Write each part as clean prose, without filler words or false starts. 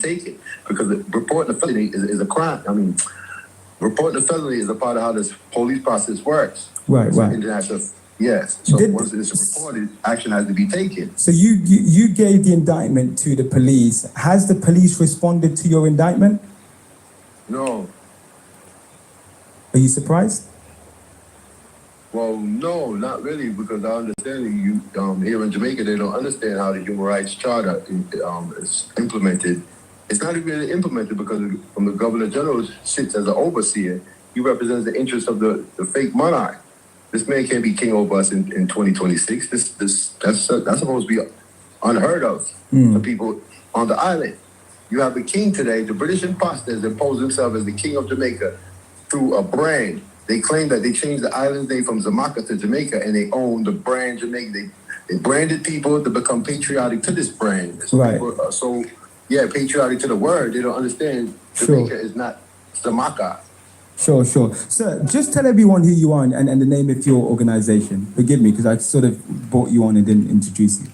taken, because reporting a felony is a crime. I mean, reporting a felony is a part of how this police process works. Right. International, yes. So once it's reported, action has to be taken. So you gave the indictment to the police. Has the police responded to your indictment? No. Are you surprised? Well, no, not really, because I understand you here in Jamaica, they don't understand how the Human Rights Charter is implemented. It's not even implemented because from the Governor General sits as an overseer. He represents the interests of the fake monarch. This man can't be king over us in 2026. That's supposed to be unheard of for people on the island. You have the king today. The British imposters impose themselves as the king of Jamaica through a brand. They claim that they changed the island's name from JAMAICA to Jamaica, and they own the brand Jamaica. They branded people to become patriotic to this brand. Right. People are so patriotic to the word. They don't understand Jamaica is not JAMAICA. Sure. Sir, just tell everyone who you are and the name of your organization. Forgive me, because I sort of brought you on and didn't introduce you.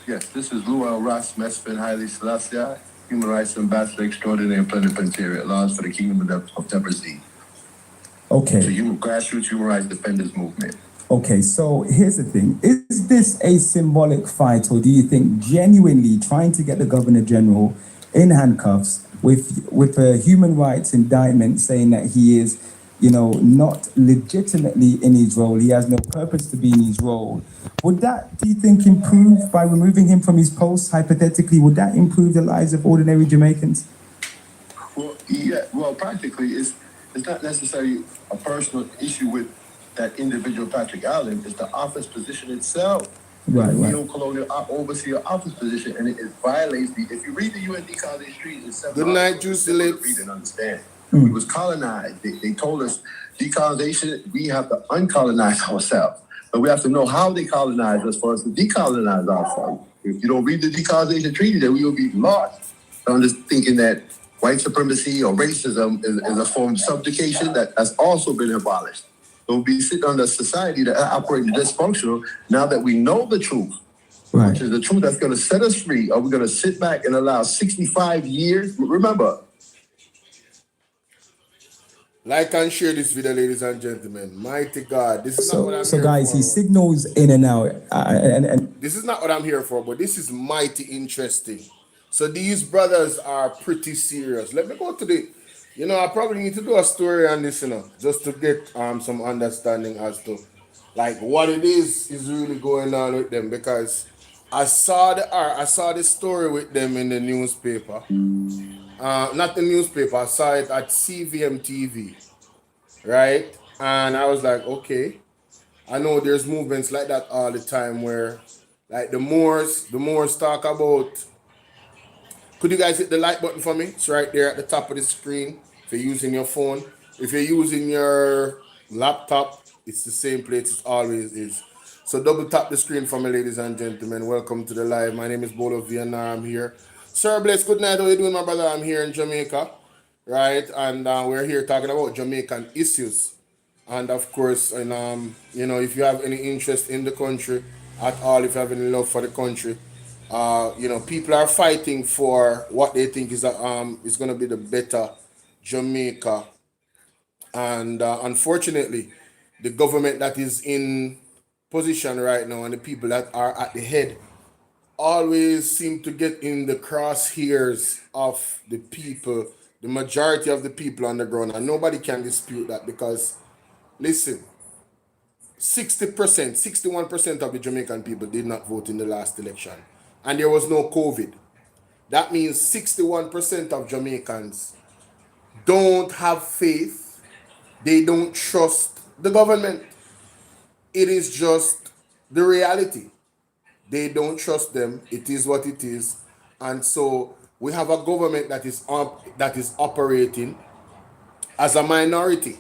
Yes, this is Luau Ras Mesfin Haile Selassie, Human Rights Ambassador Extraordinary and Plenipotentiary at Laws for the Kingdom of Tepperstee. Okay. So grassroots human rights defenders movement. Okay, so here's the thing. Is this a symbolic fight, or do you think genuinely trying to get the Governor General in handcuffs with a human rights indictment saying that he is, not legitimately in his role, he has no purpose to be in his role, would that, do you think, improve by removing him from his post, hypothetically, would that improve the lives of ordinary Jamaicans? Well, practically, it's not necessarily a personal issue with that individual Patrick Allen. It's the office position itself. Right. Neo-colonial overseer office position, and it violates if you read the UN Decolonization Treaty, it's Good night, Juicy Lips. Read and understand. We was colonized. They told us decolonization, we have to uncolonize ourselves. But we have to know how they colonized us for us to decolonize ourselves. If you don't read the Decolonization Treaty, then we will be lost. So I'm just thinking that white supremacy or racism is a form of subjugation that's also been abolished. So we'll be sitting under a society that operates dysfunctional now that we know the truth, right, which is the truth that's going to set us free. Are we going to sit back and allow 65 years? Remember. Like and share this video, ladies and gentlemen. Mighty God. This is not what I'm here for. So guys, for. he signals in and out. And this is not what I'm here for, but this is mighty interesting. So these brothers are pretty serious. Let me go to the... I probably need to do a story on this, just to get some understanding as to like what it is really going on with them, because I saw the story with them in the newspaper. Not the newspaper, I saw it at CVM TV, right? And I was like, okay, I know there's movements like that all the time where like the Moors talk about. Could you guys hit the like button for me? It's right there at the top of the screen if you're using your phone. If you're using your laptop, it's the same place it always is. So double tap the screen for me, ladies and gentlemen. Welcome to the live. My name is Bolo Vienna. I'm here. Sir Bless, good night. How you doing, my brother? I'm here in Jamaica, right? And we're here talking about Jamaican issues. And of course, and if you have any interest in the country at all, if you have any love for the country, people are fighting for what they think is going to be the better Jamaica. And unfortunately, the government that is in position right now and the people that are at the head always seem to get in the crosshairs of the people, the majority of the people on the ground. And nobody can dispute that because, listen, 61% of the Jamaican people did not vote in the last election. And there was no COVID. That means 61% of Jamaicans don't have faith. They don't trust the government. It is just the reality. They don't trust them. It is what it is. And so we have a government that is operating as a minority.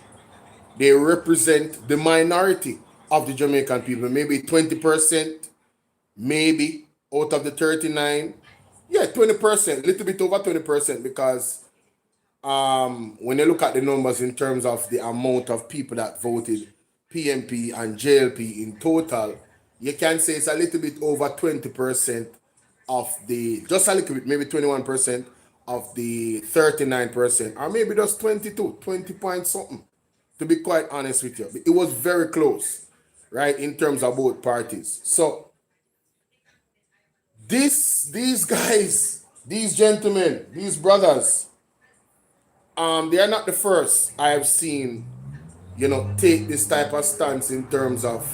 They represent the minority of the Jamaican people. Maybe 20%, maybe. Out of the 39, 20%, a little bit over 20%, because when you look at the numbers in terms of the amount of people that voted PMP and JLP in total, you can say it's a little bit over 20% of the, just a little bit, maybe 21% of the 39%, or maybe just 22, 20 point something, to be quite honest with you. It was very close, right, in terms of both parties. So these guys, these gentlemen, these brothers, they are not the first I have seen, take this type of stance in terms of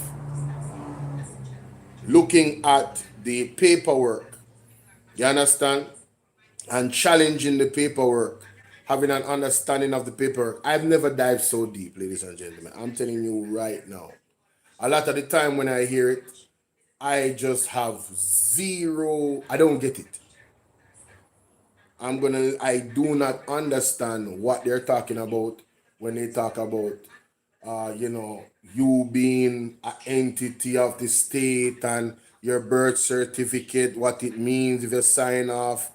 looking at the paperwork. You understand? And challenging the paperwork, having an understanding of the paperwork. I've never dived so deep, ladies and gentlemen. I'm telling you right now. A lot of the time when I hear it, I just have zero, I don't get it. I do not understand what they're talking about when they talk about, you being an entity of the state and your birth certificate, what it means if you sign off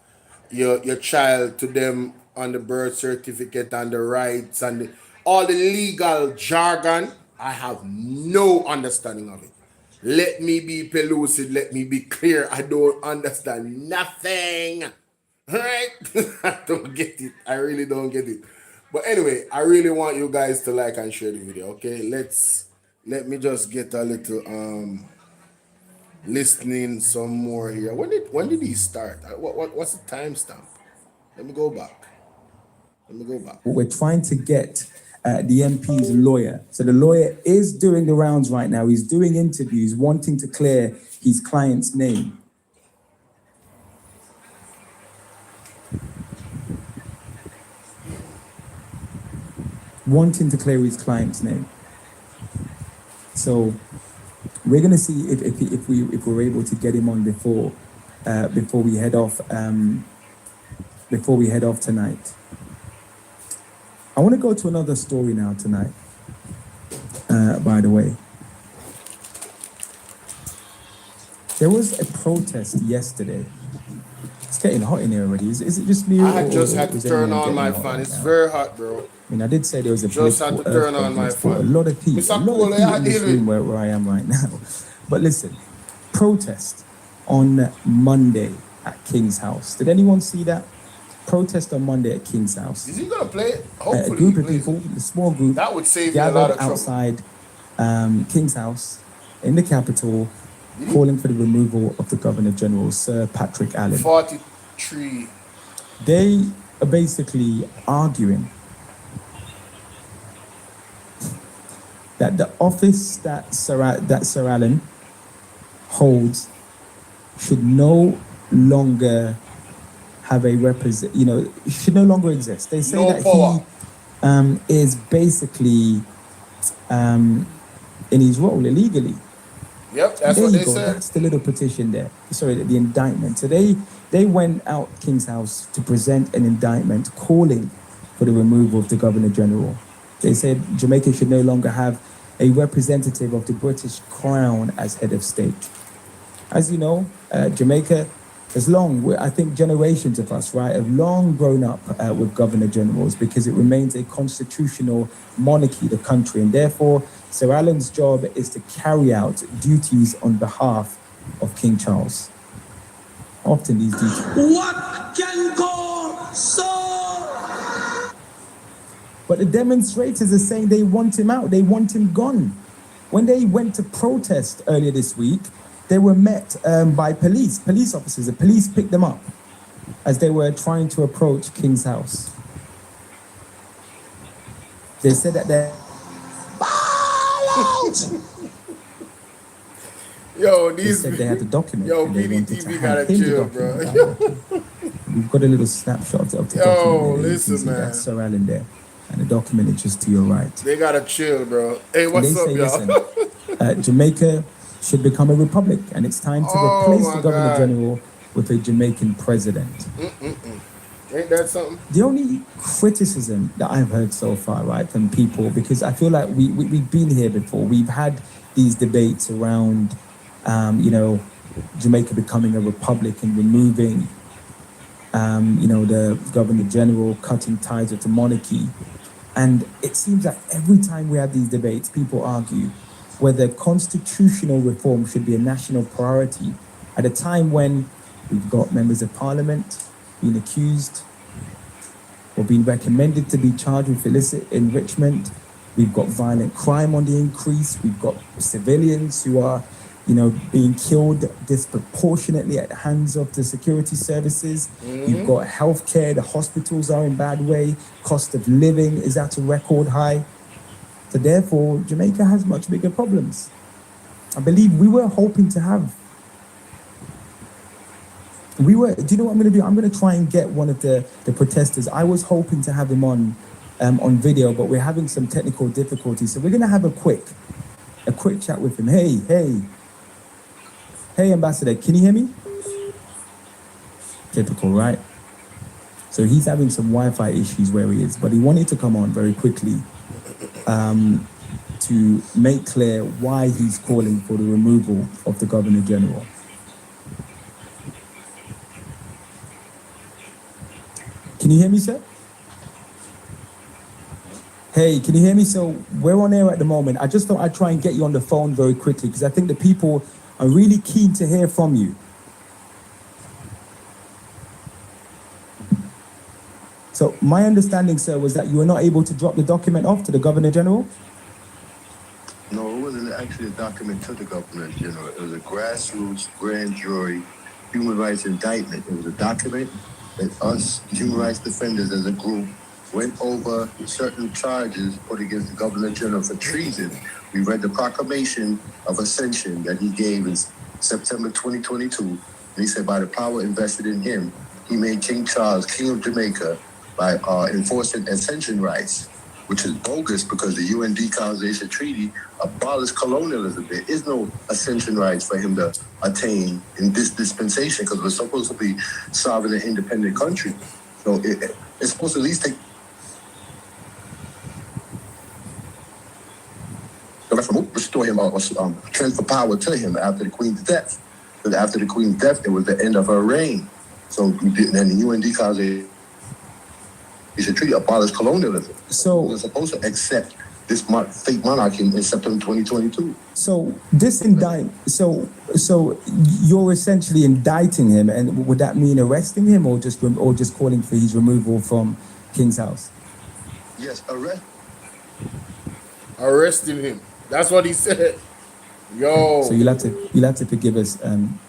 your child to them on the birth certificate and the rights and all the legal jargon. I have no understanding of it. Let me be pellucid, let me be clear. I don't understand nothing. Right? I don't get it. I really don't get it. But anyway, I really want you guys to like and share the video. Okay, let me just get a little listening some more here. When did he start? What's the timestamp? Let me go back. We're trying to get the MP's lawyer. So the lawyer is doing the rounds right now. He's doing interviews, wanting to clear his client's name. So we're going to see if we're able to get him on before we head off tonight. I want to go to another story now tonight. By the way, there was a protest yesterday. It's getting hot in here already. Is it just me? I just had to turn on my fan. It's very hot, bro. I mean, I did say there was a just had to turn on my fan. A lot of people in this room where I am right now. But listen, protest on Monday at King's House. Did anyone see that? Protest on Monday at King's House. Is he gonna play it? Hopefully, a group of people, a small group, that would save you a lot of trouble. Outside King's House in the capital, calling for the removal of the Governor General, Sir Patrick Allen. 43. They are basically arguing that the office that Sir Allen holds should no longer have a should no longer exist. They say that he is basically in his role illegally. Yep, that's what they said. That's the little petition there. Sorry, the indictment. So they went out King's House to present an indictment calling for the removal of the Governor General. They said Jamaica should no longer have a representative of the British Crown as head of state. As you know, Jamaica has I think generations of us, right, have long grown up with Governor Generals because it remains a constitutional monarchy, the country, and therefore Sir Allen's job is to carry out duties on behalf of King Charles. Often these duties. What can go so? But the demonstrators are saying they want him out, they want him gone. When they went to protest earlier this week, they were met by police officers. The police picked them up as they were trying to approach King's House. They said that they're... Yo, they said they had the document. Yo, BDTV gotta chill, bro. We've got a little snapshot of the document. Yo, listen, man. That's Sir Allen there. And the document is just to your right. They gotta chill, bro. Hey, what's up, y'all? Listen, Jamaica should become a republic, and it's time to replace the Governor General with a Jamaican president. Ain't that something? The only criticism that I've heard so far, right, from people, because I feel like we've been here before. We've had these debates around, Jamaica becoming a republic and removing, the Governor General, cutting ties with the monarchy. And it seems that every time we have these debates, people argue whether constitutional reform should be a national priority at a time when we've got members of parliament being accused or been recommended to be charged with illicit enrichment. We've got violent crime on the increase. We've got civilians who are, being killed disproportionately at the hands of the security services. You've got healthcare. The hospitals are in bad way. Cost of living is at a record high. So therefore, Jamaica has much bigger problems. I believe we were hoping to have. Do you know what I'm going to do? I'm going to try and get one of the protesters. I was hoping to have him on video, but we're having some technical difficulties. So we're going to have a quick chat with him. Hey, Ambassador, can you hear me? Typical, right? So he's having some Wi-Fi issues where he is, but he wanted to come on very quickly to make clear why he's calling for the removal of the Governor General. Can you hear me, sir? Hey, can you hear me? So we're on air at the moment. I just thought I'd try and get you on the phone very quickly because I think the people are really keen to hear from you. So my understanding, sir, was that you were not able to drop the document off to the Governor General? No, it wasn't actually a document to the Governor General. It was a grassroots grand jury human rights indictment. It was a document that us human rights defenders as a group went over certain charges put against the Governor General for treason. We read the proclamation of ascension that he gave in September 2022. And he said, by the power invested in him, he made King Charles King of Jamaica by enforcing ascension rights, which is bogus because the UN Decolonization Treaty abolished colonialism. There is no ascension rights for him to attain in this dispensation because we're supposed to be sovereign and independent country. So it's supposed to at least take restore him or transfer power to him after the Queen's death. Because after the Queen's death, it was the end of her reign. So then the UN Decolonization Treaty abolished colonialism. So we're supposed to accept this fake monarchy in September 2022. So this so you're essentially indicting him, and would that mean arresting him or just calling for his removal from King's House? Yes, arresting him. That's what he said. Yo. So you'll have to forgive us,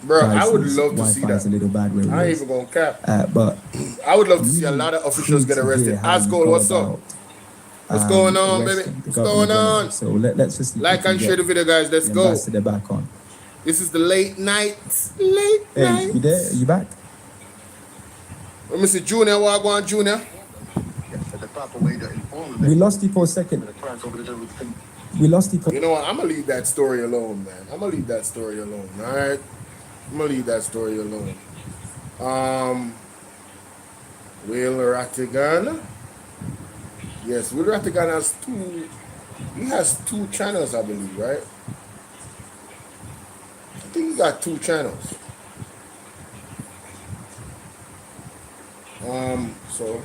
bro. guys, I would love to see that. A little bad where I ain't even gonna cap. But I would love to see a lot of officials get arrested. Ascol, what's up? What's going on, baby? What's going on? So let's just like and share the video, guys. Let's go. Back on. This is the late night. Late night. You there? Are you back? Let me see, Junior. What going, Junior? We lost you for a second. We lost you. You know what? I'm gonna leave that story alone, man. I'm gonna leave that story alone. All right. I'm gonna leave that story alone. Will Rattigan. Yes, Will Rattigan has two. He has 2 channels, I believe, right? I think he got 2 channels. So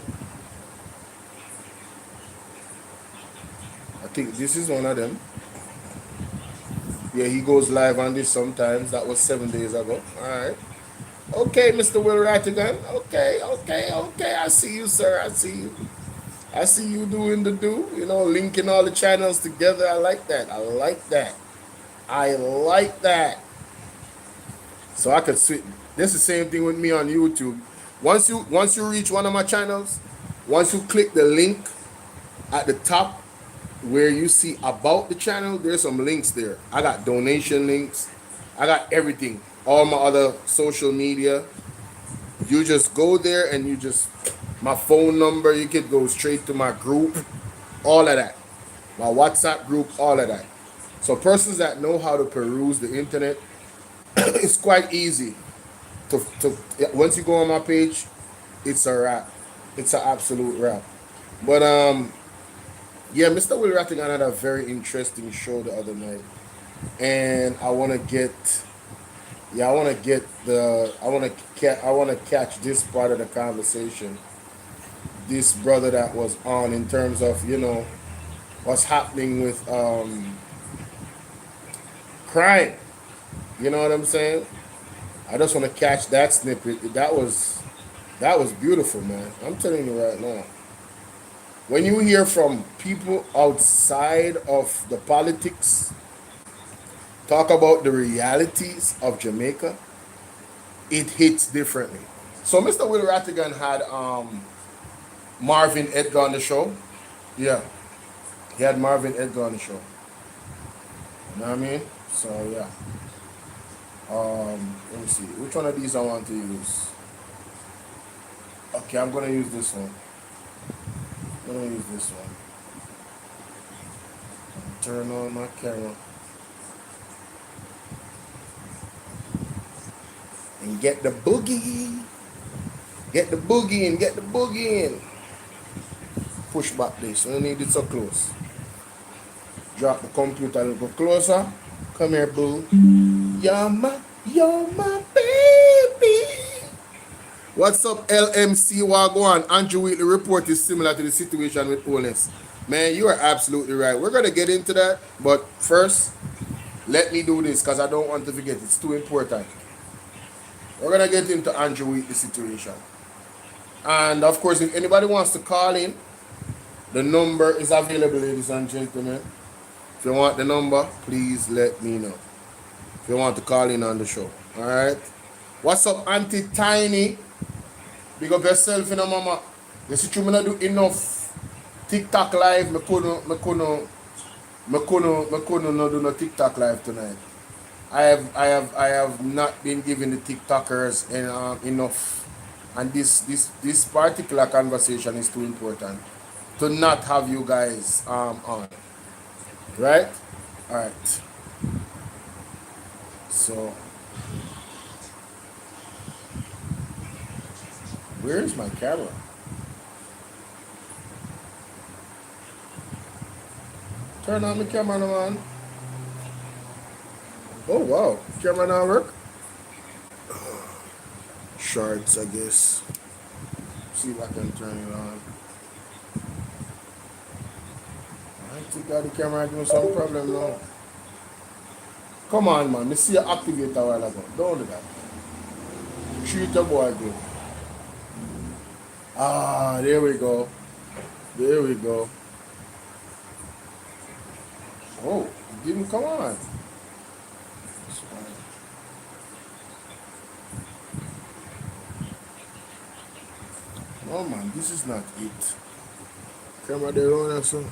I think this is one of them. Yeah, he goes live on this sometimes. That was 7 days ago. All right. Okay, Mr. Will Rattigan. Okay. I see you, sir. I see you doing the do. You know, linking all the channels together. I like that. So I could switch. This is the same thing with me on YouTube. Once you reach one of my channels, once you click the link at the top where you see about the channel, there's some links there. I got donation links. I got everything. All my other social media. You just go there and my phone number, you could go straight to my group, all of that. My WhatsApp group, all of that. So persons that know how to peruse the internet, it's quite easy. Once you go on my page, it's a wrap. It's an absolute wrap. But yeah, Mr. Will Rattigan had a very interesting show the other night, and I want to catch this part of the conversation. This brother that was on in terms of, you know, what's happening with crime. You know what I'm saying? I just want to catch that snippet. That was beautiful, man. I'm telling you right now. when you hear from people outside of the politics talk about the realities of Jamaica, it hits differently. So Mr. Will Rattigan had Marvin Edgar on the show. Yeah, he had Marvin Edgar on the show. You know what I mean? So yeah. Let me see. Which one of these I want to use? Okay, I'm gonna use this one. I'm gonna use this one. Turn on my camera. And get the boogie. Get the boogie in, get the boogie in. Push back this. I don't need it so close. Drop the computer a little closer. Come here, boo. You're my baby. What's up, LMC Wagwan? Andrew Wheatley report is similar to the situation with Oles. Man, you are absolutely right. We're going to get into that. But first, let me do this because I don't want to forget. It's too important. We're going to get into Andrew Wheatley's situation. And of course, if anybody wants to call in, the number is available, ladies and gentlemen. If you want the number, please let me know. If you want to call in on the show. All right. What's up, Auntie Tiny? Big up yourself, you know, mama. You see, you not do enough TikTok live. I couldn't not do no TikTok live tonight. I have not been giving the TikTokers enough, and this particular conversation is too important to not have you guys on. Right? All right. So, where is my camera? Turn on the camera, man. Oh, wow. Camera now work? Shorts, I guess. See if I can turn it on. I think the camera having some problem now. Come on, man. Me see you activate a while ago. Don't do that. Treat your boy good. Ah, there we go. There we go. Oh, it didn't come on. Oh man, this is not it. Camera there on or so.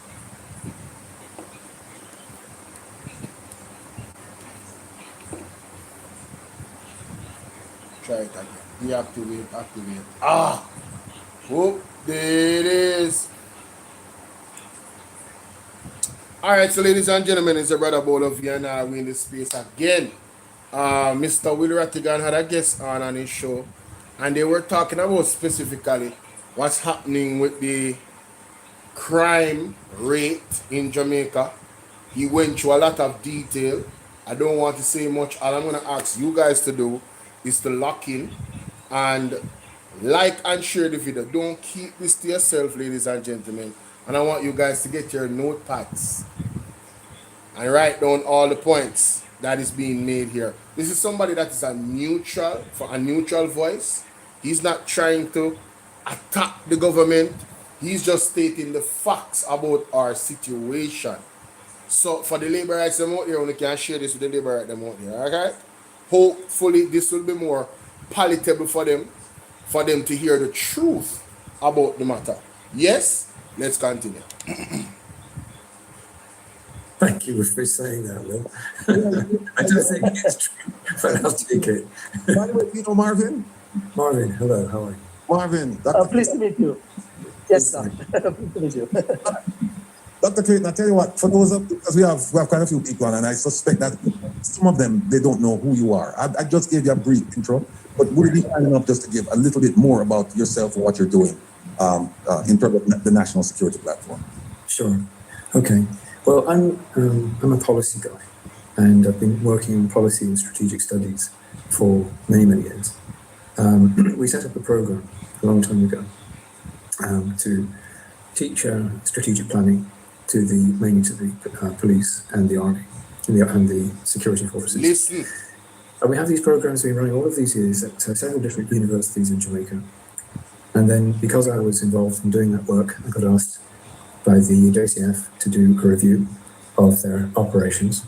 Try it again. Deactivate, activate. Ah! Oh, there it is. Alright, so ladies and gentlemen, it's a brother Bolo here now. We're in this space again. Mr. Will Rattigan had a guest on his show, and they were talking about specifically what's happening with the crime rate in Jamaica. He went through a lot of detail. I don't want to say much. All I'm going to ask you guys to do is to lock in and like and share the video. Don't keep this to yourself, ladies and gentlemen. And I want you guys to get your notepads and write down all the points that is being made here. This is somebody that is a neutral voice. He's not trying to attack the government. He's just stating the facts about our situation. So for the labor rights them out here, we can share this with the labor rights them out here, okay? Hopefully this will be more palatable for them to hear the truth about the matter. Yes? Let's continue. Thank you for saying that, Will. I don't think it's true, but I'll take it. By the way, you know Marvin? Marvin, hello, how are you? Marvin, Pleased to meet you. Yes, sir. Pleased to meet you. Dr. Clayton, I tell you what, for those of, because we have quite a few people on, and I suspect that some of them, they don't know who you are. I just gave you a brief intro, but would it be kind enough just to give a little bit more about yourself and what you're doing in terms of the national security platform? Sure. Okay. Well, I'm a policy guy, and I've been working on policy and strategic studies for many, many years. We set up a program a long time ago to teach strategic planning mainly to the police and the army and the security forces. Listen. And we have these programs we've been running all of these years at several different universities in Jamaica. And then because I was involved in doing that work, I got asked by the JCF to do a review of their operations.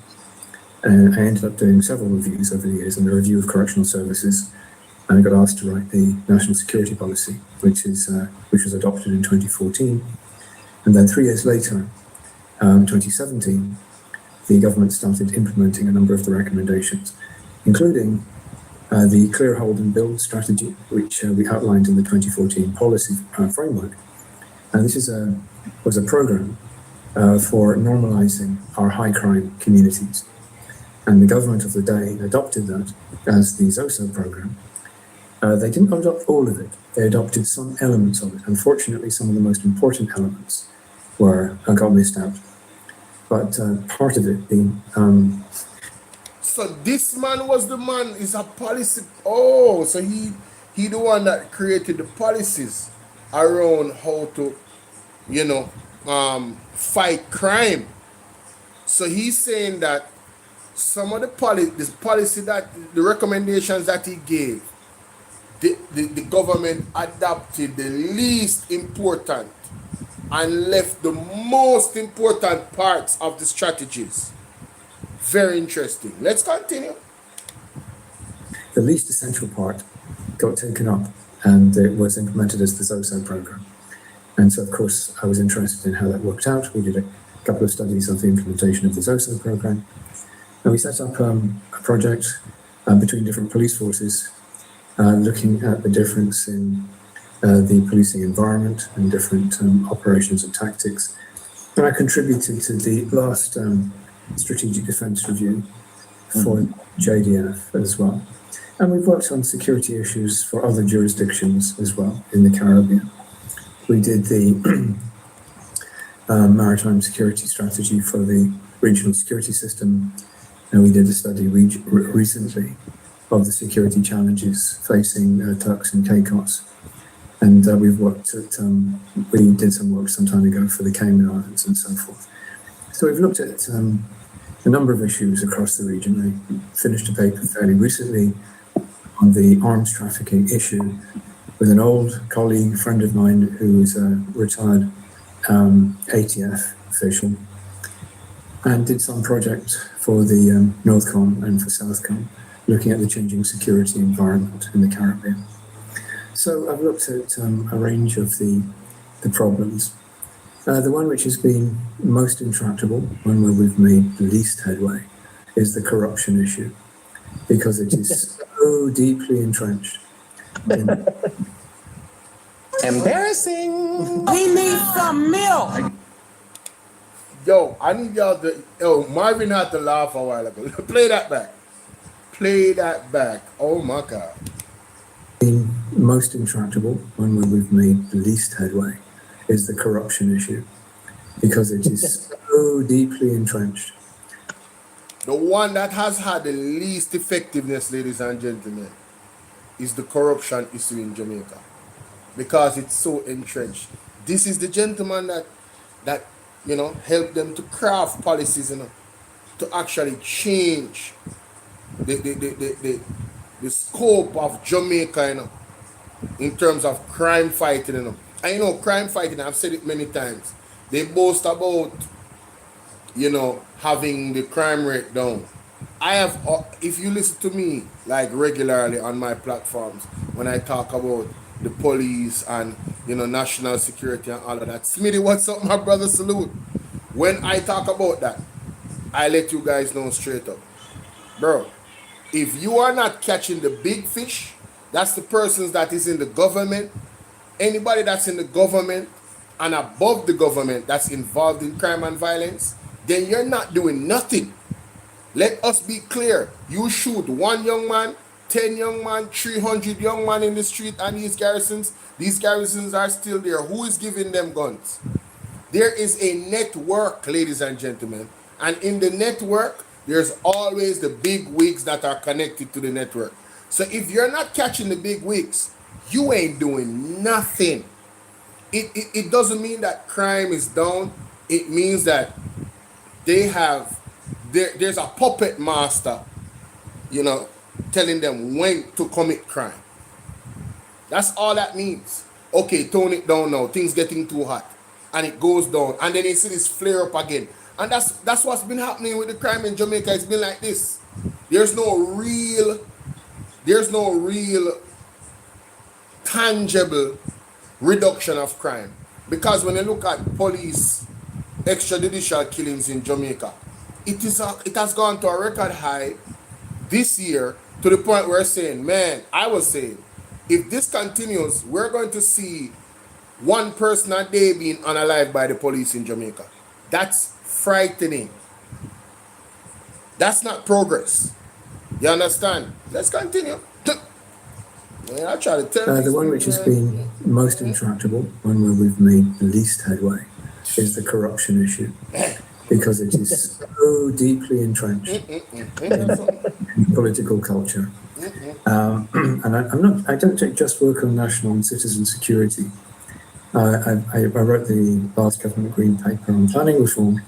And I ended up doing several reviews over the years and a review of correctional services. And I got asked to write the national security policy, which was adopted in 2014. And then 3 years later, 2017, the government started implementing a number of the recommendations, including the clear hold and build strategy, which we outlined in the 2014 policy framework. And this was a program for normalizing our high crime communities. And the government of the day adopted that as the ZOSO program. They didn't adopt all of it. They adopted some elements of it. Unfortunately, some of the most important elements got missed out. But part of it being... So this man was the man, is a policy. Oh, so he the one that created the policies around how to, fight crime. So he's saying that some of the policy that the recommendations that he gave, the government adopted the least important and left the most important parts of the strategies. Very interesting. Let's continue. The least essential part got taken up and it was implemented as the ZOSO program. And so, of course, I was interested in how that worked out. We did a couple of studies of the implementation of the ZOSO program. And we set up a project between different police forces, looking at the difference in the policing environment and different operations and tactics. And I contributed to the last strategic defence review for JDF as well. And we've worked on security issues for other jurisdictions as well in the Caribbean. We did the maritime security strategy for the regional security system, and we did a study recently of the security challenges facing Turks and Caicos. And we've worked at, we did some work some time ago for the Cayman Islands and so forth. So we've looked at a number of issues across the region. I finished a paper fairly recently on the arms trafficking issue with an old colleague, friend of mine, who is a retired ATF official, and did some project for the Northcom and for Southcom, looking at the changing security environment in the Caribbean. So I've looked at a range of the problems. The one which has been most intractable, one where we've made the least headway, is the corruption issue, because it is so deeply entrenched. Embarrassing. We need some milk. Yo, I need y'all to. Yo, Marvin had to laugh a while ago. Play that back. Play that back. Oh my God. The most intractable, one where we've made the least headway, is the corruption issue, because it is so deeply entrenched. The one that has had the least effectiveness, ladies and gentlemen, is the corruption issue in Jamaica, because it's so entrenched. This is the gentleman that helped them to craft policies, to actually change the scope of Jamaica, in terms of crime fighting, I crime fighting, I've said it many times. They boast about, having the crime rate down. I have, if you listen to me like regularly on my platforms, when I talk about the police and, national security and all of that. Smitty, what's up, my brother? Salute. When I talk about that, I let you guys know straight up. Bro, if you are not catching the big fish, that's the persons that is in the government, anybody that's in the government and above the government that's involved in crime and violence, then you're not doing nothing. Let us be clear. You shoot one young man, 10 young man, 300 young man in the street, and these garrisons are still there. Who is giving them guns? There is a network, ladies and gentlemen. And in the network, there's always the big wigs that are connected to the network. So if you're not catching the big wigs, you ain't doing nothing. It doesn't mean that crime is down. It means that there's a puppet master, telling them when to commit crime. That's all that means. Okay, tone it down now. Things getting too hot. and it goes down, and then you see this flare up again. And that's what's been happening with the crime in Jamaica. It's been like this. There's no real tangible reduction of crime. Because when you look at police extrajudicial killings in Jamaica, it has gone to a record high this year, to the point where I was saying, if this continues, we're going to see one person a day being unalived by the police in Jamaica. That's frightening. That's not progress. You understand? Let's continue. Man, I try to tell you. The one which has been most intractable, one where we've made the least headway, is the corruption issue, because it is so deeply entrenched in political culture. And I don't just work on national and citizen security. I wrote the last government green paper on planning reform,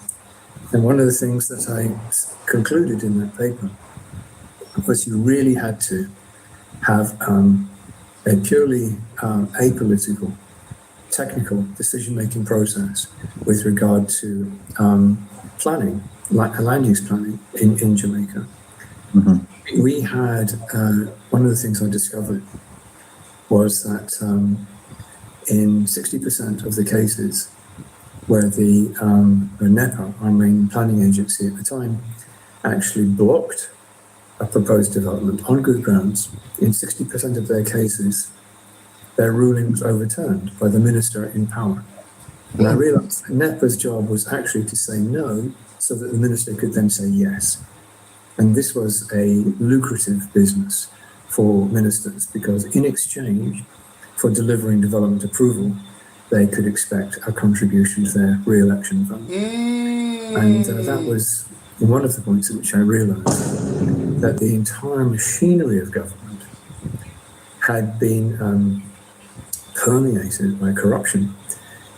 and one of the things that I concluded in that paper was you really had to have a purely apolitical, technical decision-making process with regard to planning, like land use planning in Jamaica. Mm-hmm. We had, one of the things I discovered was that in 60% of the cases where the NEPA, our main planning agency at the time, actually blocked a proposed development on good grounds, in 60% of their cases, their ruling was overturned by the minister in power. And I realized that NEPA's job was actually to say no, so that the minister could then say yes. And this was a lucrative business for ministers, because in exchange for delivering development approval, they could expect a contribution to their re-election fund. And that was one of the points at which I realized that the entire machinery of government had been permeated by corruption.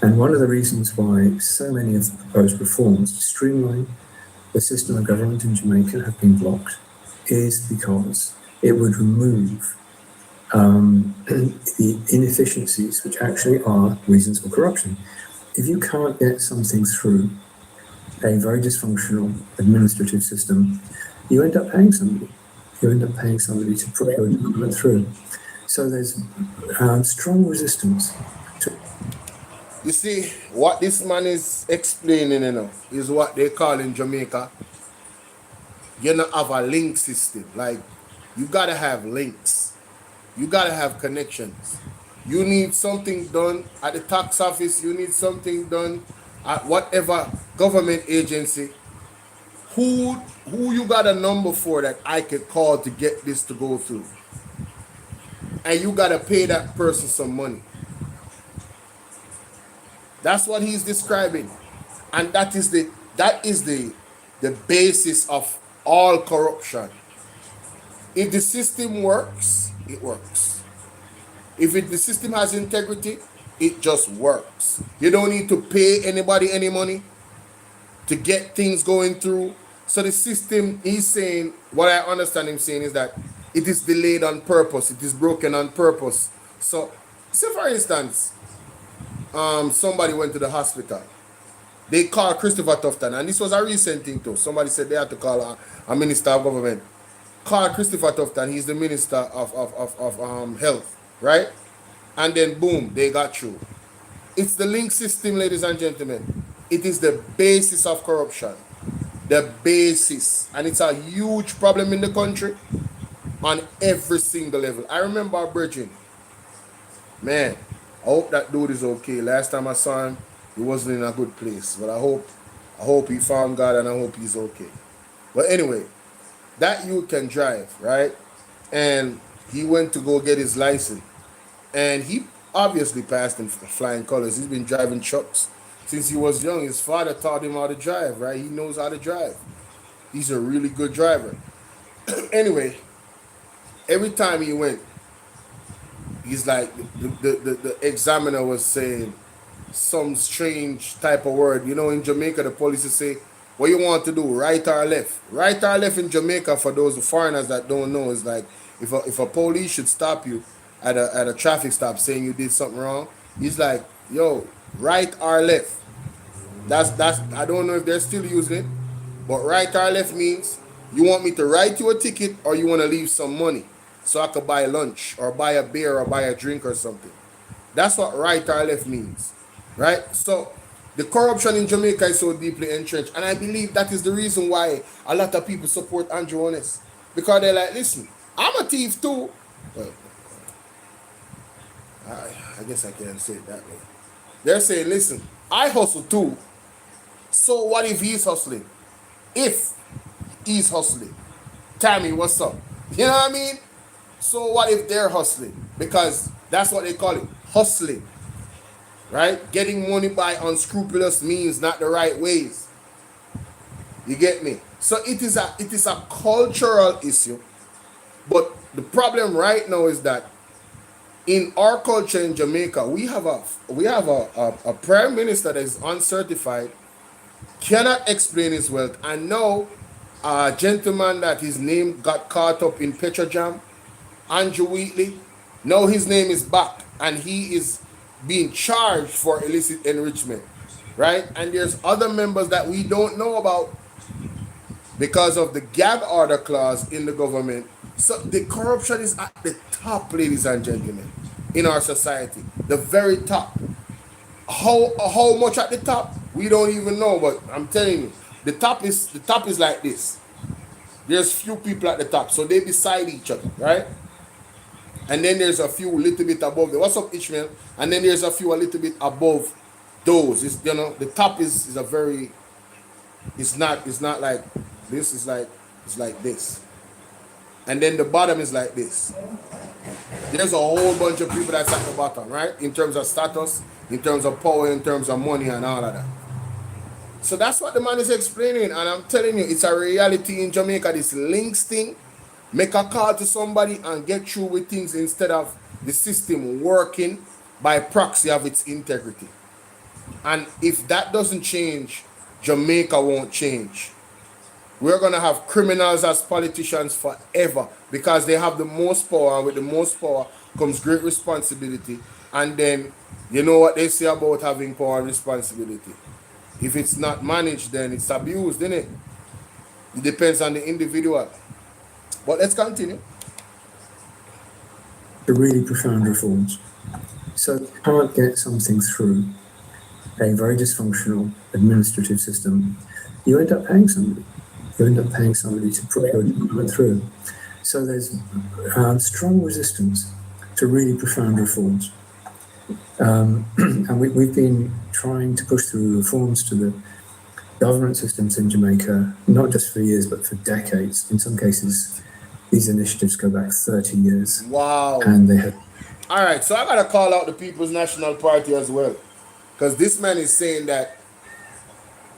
And one of the reasons why so many of the proposed reforms to streamline the system of government in Jamaica have been blocked is because it would remove the inefficiencies which actually are reasons for corruption. If you can't get something through a very dysfunctional administrative system, you end up paying somebody. You end up paying somebody to put your development through. So there's strong resistance to. You see, what this man is explaining, is what they call in Jamaica, you don't have a link system. Like, you gotta have links. You gotta have connections. You need something done at the tax office. You need something done at whatever government agency. Who you got a number for that I could call to get this to go through? And you gotta pay that person some money. That's what he's describing, and that is the basis of all corruption. If the system works, it works. If the system has integrity, it just works. You don't need to pay anybody any money to get things going through. So the system, he's saying, what I understand him saying is that it is delayed on purpose. It is broken on purpose. So, say for instance, somebody went to the hospital. They called Christopher Tufton, and this was a recent thing too. Somebody said they had to call a minister of government. Call Christopher Tufton. He's the minister of health, right? And then boom, they got through. It's the link system, ladies and gentlemen. It is the basis of corruption. The basis. And it's a huge problem in the country on every single level. I remember our brethren. Man, I hope that dude is okay. Last time I saw him, he wasn't in a good place. But I hope he found God, and I hope he's okay. But anyway, that youth can drive, right? And he went to go get his license. And he obviously passed in flying colors. He's been driving trucks since he was young. His father taught him how to drive, right? He knows how to drive. He's a really good driver. Anyway, every time he went, he's like, the examiner was saying some strange type of word. You know, in Jamaica, the police say, what you want to do, right or left? Right or left in Jamaica, for those foreigners that don't know, is like, if a police should stop you at a traffic stop saying you did something wrong, he's like, yo, right or left. That's I don't know if they're still using it, but right or left means you want me to write you a ticket or you want to leave some money so I could buy lunch or buy a beer or buy a drink or something. That's what right or left means, right? So the corruption in Jamaica is so deeply entrenched, and I believe that is the reason why a lot of people support Andrew Honest, because they're like, listen, I'm a thief too. Well, I guess I can't say it that way. They're saying, listen, I hustle too. So what if he's hustling? If he's hustling, Tammy, what's up? You know what I mean? So what if they're hustling? Because that's what they call it, hustling, right? Getting money by unscrupulous means, not the right ways. You get me? So it is a cultural issue. But the problem right now is that in our culture in Jamaica, we have a prime minister that is uncertified, cannot explain his wealth, and now a gentleman that his name got caught up in Petrojam, Andrew Wheatley, now his name is back and he is being charged for illicit enrichment, right? And there's other members that we don't know about because of the gag order clause in the government. So the corruption is at the top, ladies and gentlemen, in our society, the very top. How much at the top? We don't even know, but I'm telling you, the top is like this. There's few people at the top, so they beside each other, right? And then there's a few little bit above them. What's up, Ishmael? And then there's a few a little bit above those. It's, you know, the top is a very, it's not like this, it's like this. And then the bottom is like this. There's a whole bunch of people that's at the bottom, right? In terms of status, in terms of power, in terms of money and all of that. So that's what the man is explaining. And I'm telling you, it's a reality in Jamaica, this links thing. Make a call to somebody and get through with things instead of the system working by proxy of its integrity. And if that doesn't change, Jamaica won't change. We're going to have criminals as politicians forever because they have the most power, and with the most power comes great responsibility. And then, you know what they say about having power and responsibility. If it's not managed, then it's abused, isn't it? It depends on the individual. But let's continue. The really profound reforms. So you can't get something through a very dysfunctional administrative system. You end up paying somebody. You end up paying somebody to put your document through. So there's strong resistance to really profound reforms. And we've been trying to push through reforms to the government systems in Jamaica, not just for years, but for decades. In some cases, these initiatives go back 30 years. Wow. And they have... All right, so I got to call out the People's National Party as well. Because this man is saying that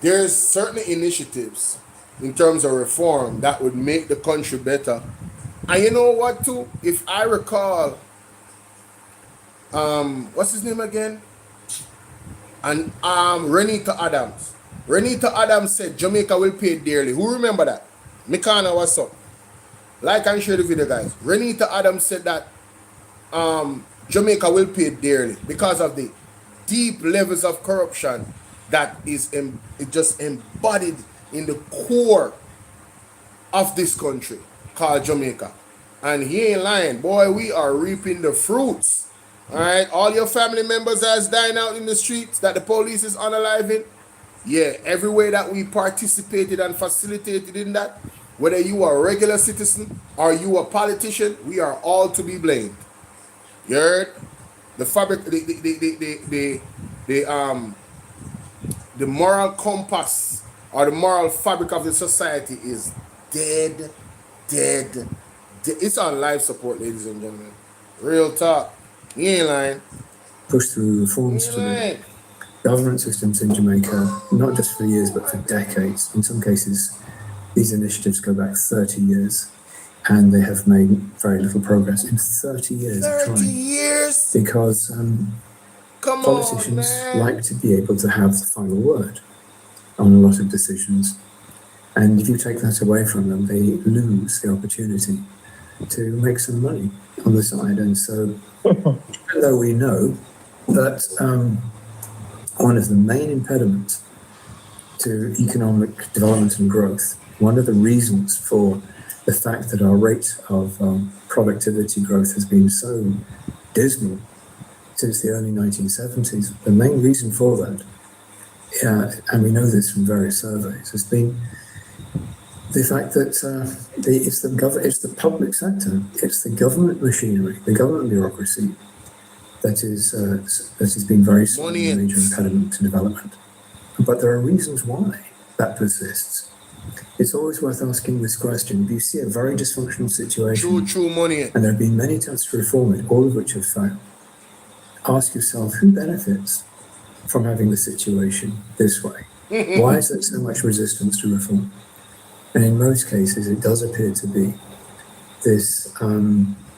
there's certain initiatives in terms of reform that would make the country better. And you know what, too? If I recall, what's his name again? And Renita Adams. Renita Adams said Jamaica will pay dearly. Who remember that? Mikana, what's up? Like and share the video, guys. Renita Adams said that Jamaica will pay dearly because of the deep levels of corruption that is just embodied in the core of this country called Jamaica. And he ain't lying. Boy, we are reaping the fruits. All right? All your family members that's dying out in the streets that the police is unaliving. Yeah, every way that we participated and facilitated in that, whether you are a regular citizen or you a politician, we are all to be blamed. You heard? The fabric, the moral compass or the moral fabric of the society is dead. It's on life support, ladies and gentlemen. Real talk. You ain't lying. Push through reforms to the government systems in Jamaica, not just for years, but for decades. In some cases, these initiatives go back 30 years, and they have made very little progress in 30 years. 30 years? Because politicians like to be able to have the final word on a lot of decisions. And if you take that away from them, they lose the opportunity to make some money on the side. And so, even though we know that one of the main impediments to economic development and growth, one of the reasons for the fact that our rate of productivity growth has been so dismal since the early 1970s, the main reason for that, and we know this from various surveys, has been the fact that it's the public sector, it's the government machinery, the government bureaucracy that has been very a major impediment to development. But there are reasons why that persists. It's always worth asking this question. If you see a very dysfunctional situation, True money. and there have been many attempts to reform it, all of which have failed, ask yourself, who benefits from having the situation this way? Why is there so much resistance to reform? And in most cases, it does appear to be this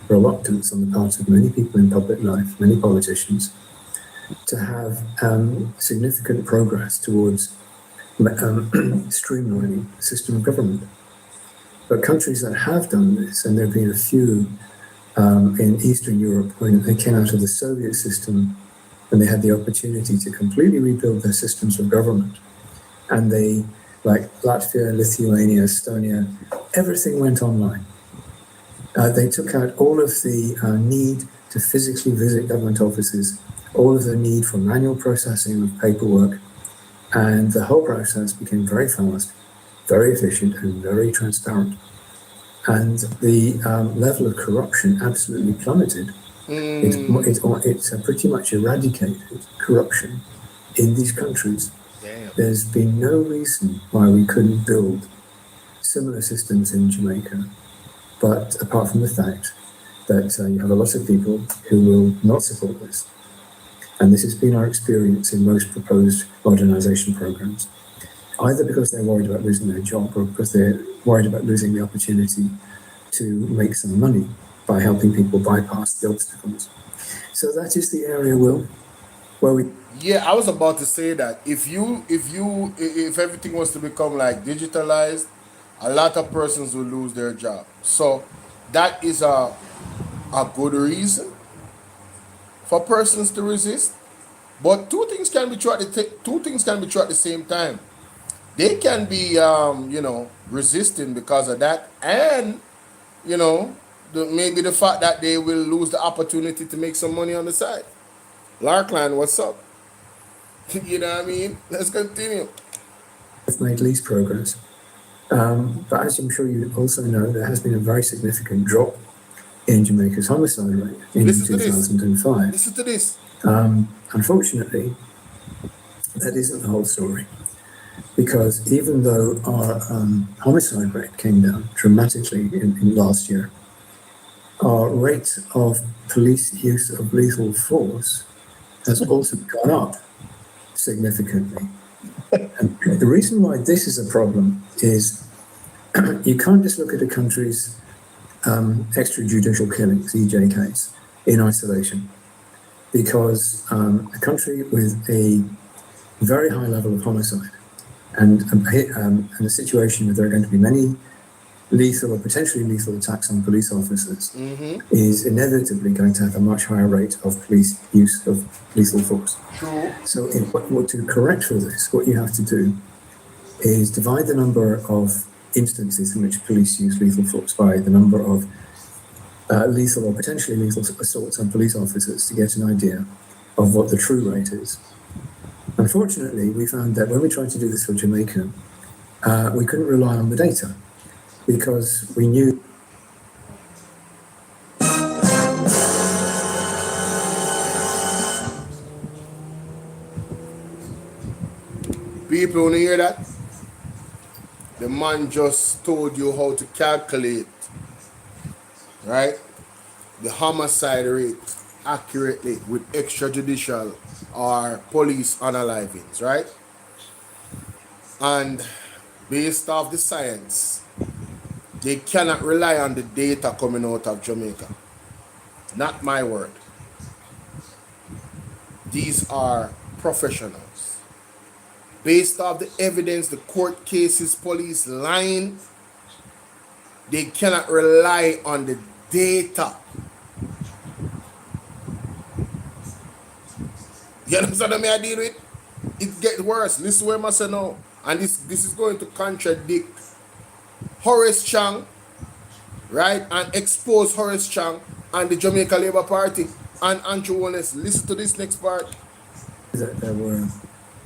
reluctance on the part of many people in public life, many politicians, to have significant progress towards streamlining the system of government. But countries that have done this, and there have been a few in Eastern Europe when they came out of the Soviet system and they had the opportunity to completely rebuild their systems of government, and they, like Latvia, Lithuania, Estonia, everything went online. They took out all of the need to physically visit government offices, all of the need for manual processing of paperwork, and the whole process became very fast, very efficient, and very transparent. And the level of corruption absolutely plummeted. It's pretty much eradicated corruption in these countries. Damn. There's been no reason why we couldn't build similar systems in Jamaica, but apart from the fact that you have a lot of people who will not support this. And this has been our experience in most proposed modernization programs, either because they're worried about losing their job or because they're worried about losing the opportunity to make some money by helping people bypass the obstacles. So that is the area, Will, where we... Yeah, I was about to say that if everything was to become like digitalized, a lot of persons will lose their job. So that is a good reason for persons to resist. But two things can be true at the same time. They can be resisting because of that, and maybe the fact that they will lose the opportunity to make some money on the side. Larkline, what's up? You know what I mean? Let's continue. Have made least progress. But as I'm sure you also know, there has been a very significant drop in Jamaica's homicide rate in 2005. Listen to this. Unfortunately, that isn't the whole story, because even though our homicide rate came down dramatically in last year, our rate of police use of lethal force has also gone up significantly. And the reason why this is a problem is you can't just look at a country's extrajudicial killings, EJKs, in isolation, because a country with a very high level of homicide and a situation where there are going to be many lethal or potentially lethal attacks on police officers is inevitably going to have a much higher rate of police use of lethal force. True. So to correct for this, what you have to do is divide the number of instances in which police use lethal force by the number of lethal or potentially lethal assaults on police officers to get an idea of what the true rate is. Unfortunately, we found that when we tried to do this for Jamaica, we couldn't rely on the data because we knew people, when you hear that, the man just told you how to calculate, right, the homicide rate accurately with extrajudicial or police unalivings, right? And based off the science, they cannot rely on the data coming out of Jamaica. Not my word. These are professionals. Based off the evidence, the court cases, police lying, they cannot rely on the data. You understand what I deal with? It gets worse. Listen to what I say now. And this is going to contradict Horace Chang, right? And expose Horace Chang and the Jamaica Labour Party and Andrew Wallace. Listen to this next part. That there were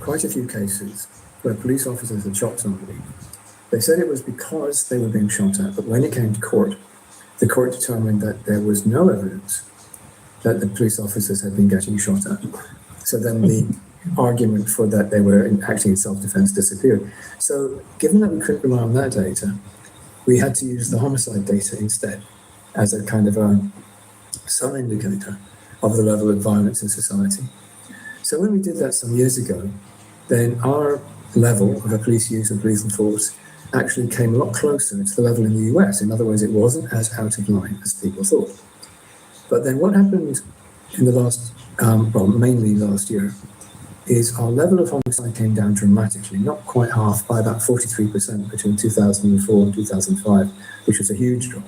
quite a few cases where police officers had shot somebody. They said it was because they were being shot at, but when it came to court, the court determined that there was no evidence that the police officers had been getting shot at. So then the argument for that they were acting in self-defense disappeared. So given that we couldn't rely on that data, we had to use the homicide data instead as a kind of some indicator of the level of violence in society. So when we did that some years ago, then our level of a police use of lethal force actually came a lot closer to the level in the US. In other words, it wasn't as out of line as people thought. But then what happened in the last, mainly last year, is our level of homicide came down dramatically, not quite half, by about 43% between 2004 and 2005, which was a huge drop.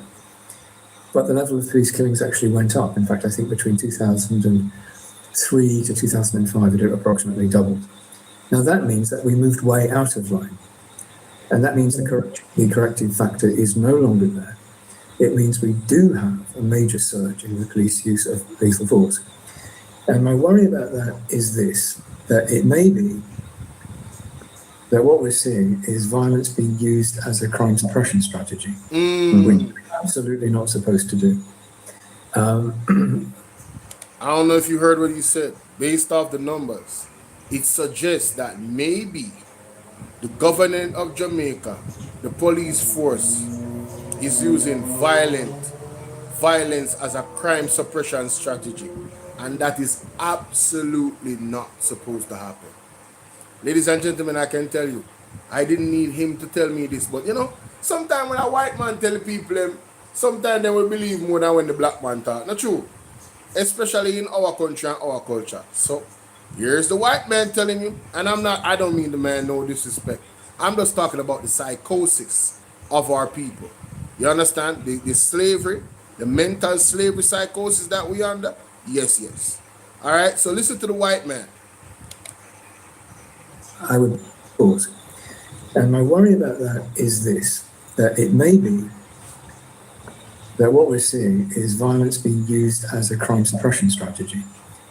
But the level of police killings actually went up. In fact, I think between 2003 to 2005, it approximately doubled. Now that means that we moved way out of line. And that means the corrective factor is no longer there. It means we do have a major surge in the police use of lethal force. And my worry about that is this, that it may be that what we're seeing is violence being used as a crime suppression strategy, which we're absolutely not supposed to do. I don't know if you heard what he said. Based off the numbers, it suggests that maybe the government of Jamaica, the police force, is using violence as a crime suppression strategy. And that is absolutely not supposed to happen. Ladies and gentlemen, I can tell you, I didn't need him to tell me this, but you know, sometimes when a white man tell people, sometimes they will believe more than when the black man talk. Not true. Especially in our country and our culture. So here's the white man telling you, and I don't mean the man no disrespect. I'm just talking about the psychosis of our people. You understand? The slavery, the mental slavery psychosis that we under. Yes, yes. All right, so listen to the white man. I would pause. And my worry about that is this, that it may be that what we're seeing is violence being used as a crime suppression strategy,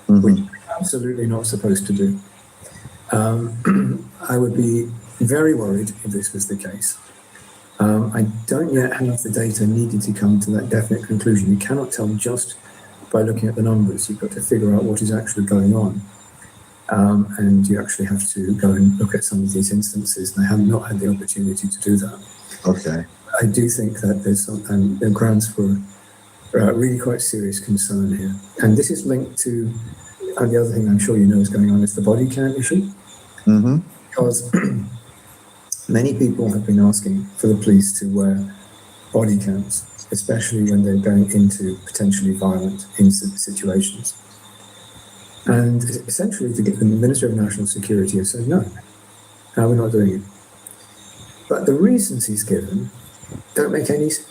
which we're absolutely not supposed to do. I would be very worried if this was the case. I don't yet have the data needed to come to that definite conclusion. You cannot tell just by looking at the numbers. You've got to figure out what is actually going on. And you actually have to go and look at some of these instances, and I have not had the opportunity to do that. Okay. I do think that there's some grounds for really quite serious concern here. And this is linked to the other thing I'm sure you know is going on is the body count issue. Because many people have been asking for the police to wear body counts, especially when they're going into potentially violent situations. And essentially, the Minister of National Security has said, no, we're not doing it. But the reasons he's given don't make sense.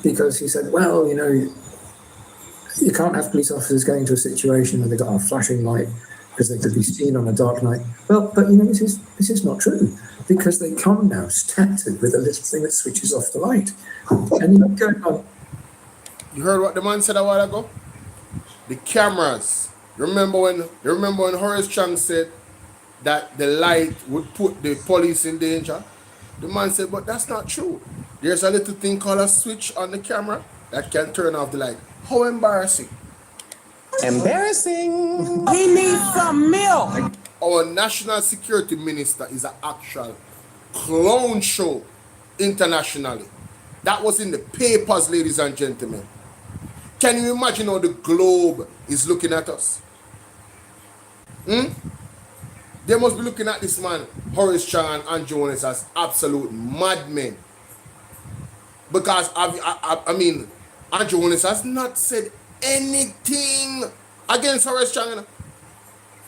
Because he said, well, you know, you can't have police officers going into a situation where they've got a flashing light because they could be seen on a dark night. Well, but you know, this is not true, because they come now standard with a little thing that switches off the light. And you're going on. You heard what the man said a while ago? The cameras. Remember when Horace Chang said that the light would put the police in danger? The man said, but that's not true. There's a little thing called a switch on the camera that can turn off the light. How embarrassing. Embarrassing. He needs some milk. Our national security minister is an actual clown show internationally. That was in the papers, ladies and gentlemen. Can you imagine how the globe is looking at us? They must be looking at this man, Horace Chang and Andrew Wallace, as absolute madmen. Because, I mean, Andrew Wallace has not said anything against Horace Chang.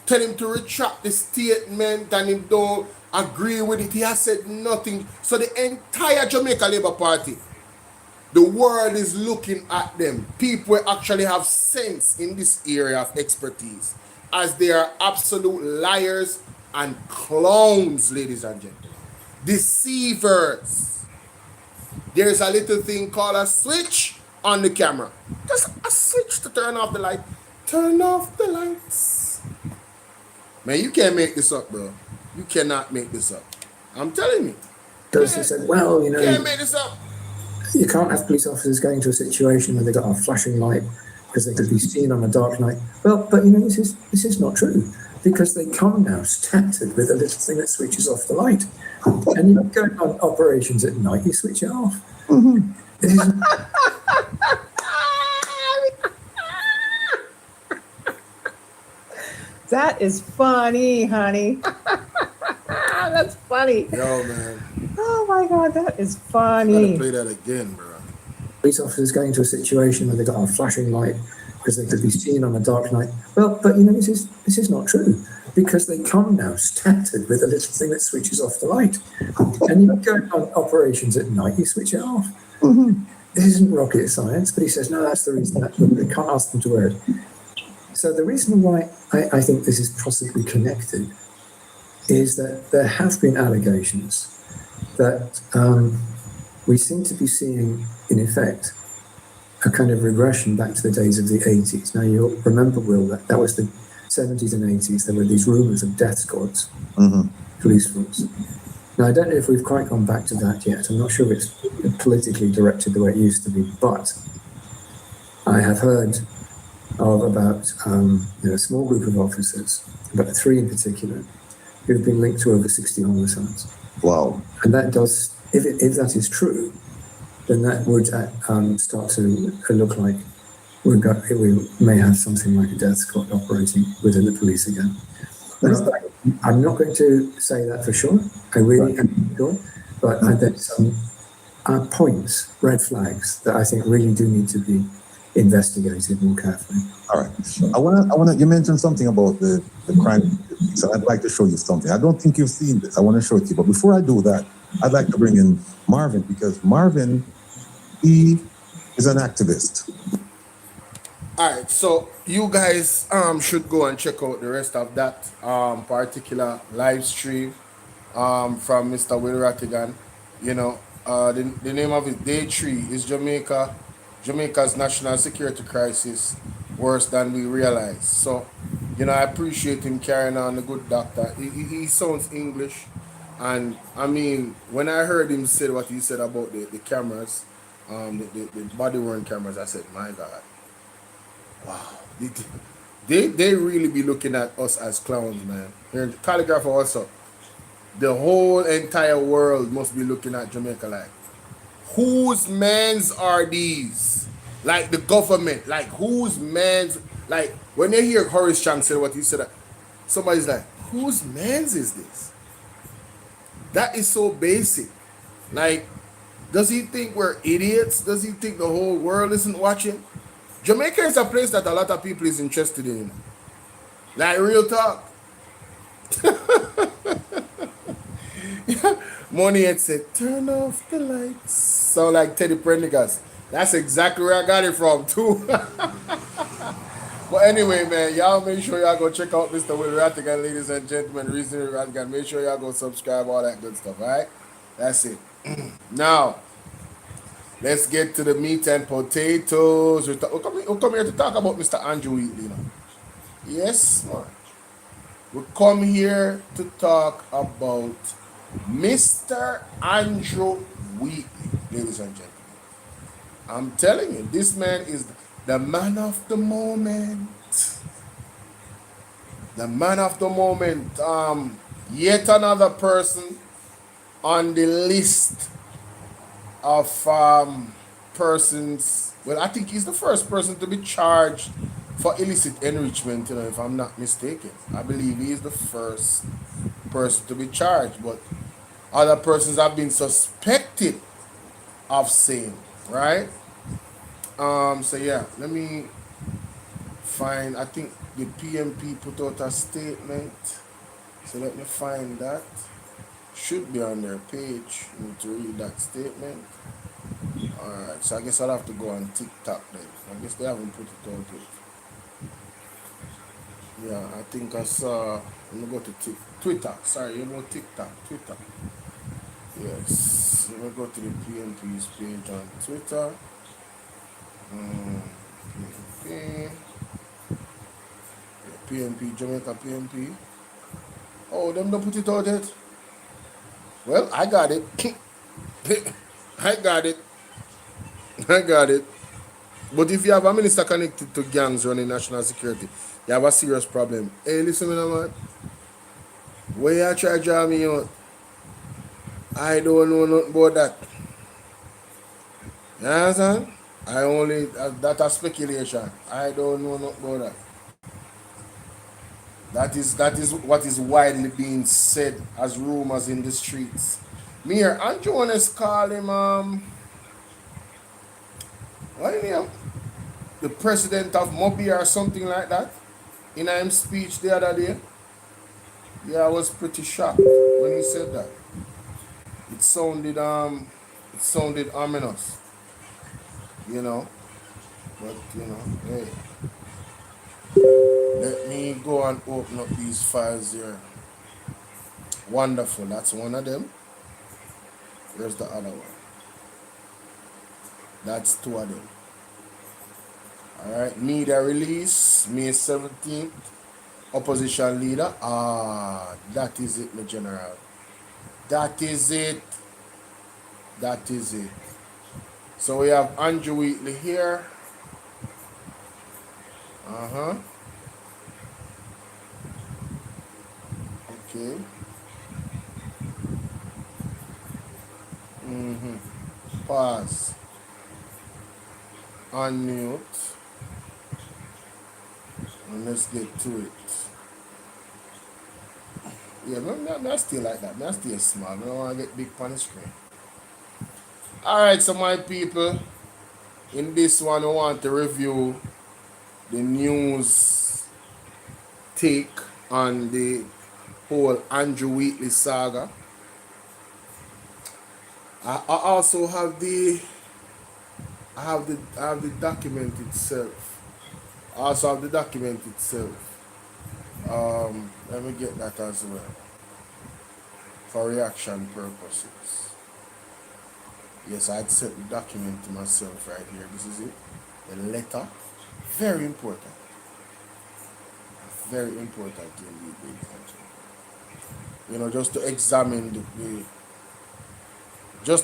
Tell him to retract the statement and him don't agree with it. He has said nothing. So the entire Jamaica Labour Party, the world is looking at them. People actually have sense in this area of expertise. as they are absolute liars and clowns, ladies and gentlemen. Deceivers. There's a little thing called a switch on the camera. Just a switch to turn off the light. Turn off the lights. Man, you can't make this up, bro. You cannot make this up. I'm telling you. Because he said, well, you You can't know, make this up. you can't have police officers going to a situation where they've got a flashing light because they could be seen on a dark night. Well, but you know, this is not true, because they come now standard with a little thing that switches off the light. And you're going on operations at night, you switch it off. It isn't- That is funny, honey. That's funny. Yo, man. Oh my God, that is Gotta funny. play that again, bro. police officers going to a situation where they've got a flashing light because they could be seen on a dark night. Well, but you know, this is not true, because they come now standard with a little thing that switches off the light. And you're going on operations at night, you switch it off. This isn't rocket science, but he says, no, that's the reason that they can't ask them to wear it. So the reason why I think this is possibly connected is that there have been allegations that we seem to be seeing, in effect, a kind of regression back to the days of the 80s. Now, you'll remember, Will, that was the 70s and 80s. There were these rumours of death squads, police force. Now, I don't know if we've quite gone back to that yet. I'm not sure if it's politically directed the way it used to be, but I have heard of about a small group of officers, about 3 in particular, who've been linked to over 60 homicides. Wow. And that does, if that is true, then that would start to look like we may have something like a death squad operating within the police again. Now, I'm not going to say that for sure. I really am not sure, but there's some points, red flags, that I think really do need to be investigated more carefully. All right. I wanna. You mentioned something about the crime, so I'd like to show you something. I don't think you've seen this. I want to show it to you, but before I do that, I'd like to bring in Marvin, because Marvin, he is an activist. All right, so you guys should go and check out the rest of that particular live stream from Mr. Will Rattigan. You know, the name of it, Day 3, is Jamaica's national security crisis, worse than we realize. So, you know, I appreciate him carrying on, the good doctor. He sounds English. And I mean, when I heard him say what he said about the cameras, the body worn cameras, I said, my God, wow. They really be looking at us as clowns, man. Here, calligrapher also. The whole entire world must be looking at Jamaica like, whose mans are these? Like the government, like whose mans? Like when they hear Horace Chang say what he said, somebody's like, whose mans is this? That is so basic. Like, does he think we're idiots? Does he think the whole world isn't watching? Jamaica is a place that a lot of people is interested in. Like, real talk. Money had said, turn off the lights. Sound like Teddy Prendergast. That's exactly where I got it from, too. But anyway, man, y'all make sure y'all go check out Mr. Will Rattigan, ladies and gentlemen. Reason Rattigan. Make sure y'all go subscribe, all that good stuff, all right? That's it. Now, let's get to the meat and potatoes. We come here to talk about Mr. Andrew Wheatley, you know. Yes, man. We come here to talk about Mr. Andrew Wheatley, ladies and gentlemen. I'm telling you, this man is the man of the moment. The man of the moment. Yet another person on the list of persons. Well, I think he's the first person to be charged for illicit enrichment, you know, if I'm not mistaken. I believe he is the first person to be charged, but other persons have been suspected of same, right? So yeah, let me find, I think the PMP put out a statement, so let me find that. Should be on their page. I need to read that statement. Alright, so I guess I'll have to go on TikTok then. I guess they haven't put it out yet. Yeah, I think I saw. Let me go to Twitter. Sorry, you know TikTok. Twitter. Yes. Let me go to the PNP's page on Twitter. PNP. PNP, Jamaica PNP. Oh, them don't put it out yet. Well, I got it. I got it. I got it. But if you have a minister connected to gangs running national security, you have a serious problem. Hey, listen, man. Where you try to draw me out? I don't know nothing about that. You understand? I only that a speculation. I don't know nothing about that. That is what is widely being said as rumors in the streets. Me here, Andrew Jones call him what is name? The president of Mobi or something like that in his speech the other day. Yeah, I was pretty shocked when he said that. It sounded ominous, you know. But hey, let me go and open up these files here. Wonderful, that's one of them. Where's the other one? That's two of them. Alright, media release, May 17th. Opposition leader. That is it, my general. That is it. That is it. So we have Andrew Wheatley here. Okay. Pause. Unmute. And let's get to it. Yeah, I still like that. I still small. I don't want to get big on the screen. Alright, so my people, in this one I want to review the news take on the whole Andrew Wheatley saga. I also have the document itself. I also have the document itself. Let me get that as well for reaction purposes. Yes, I'd set the document to myself right here. This is it. The letter. Very important. Very important indeed, ladies and gentlemen. Just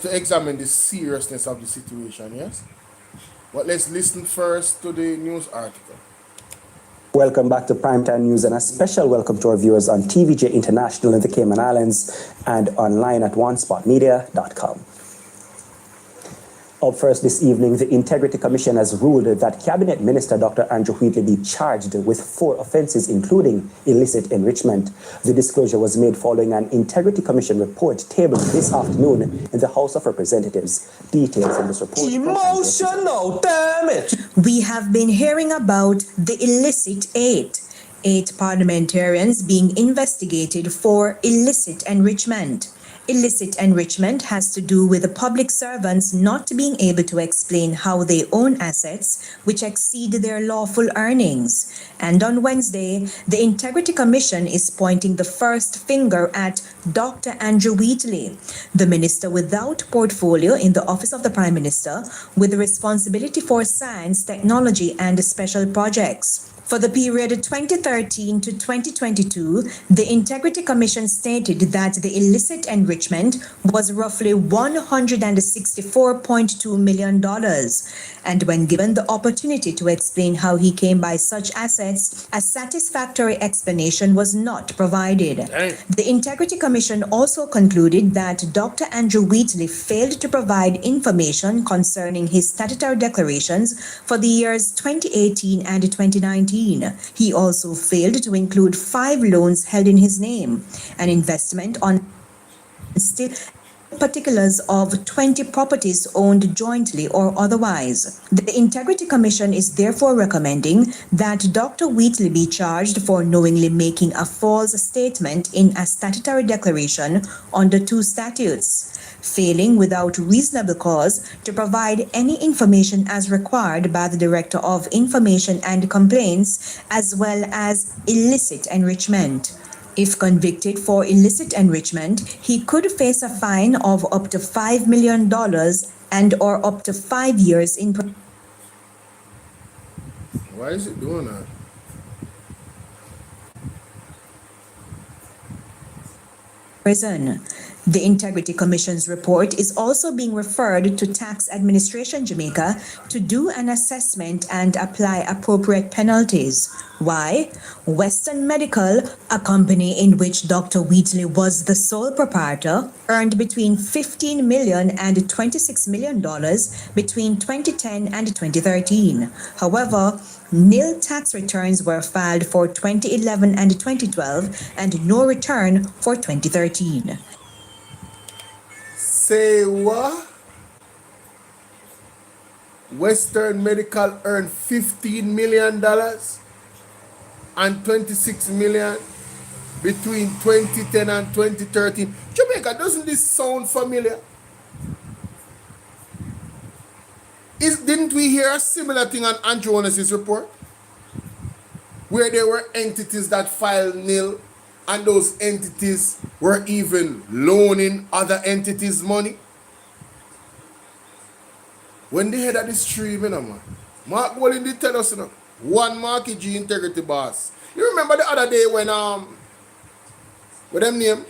to examine the seriousness of the situation, yes? But let's listen first to the news article. Welcome back to Primetime News and a special welcome to our viewers on TVJ International in the Cayman Islands and online at onespotmedia.com. Up first this evening, the Integrity Commission has ruled that Cabinet Minister Dr. Andrew Wheatley be charged with 4 offences, including illicit enrichment. The disclosure was made following an Integrity Commission report tabled this afternoon in the House of Representatives. Details in this report. Emotional damage! We have been hearing about the illicit 8 parliamentarians being investigated for illicit enrichment. Illicit enrichment has to do with the public servants not being able to explain how they own assets which exceed their lawful earnings. And on Wednesday, the Integrity Commission is pointing the first finger at Dr. Andrew Wheatley, the minister without portfolio in the Office of the Prime Minister, with responsibility for science, technology, and special projects. For the period 2013 to 2022, the Integrity Commission stated that the illicit enrichment was roughly $164.2 million. And when given the opportunity to explain how he came by such assets, a satisfactory explanation was not provided. The Integrity Commission also concluded that Dr. Andrew Wheatley failed to provide information concerning his statutory declarations for the years 2018 and 2019. He also failed to include 5 loans held in his name, an investment on still particulars of 20 properties owned jointly or otherwise. The Integrity Commission is therefore recommending that Dr. Wheatley be charged for knowingly making a false statement in a statutory declaration under 2 statutes, failing without reasonable cause to provide any information as required by the Director of Information and Complaints, as well as illicit enrichment. If convicted for illicit enrichment, he could face a fine of up to $5 million and or up to 5 years in Why is it doing that? prison. The Integrity Commission's report is also being referred to Tax Administration Jamaica to do an assessment and apply appropriate penalties. Why? Western Medical, a company in which Dr. Wheatley was the sole proprietor, earned between $15 million and $26 million between 2010 and 2013. However, nil tax returns were filed for 2011 and 2012 and no return for 2013. Say what? Western Medical earned $15 million and $26 million between 2010 and 2013. Jamaica, doesn't this sound familiar? Didn't we hear a similar thing on Andrew Onas's report? Where there were entities that filed nil, and those entities were even loaning other entities money. When they head at the stream, man, Mark Wheatley did tell us, one Marky G integrity boss. You remember the other day when what them name?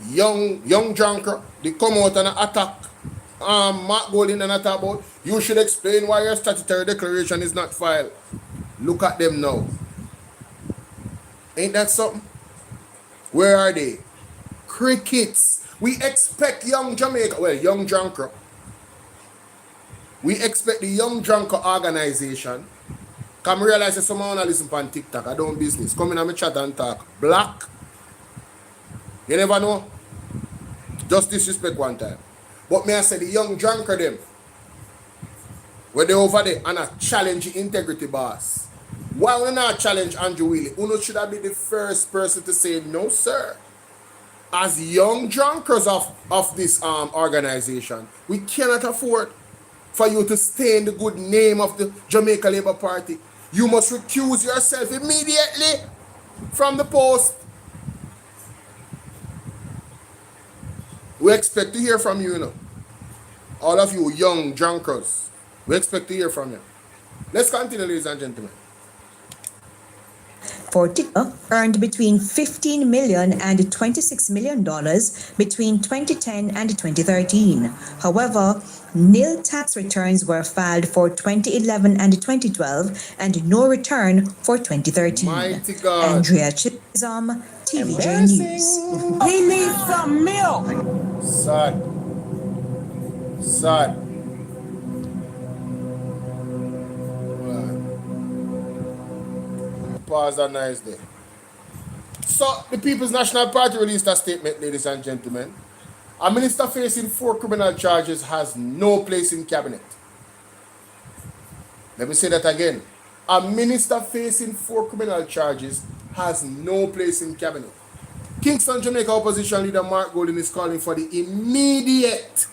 Young Junker, they come out and attack Mark Golding and attack about, you should explain why your statutory declaration is not filed. Look at them now. Ain't that something? Where are they? Crickets. We expect young Jamaica, well, young Junker. We expect the Young Junker organization. Come realize that someone wanna listen on TikTok. I don't business. Come in and me chat and talk. Black. You never know. Just disrespect one time. But me I say the Young Junker them. Where they over there and a challenge the integrity boss. Why we not challenge Andrew Wheatley? Uno should have been the first person to say no, sir. As young drunkers of this organization, we cannot afford for you to stay in the good name of the Jamaica Labour Party. You must recuse yourself immediately from the post. We expect to hear from you, all of you young drunkers. We expect to hear from you. Let's continue, ladies and gentlemen. Fortica earned between $15 million and $26 million between 2010 and 2013. However, nil tax returns were filed for 2011 and 2012 and no return for 2013. Mighty God. Andrea Chisholm, TVJ News. He needs some milk. Sad. Pause that nice day. So, the People's National Party released a statement, ladies and gentlemen. A minister facing 4 criminal charges has no place in cabinet. Let me say that again. A minister facing 4 criminal charges has no place in cabinet. Kingston, Jamaica opposition leader Mark Golding is calling for the immediate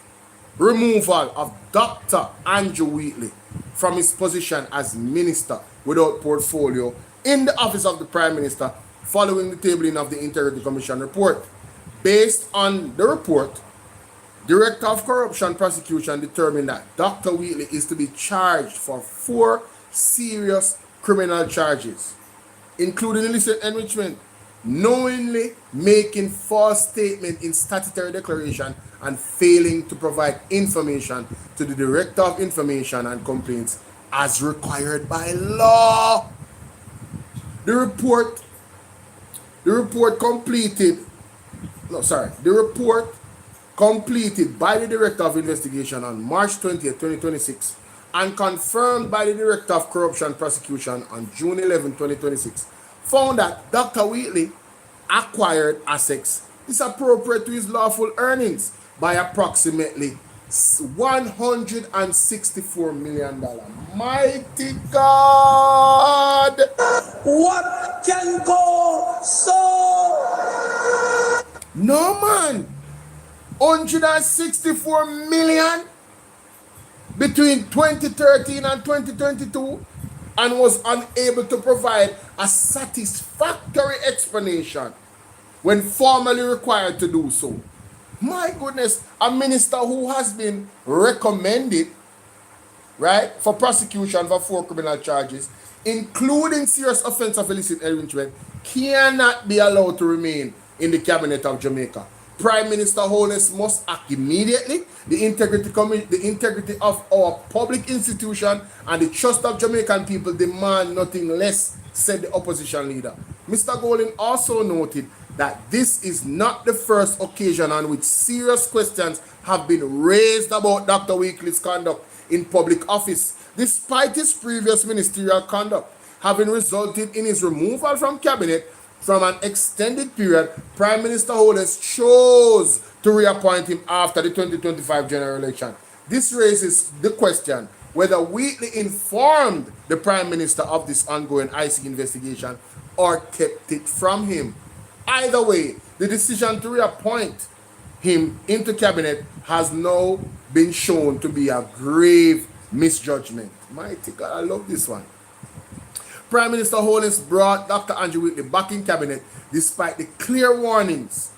removal of Dr. Andrew Wheatley from his position as minister without portfolio in the office of the Prime Minister following the tabling of the Integrity Commission report. Based on the report, Director of Corruption Prosecution determined that Dr. Wheatley is to be charged for 4 serious criminal charges, including illicit enrichment, knowingly making false statement in statutory declaration, and failing to provide information to the Director of Information and Complaints as required by law. The report completed by the Director of Investigation on March 20th, 2026 and confirmed by the Director of Corruption Prosecution on June 11, 2026 found that Dr. Wheatley acquired assets disappropriate to his lawful earnings by approximately $164 million. Mighty God! What can go so? No, man. 164 million between 2013 and 2022 and was unable to provide a satisfactory explanation when formally required to do so. My goodness, a minister who has been recommended, right, for prosecution for 4 criminal charges, including serious offense of illicit enrichment, cannot be allowed to remain in the cabinet of Jamaica. Prime Minister Holness must act immediately. The integrity of our public institution and the trust of Jamaican people demand nothing less, said the opposition leader. Mr. Golding also noted that this is not the first occasion on which serious questions have been raised about Dr. Wheatley's conduct in public office, despite his previous ministerial conduct having resulted in his removal from cabinet. From an extended period, Prime Minister Holness chose to reappoint him after the 2025 general election. This raises the question whether Wheatley informed the Prime Minister of this ongoing IC investigation or kept it from him. Either way, the decision to reappoint him into cabinet has now been shown to be a grave misjudgment. Mighty God, I love this one. Prime Minister Holness brought Dr. Andrew Wheatley back in cabinet despite the clear warnings.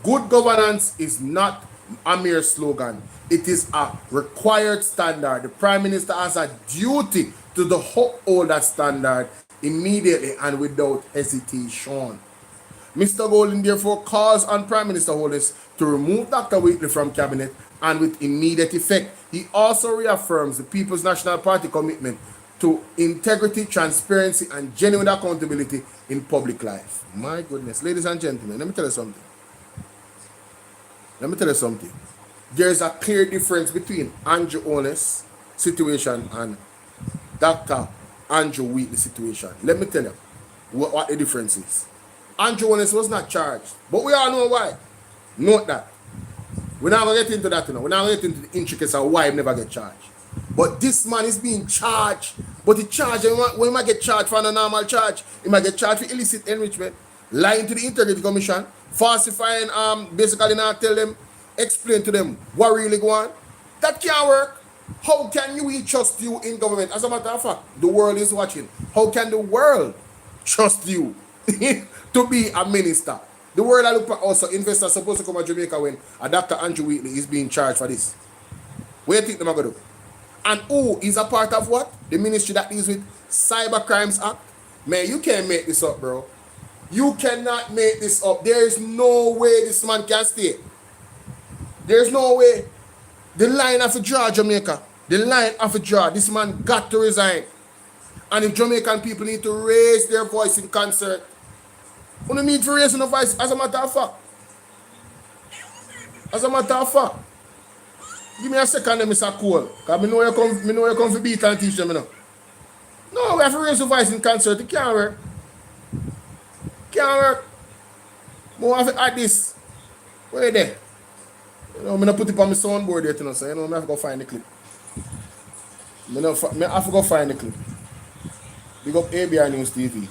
Good governance is not a mere slogan. It is a required standard. The Prime Minister has a duty to uphold that standard immediately and without hesitation. Mr. Golding therefore calls on Prime Minister Holness to remove Dr. Wheatley from cabinet and with immediate effect. He also reaffirms the People's National Party commitment to integrity, transparency, and genuine accountability in public life. My goodness. Ladies and gentlemen, let me tell you something. There's a clear difference between Andrew Holness' situation and Dr. Andrew Wheatley's situation. Let me tell you what the difference is. Andrew Holness was not charged, but we all know why. Note that. We're not going to get into that, you know. We're not going to get into the intricacies of why he never get charged. But this man is being charged. But the charge, when he might get charged for a normal charge, he might get charged for illicit enrichment, lying to the Integrity Commission, falsifying, basically not tell them, explain to them what really going on. That can't work. How can we trust you in government? As a matter of fact, the world is watching. How can the world trust you to be a minister? The world I look at also, investors supposed to come to Jamaica when a Dr. Andrew Wheatley is being charged for this. What do you think they're going to do? And who is a part of what? The ministry that deals with Cyber Crimes Act. Man, you can't make this up, bro. You cannot make this up. There is no way this man can stay. There's no way. The line of a draw, Jamaica. The line of a draw. This man got to resign. And the Jamaican people need to raise their voice in concert. We don't need to raise no voice, as a matter of fact. As a matter of fact. Give me a second, Mr. Cole. Because I know you come to beat and teach them, you know. No, we have to raise the voice in concert. It can't work. Can't work. We have to add this. Where there? You know, I'm going to put it on my soundboard there, you know, so you know, I have to go find the clip. I have to go find the clip. Big up ABR News TV.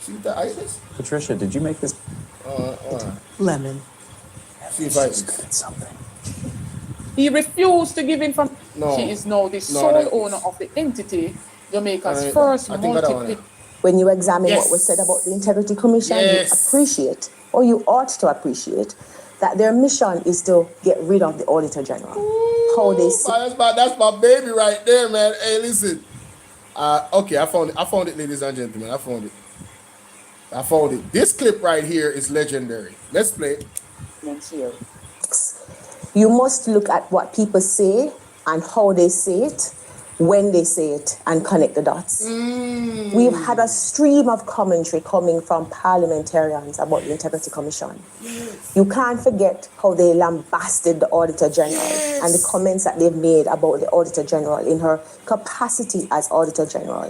See that itis? Patricia, did you make this? Lemon. See if I Something. He refused to give information. No. He is now the No, sole that is- owner of the entity, Jamaica's I first think I don't multi. know. When you examine Yes. what was said about the Integrity Commission, Yes. you appreciate, or you ought to appreciate, that their mission is to get rid of the Auditor General. How they see. That's my baby right there, man. Hey, listen. Okay, I found it, ladies and gentlemen. I found it. This clip right here is legendary. Let's play it. You must look at what people say and how they say it, when they say it, and connect the dots. We've had a stream of commentary coming from parliamentarians about the Integrity Commission. Yes. You can't forget how they lambasted the Auditor General and the comments that they've made about the Auditor General in her capacity as Auditor General.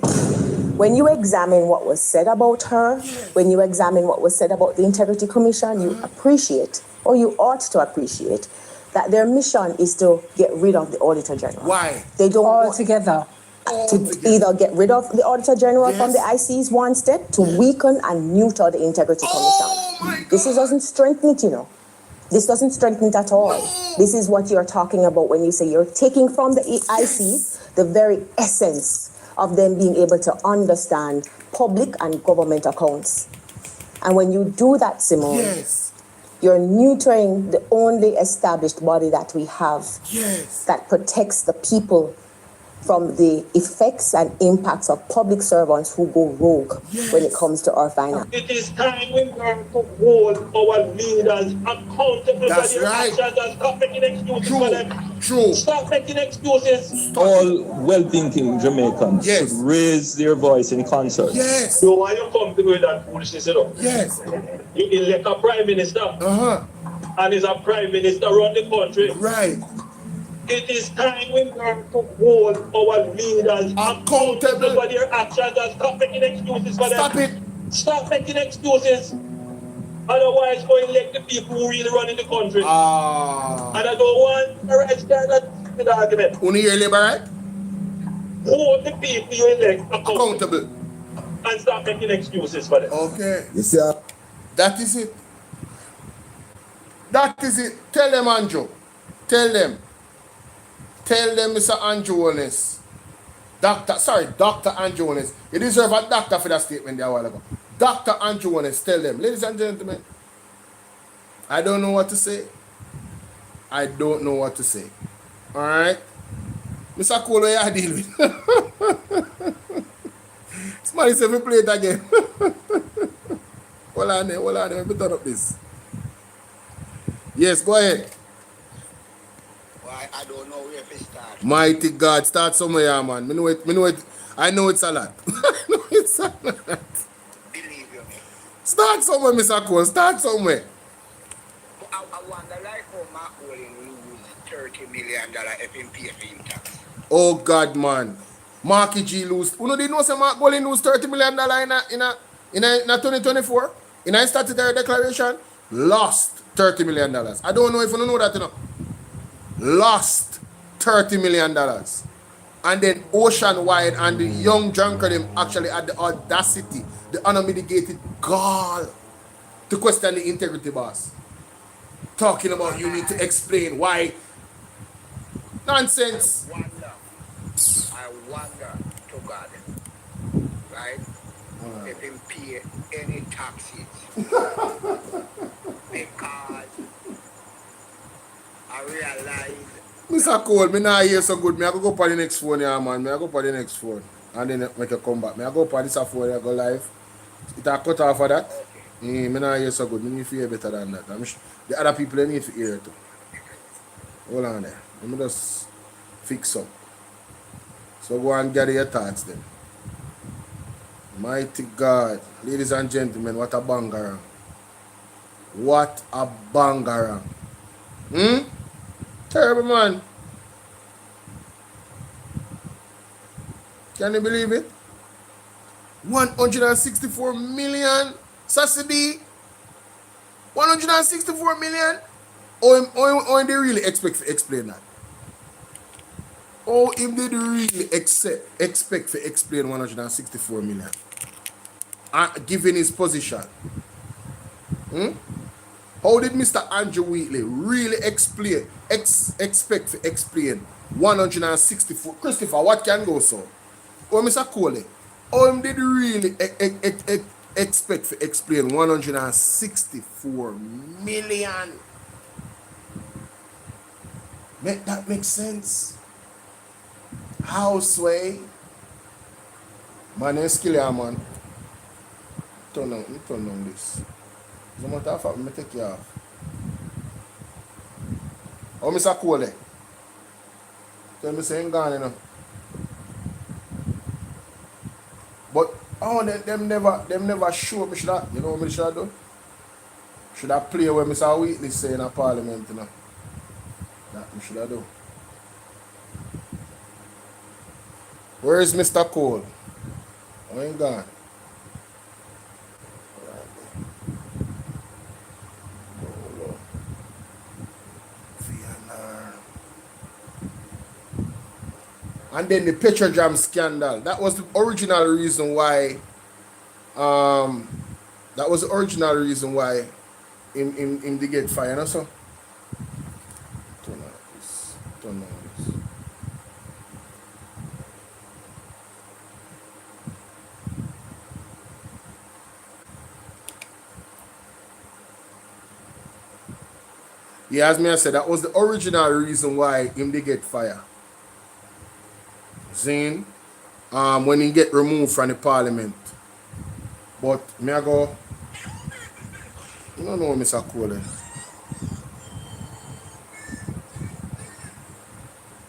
When you examine what was said about her, when you examine what was said about the Integrity Commission, you appreciate, or you ought to appreciate, that their mission is to get rid of the Auditor General. Why? They don't want Altogether. to either get rid of the Auditor General from the IC's one step, to weaken and neuter the Integrity Commission. This doesn't strengthen it, you know. This doesn't strengthen it at all. This is what you're talking about when you say you're taking from the IC the very essence of them being able to understand public and government accounts. And when you do that, Simone, you're neutering the only established body that we have that protects the people from the effects and impacts of public servants who go rogue when it comes to our finance. It is time we learn to hold our leaders accountable for their actions and stop making excuses for them. True. Stop making excuses. All well-thinking Jamaicans should raise their voice in concert. Yes. So why you come to do that foolishness, you know? Yes. You elect a prime minister. And is a prime minister around the country. Right. It is time we learn to hold our leaders accountable for their actions and stop making excuses for them. Stop it. Stop making excuses. Otherwise, go elect the people who really run in the country. And I don't want the rest of the argument. Only hear Labour, right? Hold the people you elect accountable. And stop making excuses for them. Okay. You see, that is it. That is it. Tell them, Andrew. Tell them. Tell them, Mr. Andrew Holness. Dr. Andrew Holness. You deserve a doctor for that statement there a while ago. Dr. Andrew Holness, tell them, ladies and gentlemen, I don't know what to say. I don't know what to say. Alright? Mr. Cole, what you deal with? Somebody said we play it again. Hold on there, let me turn up this. Yes, go ahead. I don't know where to start. Mighty God, start somewhere, man. I know it's a lot. I know it's a lot. Believe you me. Start somewhere, Mr. Cole. Start somewhere. I wonder like how Mark Olin lose $30 million FMPF tax. Oh God, man. Marky G lose. You know, they know say Mark Olin lose $30 million in 2024? In a statutory declaration? Lost $30 million. I don't know if you know that, you know. Lost $30 million. And then Oceanwide and the young drunkard actually had the audacity, the unmitigated gall to question the integrity boss. Talking about you need to explain why. Nonsense. I wonder to God, right? If him pay any taxes. Because I realize Mr. Cole, me not hear so good. Me I go up on the next phone, yeah, man. Me I go up on the next phone. And then make a comeback. Me I go up on this phone, I go live. It a cut off of that. Me not hear so good. Me need to hear better than that. The other people they need to hear too. Hold on there. Let me just fix up. So go and gather your thoughts then. Mighty God. Ladies and gentlemen, what a bangarang. What a bangarang. Terrible, man. Can you believe it? 164 million subsidy. 164 million. Or they really expect to explain that? Or if they really expect to explain 164 million? Given his position. How did Mr. Andrew Wheatley really expect to explain 164? Christopher, what can go so? Or Mr. Coley, how did really expect to explain 164 million? Make that make sense? Houseway. MAGNITSKY, man. Turn on this. No matter how far, I take you off. Oh, Mr. Cole. Tell me saying gone, you know. But them never show me that. You know what I should have done? Should have play where Mr. Wheatley say in a parliament, you know. That we should have done. Where is Mr. Cole? Oh, he ain't gone. And then the Petrojam scandal. That was the original reason why. That was the original reason why him they get fired. You know, so turn on this. Turn on this. Yeah, as me I said, that was the original reason why him they get fired. Zane, when he get removed from the parliament. But me I go, you don't know Mr. Cole.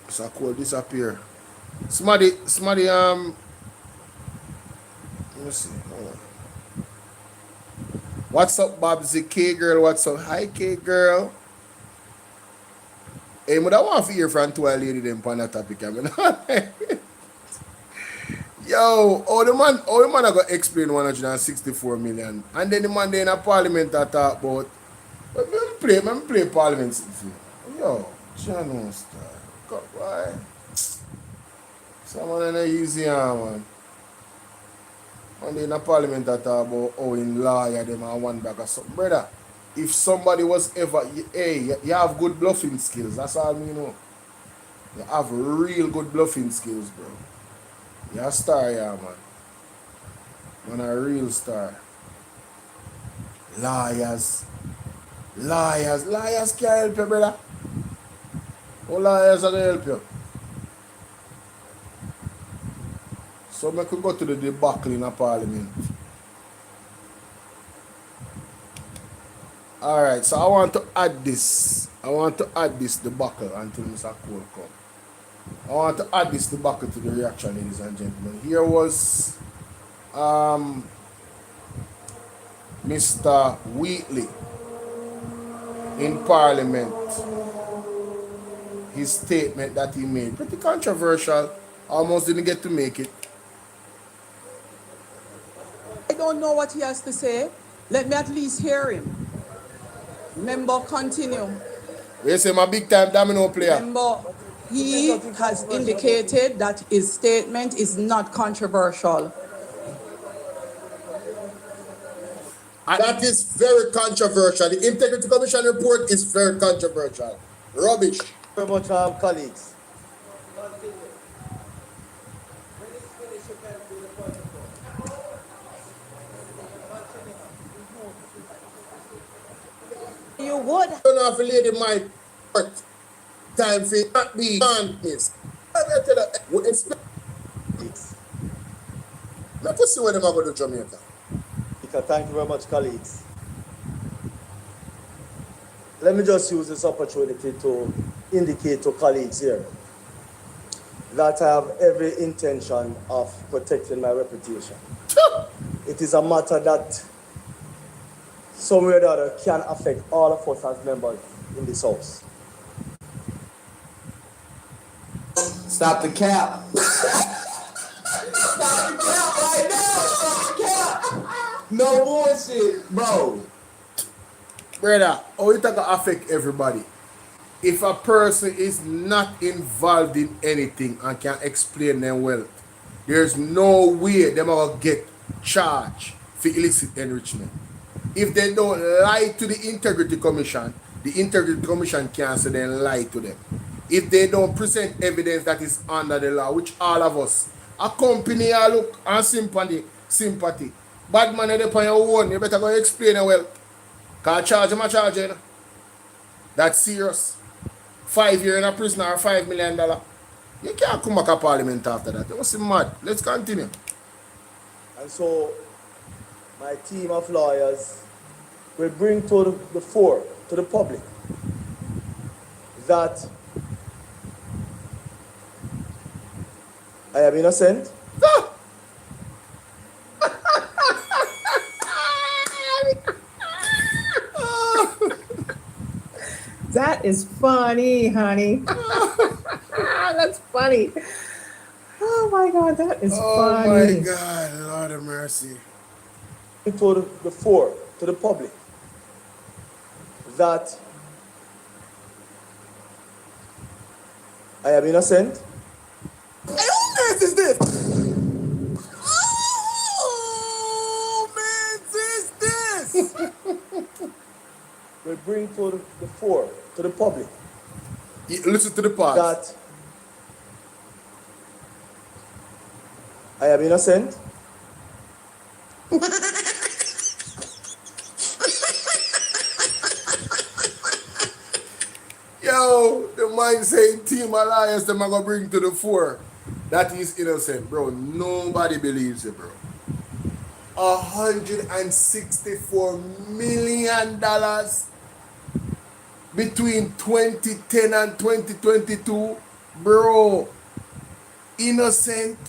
Mr. Cole disappear. Somebody, let me see. Hold on. What's up, Babsy K girl? What's up? Hi K girl. Hey, but I want to hear from two lady them on that topic. I mean, yo, the man I got explain 164 million. And then the man there in a parliament that talk about, but me play parliament. Yo, John Star. God, why? Someone in a easy man. And then in a parliament that talk about in lawyer them and one bag of something. Brother, if somebody was ever, you have good bluffing skills. That's all me know. You have real good bluffing skills, bro. You're a star, yeah, man. Man, a real star. Liars can't help you, brother. Oh, liars are gonna help you. So I could go to the debacle in a parliament. Alright, so I want to add this debacle until Mr. Cole comes. I want to add this debacle to the reaction, ladies and gentlemen. Here was Mr. Wheatley in Parliament. His statement that he made, pretty controversial, almost didn't get to make it. I don't know what he has to say. Let me at least hear him. Member, continue. We say my big time domino player. Member, he has indicated that his statement is not controversial. That is very controversial. The Integrity Commission report is very controversial. Rubbish. Very much, colleagues. You would. Don't have a lady my court. Time for not be madness. Let us see what them are going to Jamaica. Thank you very much, colleagues. Let me just use this opportunity to indicate to colleagues here that I have every intention of protecting my reputation. It is a matter that somewhere or the other can affect all of us as members in this house. Stop the cap. Stop the cap right now. Stop the cap. No bullshit, bro. Brother, how it can affect everybody? If a person is not involved in anything and can explain them well, there's no way they will get charged for illicit enrichment. If they don't lie to the Integrity Commission can't say they lie to them. If they don't present evidence that is under the law, which all of us accompany or look and sympathy. Bad man, they on your own, you better go explain it well. Can't charge him a charge, you know? That's serious. 5 years in a prison or $5 million. You can't come back to Parliament after that. That was mad. Let's continue. And so, my team of lawyers will bring to the fore, to the public, that I am innocent. That is funny, honey. That's funny. Oh my God, that is funny. Oh my God, Lord of mercy. To the fore, to the public, that I am innocent. Hey, man is this? Oh, man, is this? We bring to the fore, to the public. Listen to the part. That I am innocent. Yo, the man saying Team Alliance them are gonna bring to the fore that he's innocent, bro. Nobody believes it, bro. $164 million between 2010 and 2022, bro. Innocent.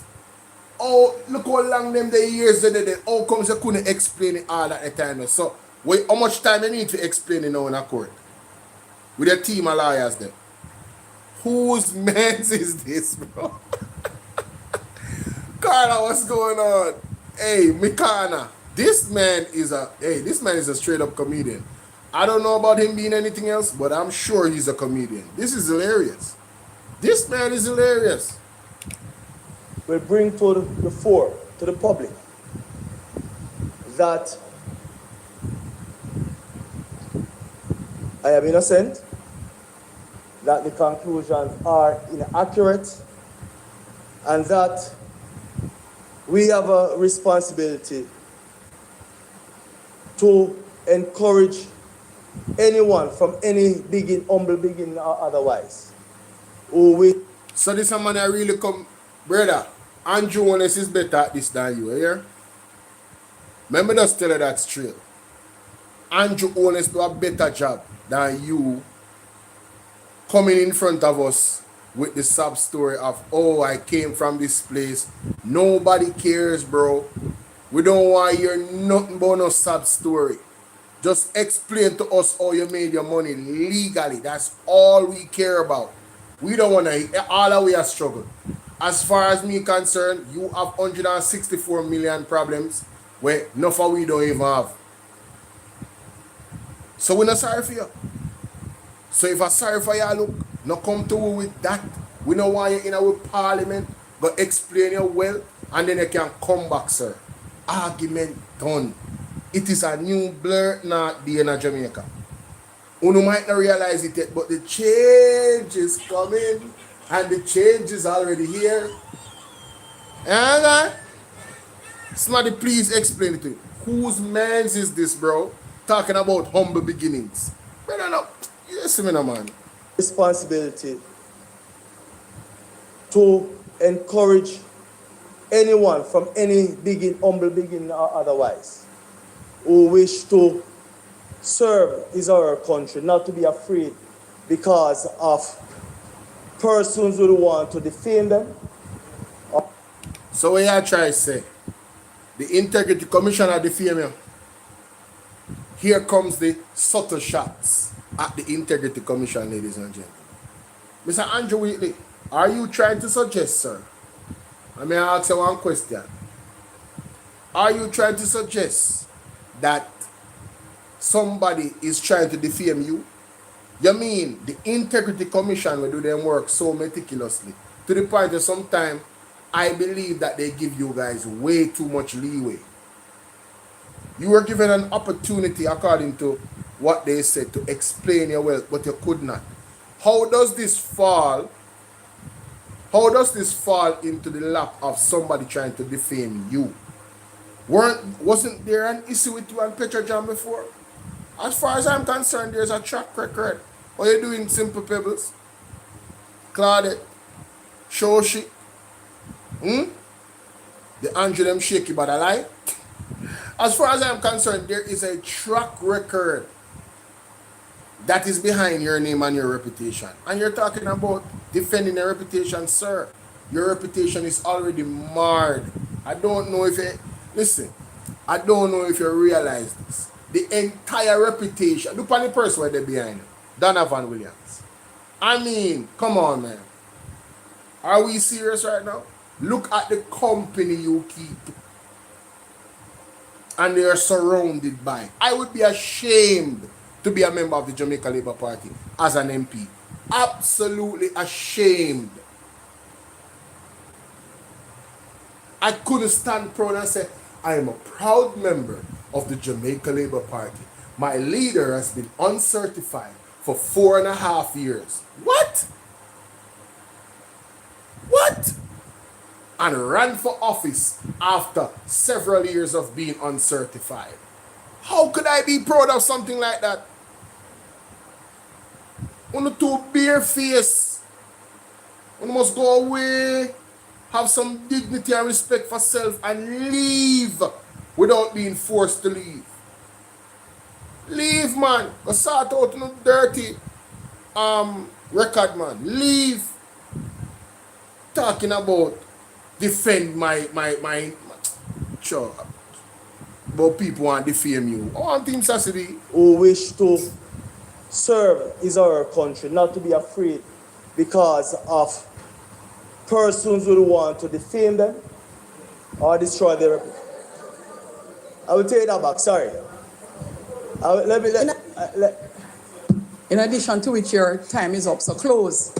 Oh, look how long them the years they did. How comes they couldn't explain it all at the time? So, wait, how much time they need to explain it now in a court? With a team of lawyers there. Whose mans is this, bro? Carla, what's going on? Hey, Mikana. This man is a straight up comedian. I don't know about him being anything else, but I'm sure he's a comedian. This is hilarious. This man is hilarious. We bring to the fore, to the public, that I am innocent, that the conclusions are inaccurate, and that we have a responsibility to encourage anyone from any humble beginning or otherwise who will. So this man I really come, brother. Andrew Honest is better at this than you, hear? Remember just tell her that straight. Andrew Honest do a better job than you coming in front of us with the sub story of, oh, I came from this place. Nobody cares, bro. We don't want to hear nothing but no sub story. Just explain to us how you made your money legally. That's all we care about. We don't want to, all our way a struggle. As far as me concerned, you have 164 million problems where enough of we don't even have. So we're not sorry for you. So if I'm sorry for you, look, not come to with that. We don't want you in our parliament, but explain your well, and then you can come back, sir. Argument done. It is a new blur now day in Jamaica. You might not realize it yet, but the change is coming, and the change is already here. And somebody please explain it to you. Whose man's is this, bro? Talking about humble beginnings. Brother, no. Yes, man. Responsibility to encourage anyone from any humble beginning or otherwise who wish to serve his or her country, not to be afraid because of persons who want to defame them. So what you try to say? The Integrity Commissioner defame you. Here comes the subtle shots at the Integrity Commission, ladies and gentlemen. Mr. Andrew Wheatley, are you trying to suggest, sir? Let me ask you one question. Are you trying to suggest that somebody is trying to defame you? You mean the Integrity Commission will do their work so meticulously to the point that sometimes I believe that they give you guys way too much leeway. You were given an opportunity according to what they said to explain your wealth, but you could not. How does this fall? How does this fall into the lap of somebody trying to defame you? Wasn't there an issue with you and Petrojan before? As far as I'm concerned, there's a track record. What are you doing, Simple Pebbles? Claudette? Shoshi? The Andrew them shaky but I lie. As far as I'm concerned, there is a track record that is behind your name and your reputation. And you're talking about defending your reputation, sir. Your reputation is already marred. I don't know if you... Listen, I don't know if you realize this. The entire reputation... Look at the person right there behind him. Donovan Williams. I mean, come on, man. Are we serious right now? Look at the company you keep. And they are surrounded by. I would be ashamed to be a member of the Jamaica Labour Party as an MP. Absolutely ashamed. I couldn't stand proud and say, I am a proud member of the Jamaica Labour Party. My leader has been uncertified for 4.5 years. What? What? And ran for office after several years of being uncertified. How could I be proud of something like that? On the two bare face. One must go away, have some dignity and respect for self, and leave without being forced to leave. Leave, man. Go sort out no dirty record, man. Leave. Talking about defend my sure. But people want to defame you. I want things to see. Who wish to serve his or her country, not to be afraid because of persons who want to defame them or destroy their reputation. I will take that back, sorry. In addition to which your time is up, so close.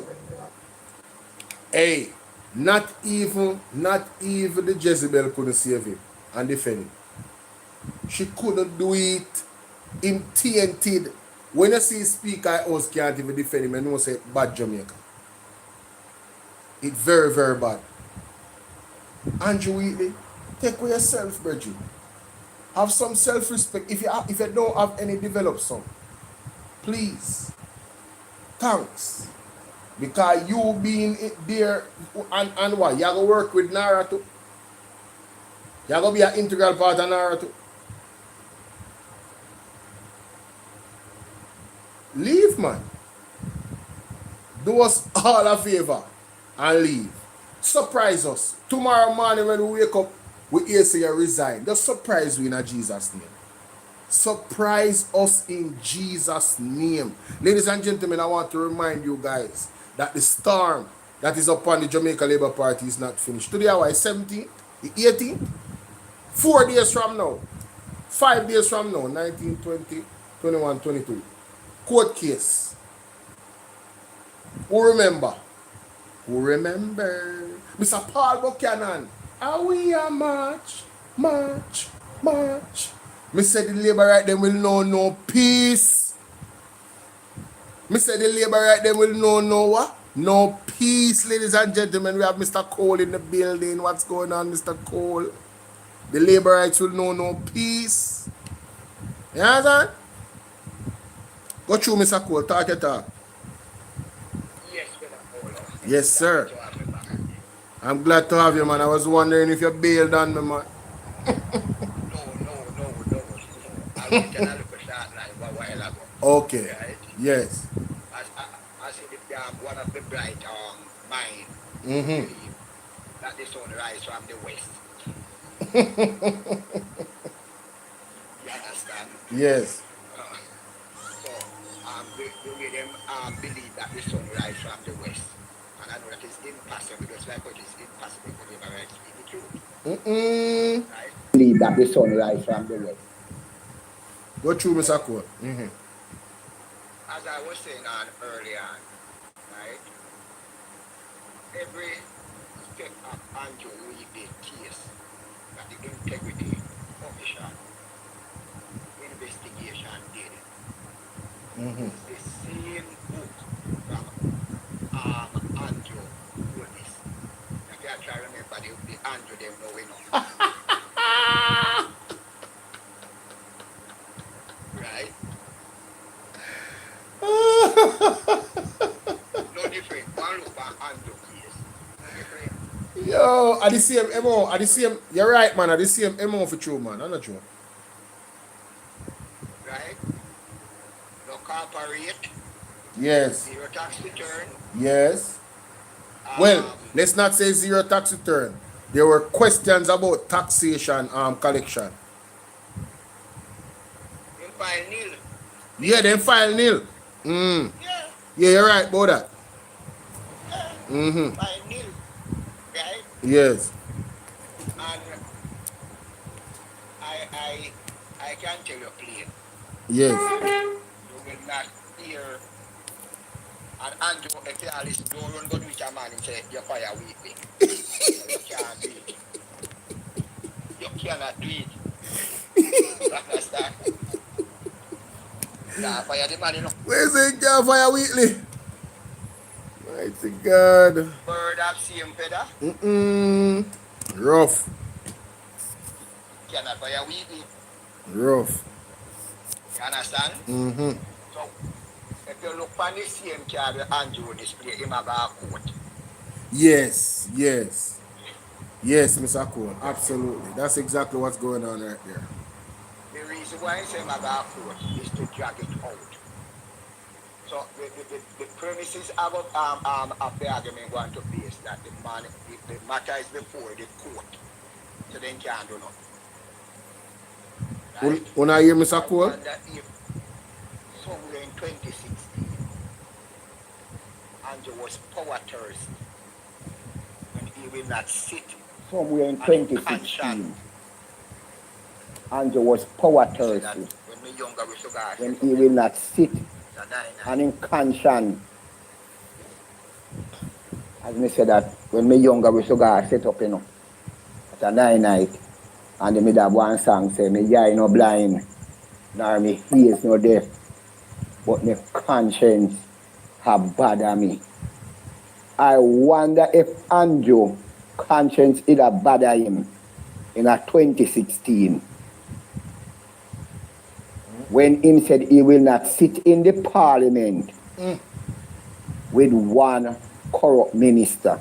Hey, not even the Jezebel couldn't save him and defend him. She couldn't do it. Him TNT'd. When you see speaker house can't even defend him, and you say bad Jamaica. It's very, very bad. Andrew Wheatley, take with yourself, Bridget. Have some self-respect. If you don't have any, develop some. Please. Thanks. Because you being there and what? You're going to work with Nara too. You're going to be an integral part of Nara too. Leave, man. Do us all a favor and leave. Surprise us. Tomorrow morning when we wake up, we hear say you resign. Just surprise we in Jesus' name. Surprise us in Jesus' name. Ladies and gentlemen, I want to remind you guys that the storm that is upon the Jamaica Labour Party is not finished. Today, our 17th, the 18th, 4 days from now, 5 days from now, 19, 20, 21, 22. Court case. Who remember? Who remember? Mr. Paul Buchanan. Are we a march? Me said the labor right them will know no peace. Me said the labor right them will know no what? No peace, ladies and gentlemen. We have Mr. Cole in the building. What's going on, Mr. Cole? The labor rights will know no peace. You understand? Go through, Mr. Cole. Talk your talk. Yes, Mr. Bolo. Yes, sir. I'm glad to have you, man. I was wondering if you bailed on me, man. No. I was going to look at that like a while ago. Okay. Right? Yes. I said one of the bright mind that the sun rise from the west. You understand? Yes. The way them believe that the sun rise from the west. And I know that it's impossible, just like what is impossible for the right to speak the truth. Right? Believe that the sun rise from the west. Go through, Mr. Cole. As I was saying on earlier on, right? Every step of Andrew Wheatley case that the integrity commission investigation did. It's the same book from Andrew wrote this. If you try to remember the Andrew them know we know. Right? No different. One look at Andrew case. No different. Yo, at the same MO, at the same, you're right, man, at the same MO for true, man. I'm not true. Right? No corporate. Yes. Zero tax return. Yes. Well, let's not say zero tax return. There were questions about taxation collection. In file nil. Yeah, then file nil. Yeah, you're right about that. File nil. Right? Yes. And I can tell you plain. Yes. You will not hear and Andrew if you listen, don't run go to which a man and say you fire Wheatley. You can't do it. You cannot do it. You understand? Can't fire the man, you know. Where's it? Can't fire Wheatley. Mighty God. Bird of same feather. Rough. Cannot fire Wheatley. Rough. You understand? So, if you look on the same card with Andrew display, him have a coat. Yes, yes. Yes, Mr. Cole. Absolutely. That's exactly what's going on right there. The reason why I say him have a coat is to drag it out. So the premises of the argument going to be is that the matter is before the court. So then can't do nothing. Right? When I hear Mr. Cole? Somewhere in 2016, Andrew was power thirsty when he will not sit. Somewhere in 2016, Andrew was power thirsty when he will not sit and in conscience. As me said that when me younger we sugar set up, you know, at a night and me have one song say me eye no blind, nor me ears no deaf, but my conscience have bother me. I wonder if Andrew conscience either bother him in a 2016 when he said he will not sit in the parliament with one corrupt minister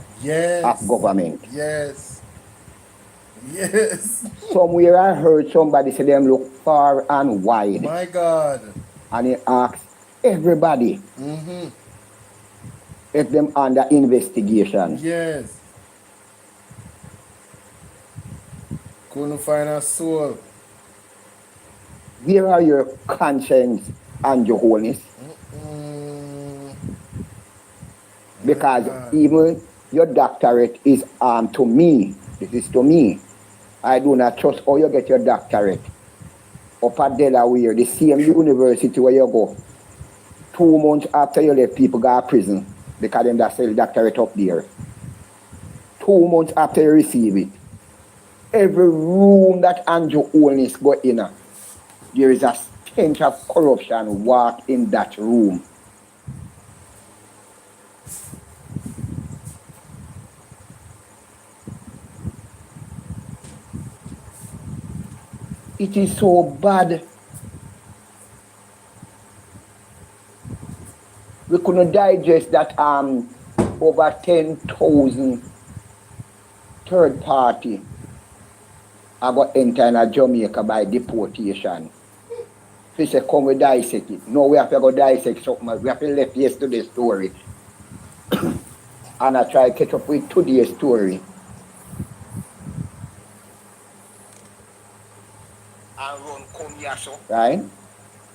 of government. Yes. Yes. Somewhere I heard somebody say them look far and wide. My God. And he asked everybody if them under investigation. Yes. Couldn't find a soul. Where are your conscience and your holiness? Because even your doctorate is to me. This is to me. I do not trust how you get your doctorate. Up at Delaware, the same university where you go. 2 months after you left, people go to prison because them that sell doctorate up there. 2 months after you receive it. Every room that Andrew Holness go in, there is a stench of corruption walk in that room. It is so bad. We couldn't digest that over 10,000 third party are going to enter in Jamaica by deportation. He said, come we dissect it. No, we have to go dissect something. We have to left yesterday's story. And I try to catch up with today's story. And run come here, so. Right?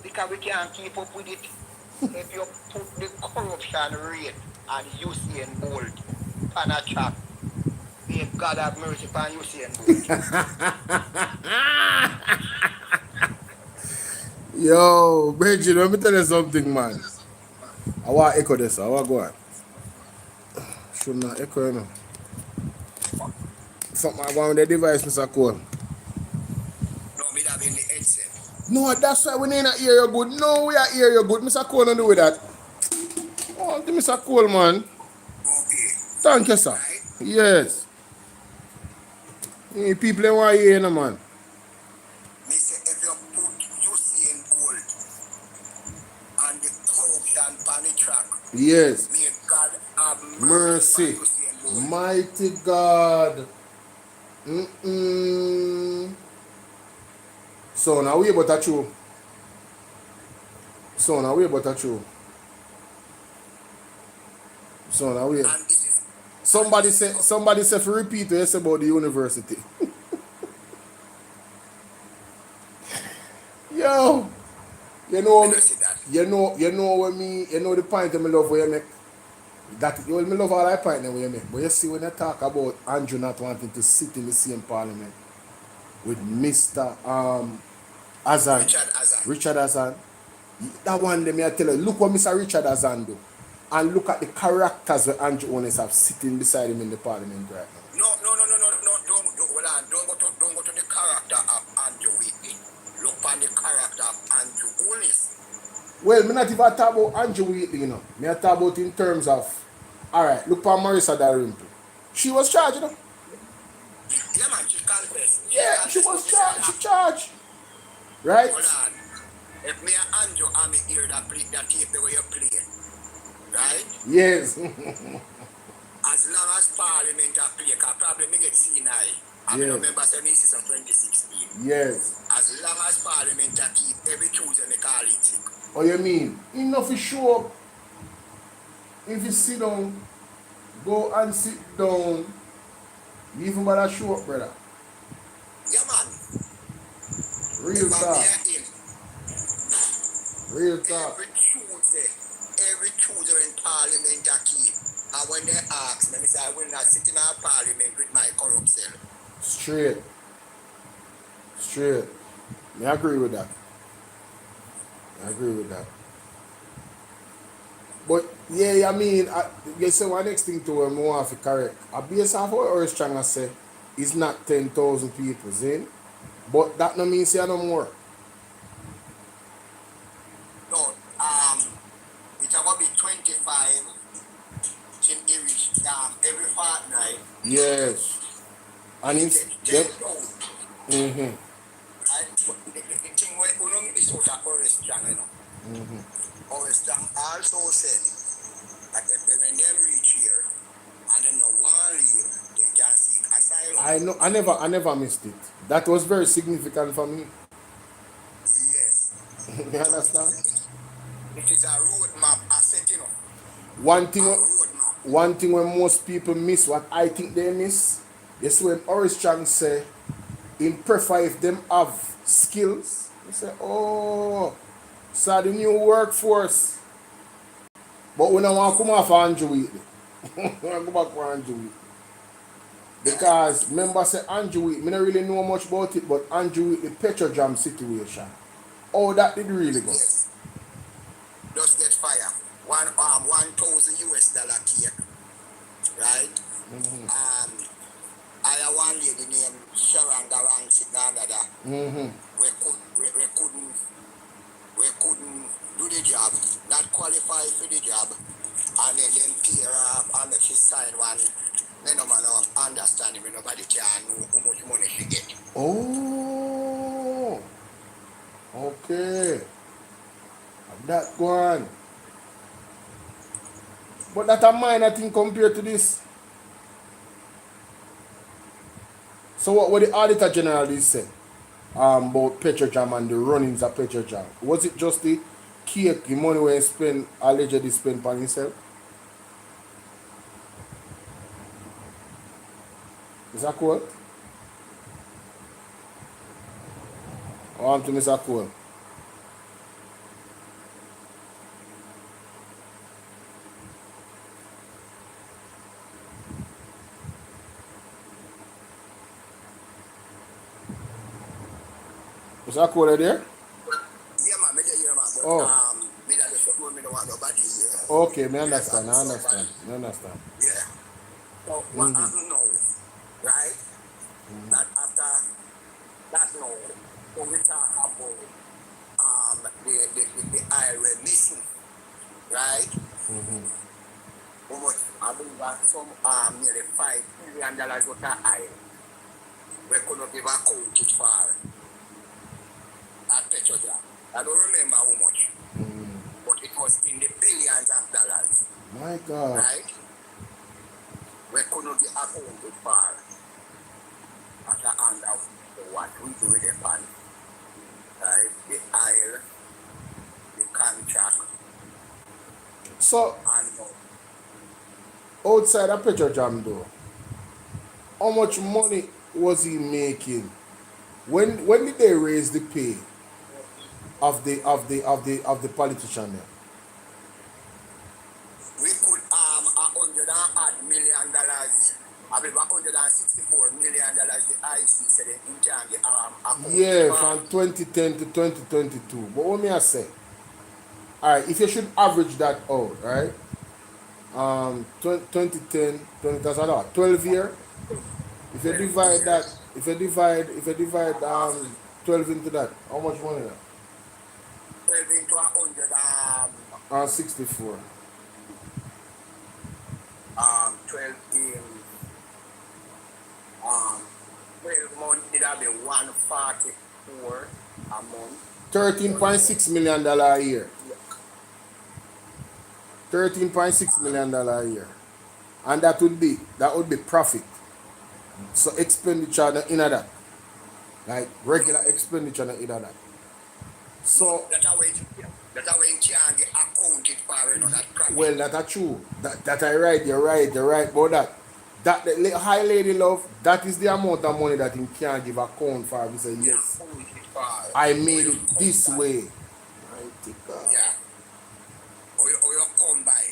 Because we can't keep up with it. If you put the corruption rate and Usain Bolt on a track, may God have mercy upon Usain Bolt. Yo, Bridget, let me tell you something, man. I want to echo this. I want to go on. Should not echo, you know. Something I want with the device, Mr. Cole. No, me have in the headset. No, that's why we need to hear you good. No, we are hear you good. Mr. Cole, don't do with that. Oh, Mr. Cole, man. Okay. Thank you, sir. Right? Yes. People want to hear you, man. Me say if you put Usain Bolt and the corruption on the track, yes. May God have mercy. Mighty God. So now we about that true. So now we about that true. So now we. Somebody say for repeat this about the university. Yo, you know the point of me love where you make. That you will me love all that point where you make. But you see when you talk about Andrew not wanting to sit in the same parliament with Mr. Richard Azan. That one day, I tell you, look what Mr. Richard Azan do. And look at the characters that Andrew Holness have sitting beside him in the parliament right now. No, don't hold on. Don't go to the character of Andrew Wheatley. Look on the character of Andrew Unis. Well, me not even talk about Andrew Wheatley, you know. Me I talk about in terms of, all right, look for Marissa Dalrymple. She was charged, you know. Yeah, man, she confessed. Yeah, she was charged. She charged. Right? Hold on. If me and Andrew, I'm here that tape the way you play, right? Yes. As long as Parliament are play, because probably me get seen I Yes. remember saying this is 2016. Yes. As long as Parliament are keep every Tuesday me call it sick. What you mean? Enough is show up. If you sit down, go and sit down. You even better show up, brother. Yeah, man. Real talk. Real talk. Every Tuesday when Parliament are keep, and when they ask me, I say I will not sit in our Parliament with my corrupt self. Straight. I agree with that. But yeah, I mean, you say one next thing to him, I want to correct. A base of what Earth Strong say is not 10,000 people, see? But that no means say no more. No, it's about be 25 till he reach every fortnight. Yes. And it's yep. Mm-hmm. Right? But the thing where we don't miss out at Earth Strong, you know. Mm-hmm. Earth Strong also said that if they when them reach here and them no want leave, they can seek asylum. I know. I never missed it. That was very significant for me. Yes. You understand? It is a roadmap asset, you know. One thing when most people miss, what I think they miss, is when Horace Chang say, in prefer if them have skills, they say, oh, so the new workforce. But we don't want to come off Andrew Wheatley. We want to go back for Andrew Wheatley. Because remember say Andrew Wheatley, I don't really know much about it, but Andrew Wheatley Petrojam situation. Oh, that did really go. Yes. Just get fire. $1,000 cake, right? Mm-hmm. I have one lady named Sharon Garang sitting under that. Mm-hmm. We couldn't do the job, not qualify for the job, and then pay her up and she sign one. No man understand me, nobody can know how much money she get. Oh, okay. That one. But that a minor thing compared to this. So what the Auditor General did say about Petrojam and the runnings of Petrojam? Was it just the cake, the money we spend, allegedly spent on himself? Is that cool? Or am to Mr. Cole? Is that Cole there? Yeah, man, me there, man. But, oh. Me that just me don't want nobody here. Okay, I understand. Yeah. So, what happened now, right? That after that now, when we talk about the IRA mission, right? Mm-hmm. How much, I believe that some nearly $5 billion worth of IRA. We couldn't give a count it for at Petrojam. I don't remember how much. But it was in the billions of dollars. My God. Right? We couldn't be accounted for at the end of what we do with the fund. Right? The oil, the contract. So, outside of Petrojam though, how much money was he making? When did they raise the pay of the politician there? We could $100 million. I believe $164 million the IC said in can yeah, from 2010 to 2022. But what may I say? Alright, if you should average that out, right? 2010, that's a lot. 12 year, If you divide that, if you divide 12 into that, how much money that? 12 into 100, 64. 12 in 12 months, it will be 144 a month. $13.6 million a year. $13.6 million a year. And that would be profit. So expenditure not in that. Like regular expenditure not in that. So that's how we can get accounted for, you know, that profit. well, that's true. That I right, you're right about that. That the high lady love, that is the amount of money that he can give account for. He say yes, I made it this way. Yeah. Or you come by.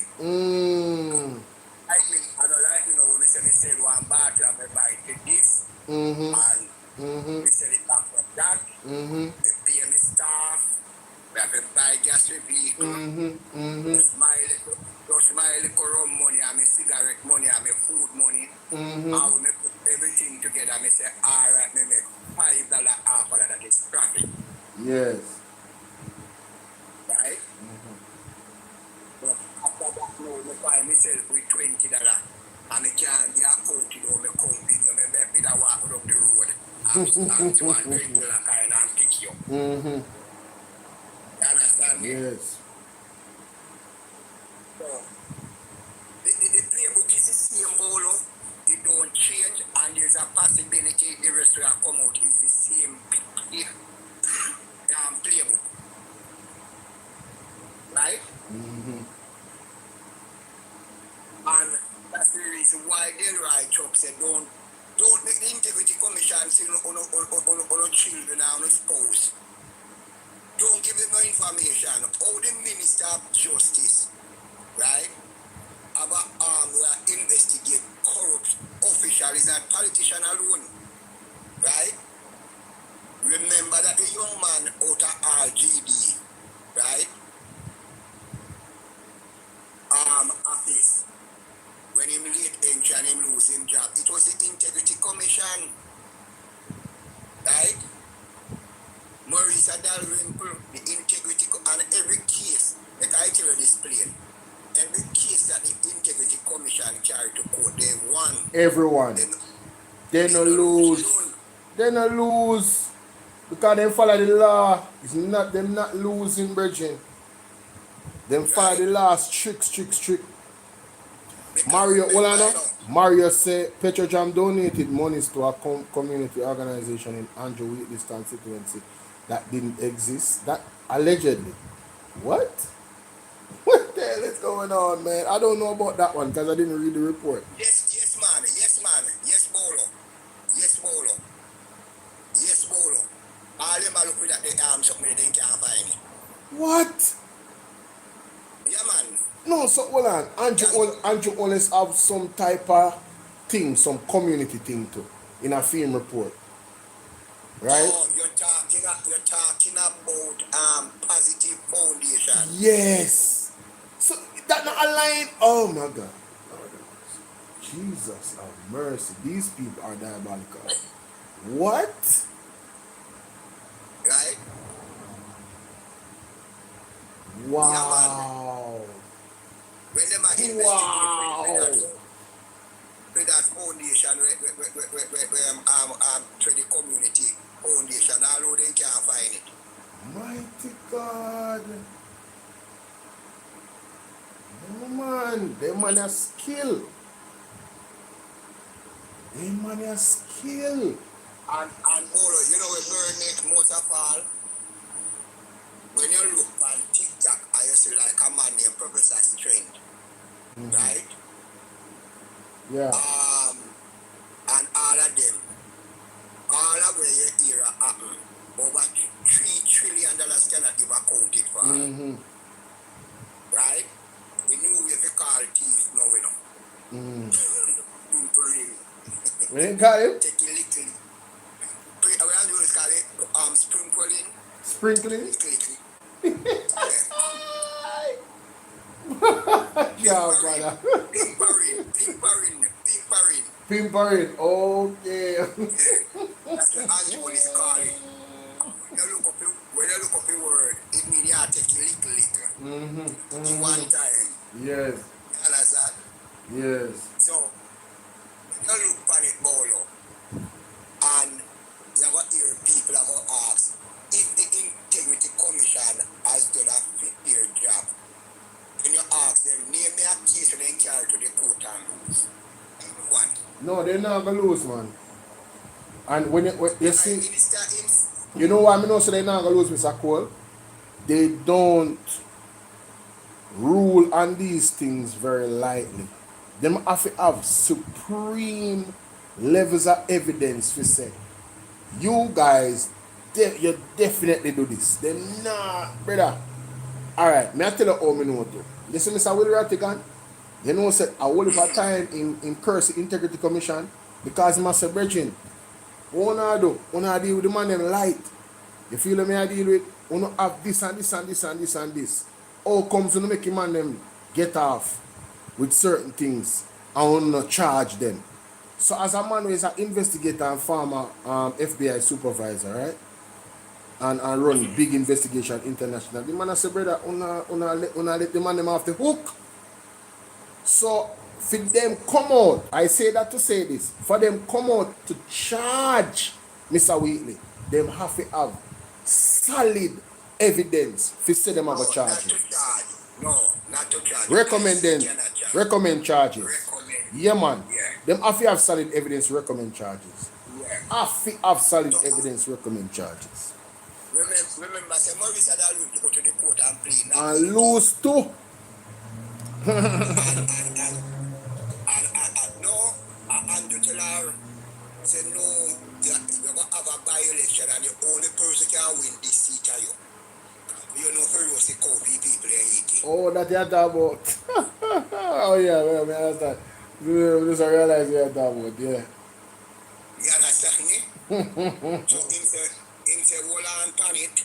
I don't like, you know, when I sell one bottle and I buy this, and we sell it back for that, we pay my staff, we have to buy gas vehicle, just my little rum money and my cigarette money and my food money, and we make everything together, and I say, all right, we make $5 half of that is profit. Yes. Right? But after that, now, I find myself with $20 and I can't get account to do my company. I walk up the road and stand to $20 kind and pick you. You understand me? Yes. So, the playbook is the same, Bolo. It don't change, and there's a possibility the rest will come out is the same playbook. Right? And that's the reason why they write up say don't make the integrity commission say on children and on spouse. Don't give them no information. How the Minister of Justice, right, have an arm where investigate corrupt official is not politician alone. Right? Remember that the young man out of RGD, right? Office. When him late entry and him lose him job, it was the Integrity Commission. Right? Maurice Dalrymple, the Integrity and every case, like I tell you this plain, every case that the Integrity Commission carry to court, they won. Everyone. They no lose. They no lose. Because they follow the law. It's not them not losing, brethren. Them follow the law strict. Mario say Petrojam donated monies to a community organization in Andrew Wheatley's constituency that didn't exist. That allegedly. What? What the hell is going on, man? I don't know about that one because I didn't read the report. Yes, man. Yes, Bolo. All them are looking at the something they can't find. What? Yeah, man. No, so hold on. Andrew always have some type of thing, some community thing too, in a film report. Right? Oh, you're talking about Positive Foundation. Yes. So that not aligned. Oh my God. Jesus have mercy. These people are diabolical. What? Right? Wow. When them are investigating with that foundation, to the community foundation, although they can't find it. Mighty God. No man, they man a skill. And Bolo, you know what burn it most of all? When you look on TikTok, I see like a man named Professor Strength, right? Yeah. And all of them, all of where you hear happen, over $3 trillion cannot give accounted for. Right? We knew if you call thief, no we know. We didn't call him? Take it little. We always call it sprinkling. Sprinkling? Yeah, brother. Pink Pimpering, okay. That's what Andrew is calling. When you look up the word, it means you have to take little. One time. Yes. You understand? Yes. So, when you look at it, Bolo, and you have to hear people have to ask if the Integrity Commission has done a fair job. When you ask them, name me a case and then carry to the court and lose. One. No, they're not gonna lose, man. And when you see, you know why I know so they're not gonna lose, Mr. Cole? They don't rule on these things very lightly. Them have to have supreme levels of evidence to say, you guys, you definitely do this. Them nah, brother. Alright, me I tell you how me know too. You see Mr. Willie Rattigan? You know said a whole lot of time in curse the Integrity Commission because he must say, brethren, what I do? I deal with the man them light. You feel me I deal with? We have this and this and this and this and this. How comes to make him man them get off with certain things and we not charge them? So as a man who is an investigator and former FBI supervisor, right? And run big investigation international. The man say, brother, una let the man them off the hook. So for them come out, I say that to say this, for them come out to charge Mr. Wheatley, them have to have solid evidence to say them have a charge. No, not to charge. Recommend charges. Yeah, man. Them have to have solid evidence, recommend charges. Have to have solid evidence, recommend charges. Remember, say Maurice had a room to go to the court and plead. And lose too. And to tell her, say no, you're going to have a by-election and the only person can win this seat are you. You know who was the coffee people in Haiti. Oh, that you talk about. Oh yeah, well, I understand. Just realize you talk about, yeah. You understand me? So him say, hold on pan it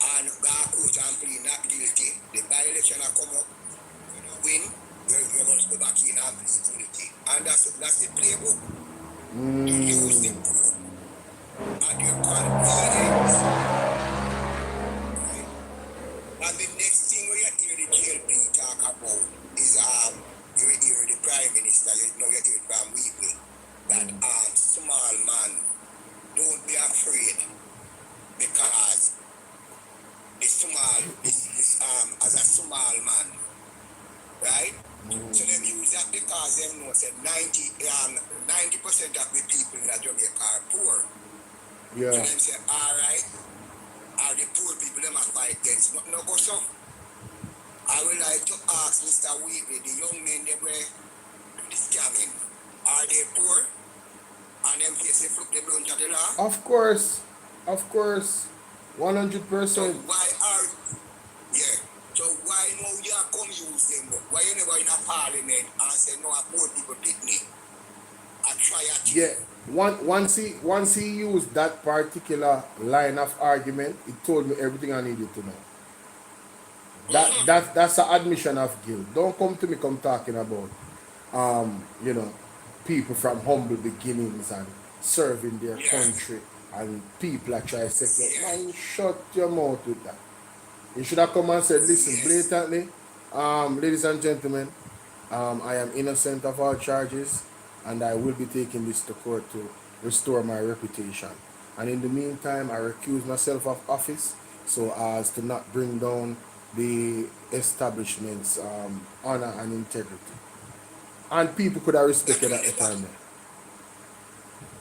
and go to court and plead not guilty. The by-election will come up. Win, you must go back in and plead guilty. And that's the playbook. You use the proof and your convenience. Right? And the next thing we hear the JLP talk about is you hear the Prime Minister, you know you hear it from Wheatley, that small man, don't be afraid because as a small man, right? So them use that because them know that 90% of the people in Jamaica are poor. Yeah. So them say, alright, are the poor people them are fight against no go so. I would like to ask Mr. Wheatley, the young men they were scamming, are they poor? And them face the fruit they don't have the law? Of course. 100%. So why are So why now you come use them? Why you never in a parliament and say no poor people picnic? I try at Yeah. Once he used that particular line of argument, it told me everything I needed to know. That's an admission of guilt. Don't come to me talking about people from humble beginnings and serving their country and people that try to say, man, shut your mouth with that. You should have come and said, listen, blatantly, ladies and gentlemen, I am innocent of all charges and I will be taking this to court to restore my reputation. And in the meantime, I recuse myself of office so as to not bring down the establishment's honor and integrity. And people could have respected at the time.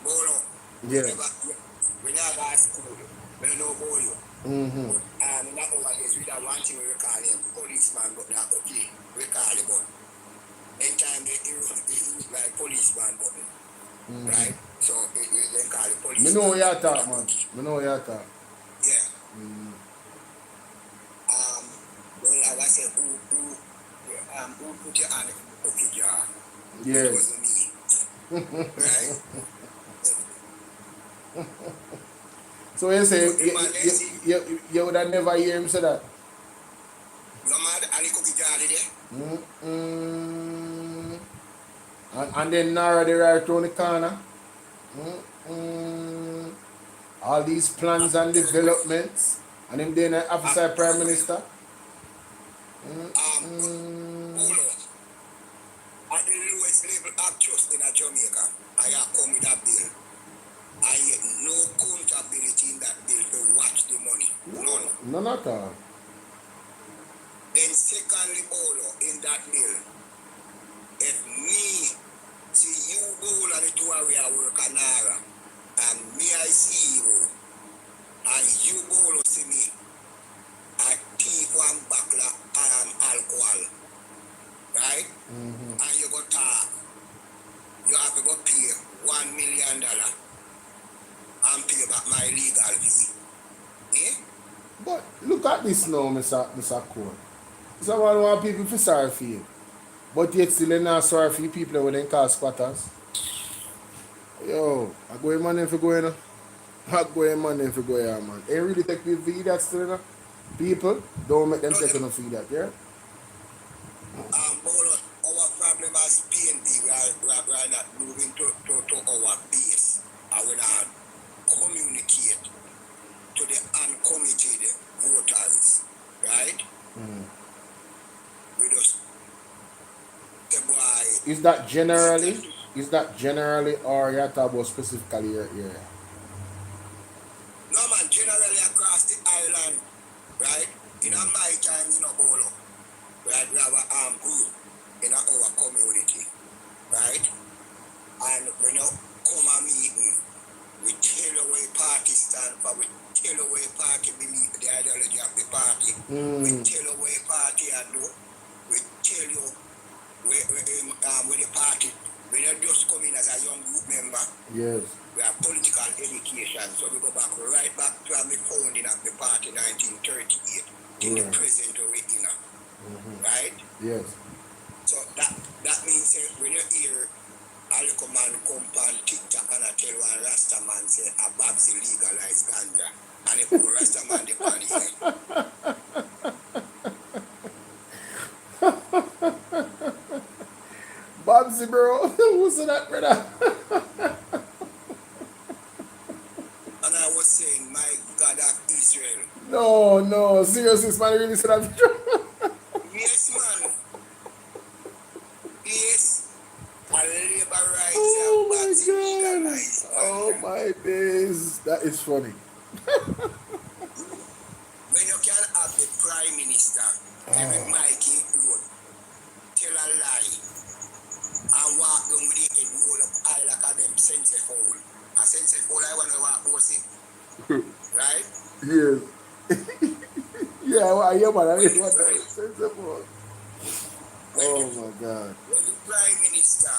Bolo. Yeah. We never ask school. We know Bolo. Mm-hmm. And not always we don't want to recall him policeman, but not okay. Recall him, but anytime they use like policeman button. Mm-hmm. Right? So they call it policeman. Me know your talk, man. Me know your talk. Yeah. Mm-hmm. Well, like I said, who put your hand in the cookie jar? Yes. It wasn't me. Right? So you say you would have never hear him say that? No mad, and the cookie jar there? And then Nara, they right around the corner. All these plans and developments. And him then an officer prime minister. Bolo, at the lowest level of trust in Jamaica, I have come with a bill. I get no accountability in that bill to watch the money. None. None at all. Then secondly, Bolo, in that bill, if me see you Bolo and the two of we are work on Nara, and me I see you, and you Bolo see me, I take one bottle of alcohol, right? And you go talk, you have to go pay $1 million and pay back my legal fee. Eh? But look at this now, Mr. Cole. Someone want people to sorry for you. But yet still not sorry for you people when they call squatters. Yo, I go in money for going on. I go in money for going on, man. Ain't really take people for that still, you know? People, don't make them take enough for that, yeah? Bolo, our problem as PNP, we are not moving to our base. And we not communicate to the uncommitted voters, right? We just the boy. Is that generally or you're talking about specifically your area? No man, generally across the island, right? In my time, Bolo, right? We have a group in our community, right? And when you come a meeting, we tell you where party stand for, we tell you where party believe the ideology of the party, we tell you where party are do, we tell you where the party, when you just come in as a young group member, yes, we have political education, so we go back right back to the founding of the party 1938 in the present arena, right? Yes. So that means when you hear a little man come on TikTok and I tell one Rasta man say a Babsy legalized ganja, and if you Rasta man the party Babsy, bro. Who's that, brother? And I was saying, my God of Israel. No, seriously, this man really said that. Yes, man. Yes. And labor rights. Oh my God. Oh my days. That is funny. When you can have the Prime Minister, every Mikey would tell a lie and walk down with the head roll up high like a them sense of hole. A sense of hole I want to walk bossy. Right? Yes. Yeah, well, yeah, man. I didn't want that sensible. Oh my God. When the Prime Minister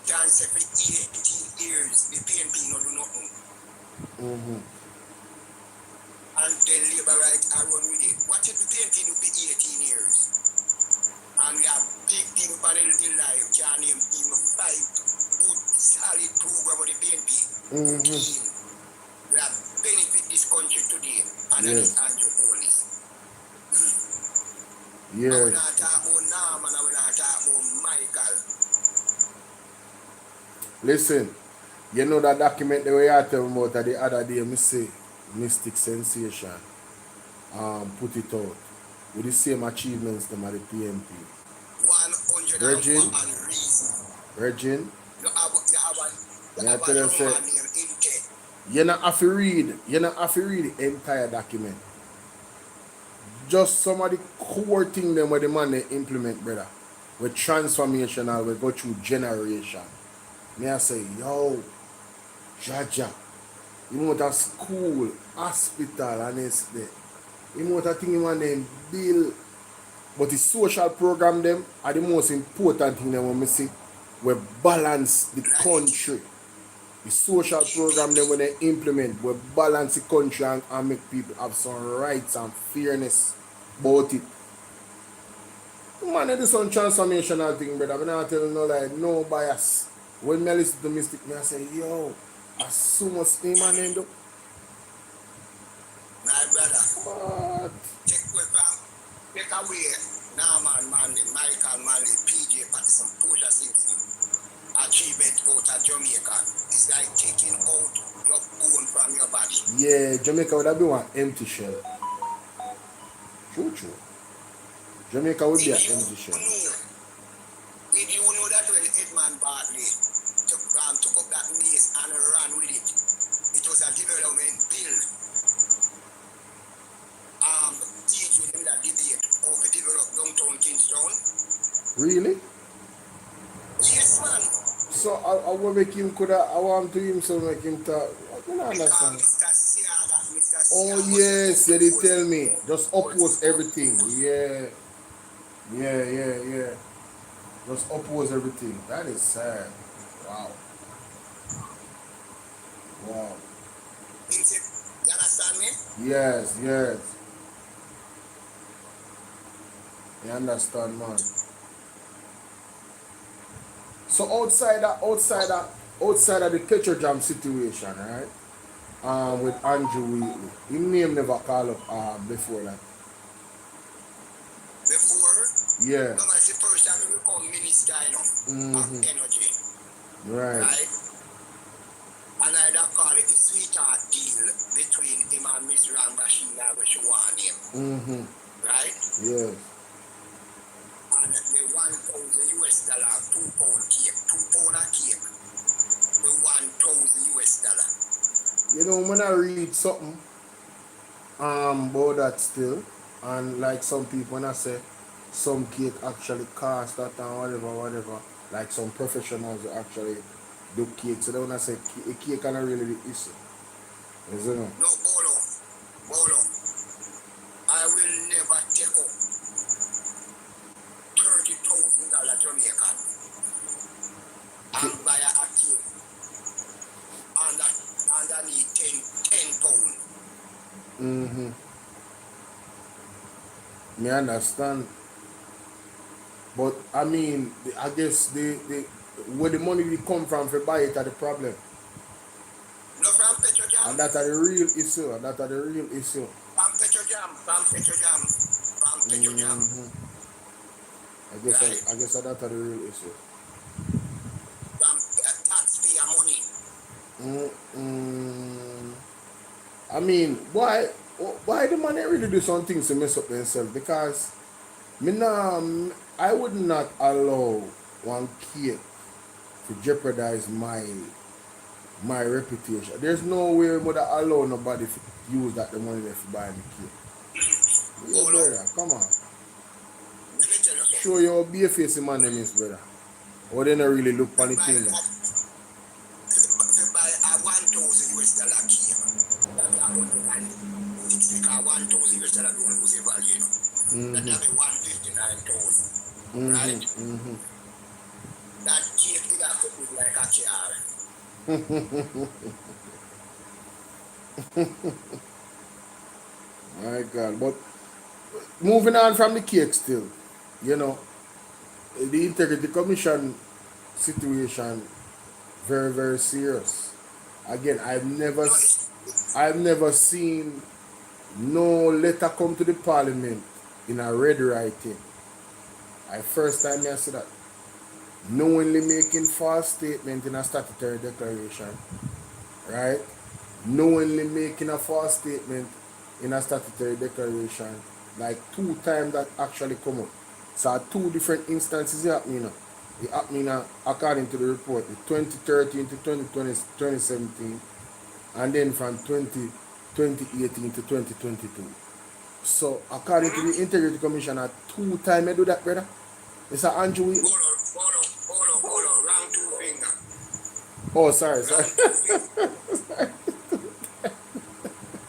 can say for 18 years, the PNP not do nothing. And then labor rights are run with it. What if the PNP do for 18 years? And we have big people on the life, can't name even 5 good solid program of the PNP. We have benefit this country today. And that is Andrew Hollis. Yeah. And we not talk about Norman and we not talk about Michael. Listen, you know that document the way I tell me about the other day, me say Mystic Sensation put it out with the same achievements them at the PNP. 101 reason. Virgin. You not have to read the entire document. Just some of the core things them where the man they implement, brother. With transformational, we go through generation. Me I say, yo, Jaja, you want a school, hospital, and it's there. You want a thing you want them build. But the social program them are the most important thing them when me see. We balance the country. The social program them when they implement, we balance the country and make people have some rights and fairness about it. Man, it is some transformational thing, brother. I'm not telling no like no bias. When me listen to Mystic, me I say, yo, as soon as him and them do. My brother. What? Take away Norman Manley, Michael Manley, PJ Patterson, Portia Simpson. achievement out of Jamaica. It's like taking out your bone from your body. Yeah, Jamaica would have been one empty shell. True. Jamaica would be an empty shell. Did you know that when Edmund Bartley took up that maze and ran with it, it was a development bill. Teaching him that debate of the develop downtown Kingston. Really? Yes, man. So I will make him I want to him so make him talk. I don't understand. Oh yes, yeah, they tell me. Just oppose everything. Yeah. Just oppose everything. That is sad. Wow. You understand me? Yes. You understand, man. So outside of the Petro Jam situation, right? With Andrew Wheatley, his name never called up before that. Before? Yeah. No, it's the first time we become minister, of energy. Right. And I don't call it a sweetheart deal between him and Mr. Rambashina, which you want him. Right? Yeah. And the $1,000 £2 cake, £2 a cake, the $1,000. You know, when I read something about that still, and like some people when I say some cake actually cost that and whatever, like some professionals actually do cake. So then when I say a cake cannot really be issue. Isn't it? No, Bolo, I will never take up $30,000 Jamaican and buy a cake and I need 10 pounds. Me understand. But I mean, I guess where the money will come from to buy it are the problem. No, from Petro Jam. And that are the real issue. From Petro Jam. I guess that are the real issue. From taxpayer money. I mean, why the money really do some things to mess up themselves? Because I would not allow one cake to jeopardize my reputation. There's no way I would allow nobody to use that the money there to buy the cake. Yeah, brother, come on. Show your bare face man them is, brother. Or they don't really look for the thing. To buy a $1,000 cake. It's because $1,000 don't lose their value, That have 159,000. Right? That cake would have to look like a car. My God. But moving on from the cake still, the Integrity Commission situation, very, very serious. Again, I've never seen no letter come to the Parliament in a red writing. First time I see that. Knowingly making false statement in a statutory declaration, right? Knowingly making a false statement in a statutory declaration, like 2 times that actually come up. So 2 different instances happening. It happening according to the report, the 2013 to 2017, and then from 2018 to 2022. So according to the Integrity Commission, 2 times I do that, brother. It's a Andrew Wheatley. Bolo, round 2 finger. Oh, sorry.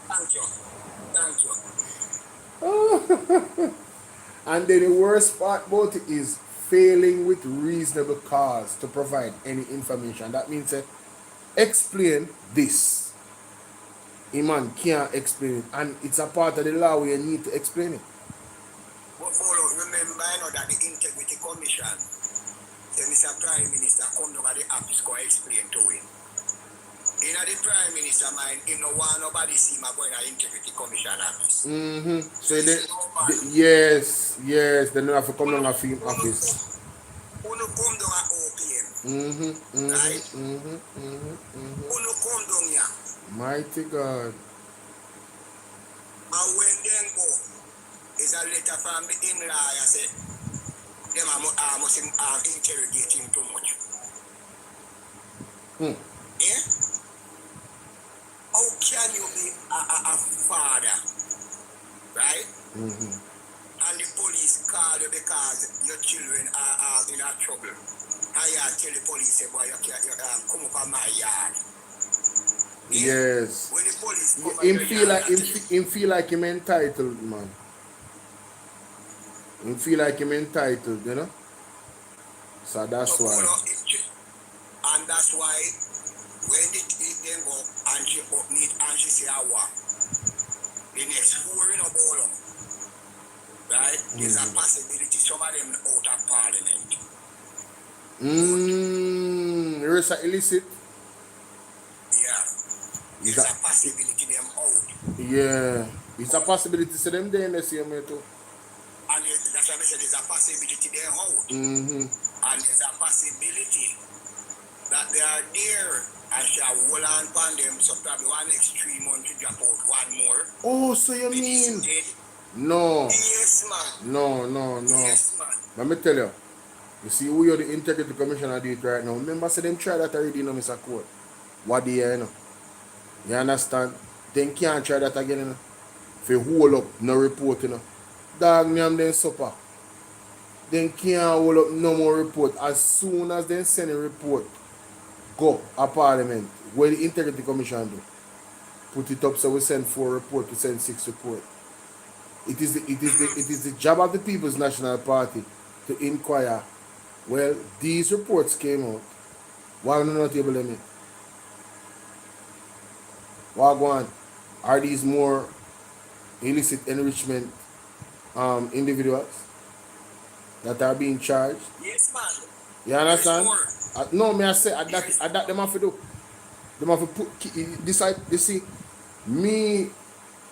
Thank you. And then the worst part about it is failing with reasonable cause to provide any information. That means explain this. A man can't explain it, and it's a part of the law where you need to explain it. But Bolo, remember that the Integrity Commission, the Mr. Prime Minister come down at the office to explain to him. In the Prime Minister mind, he no want nobody see him going to the Integrity Commission office. So yes, they don't have to come down to the office. Who no come down at OPM? Right? Uno come down here. Mighty God. And when them go, is a letter from the in-law, I say, them must interrogate him too much. Yeah? How can you be a father, right? And the police call you because your children are in a trouble. And you tell the police, say, boy, you come up on my yard. Yeah? Yes. When the police come Him feel like him entitled, man. Him feel like him entitled, you know? So that's why. And that's why when the then go and she meet and she say, the next 4 in a Bolo, right? There's a possibility some of them out of parliament. There is a illicit. Yeah. There's a possibility them out. Yeah. It's a possibility to them there in the same way too. And that's why I said there's a possibility they're out. And there's a possibility that they are there and she have hold on upon them, so probably one next 3 months to drop out one more. Oh, so you mean? No. Yes, man. No. Yes, man. Let me tell you. You see who you're the integrity commissioner did right now. Remember, say them try that already, you know, Mr. Court. What do you know? You understand? Then can't try that again, you know. If you hold up, no report, you know. Dog name then supper. Then can't hold up no more report. As soon as they send a report, go a parliament. Where the integrity commission do? Put it up so we send 4 report, we send 6 report. It is the job of the People's National Party to inquire. Well, these reports came out. Why are we not able to meet? Wagwan, are these more illicit enrichment individuals that are being charged? Yes, man. You understand? No, me I say that them have to do. Them have to put decide. You see, me,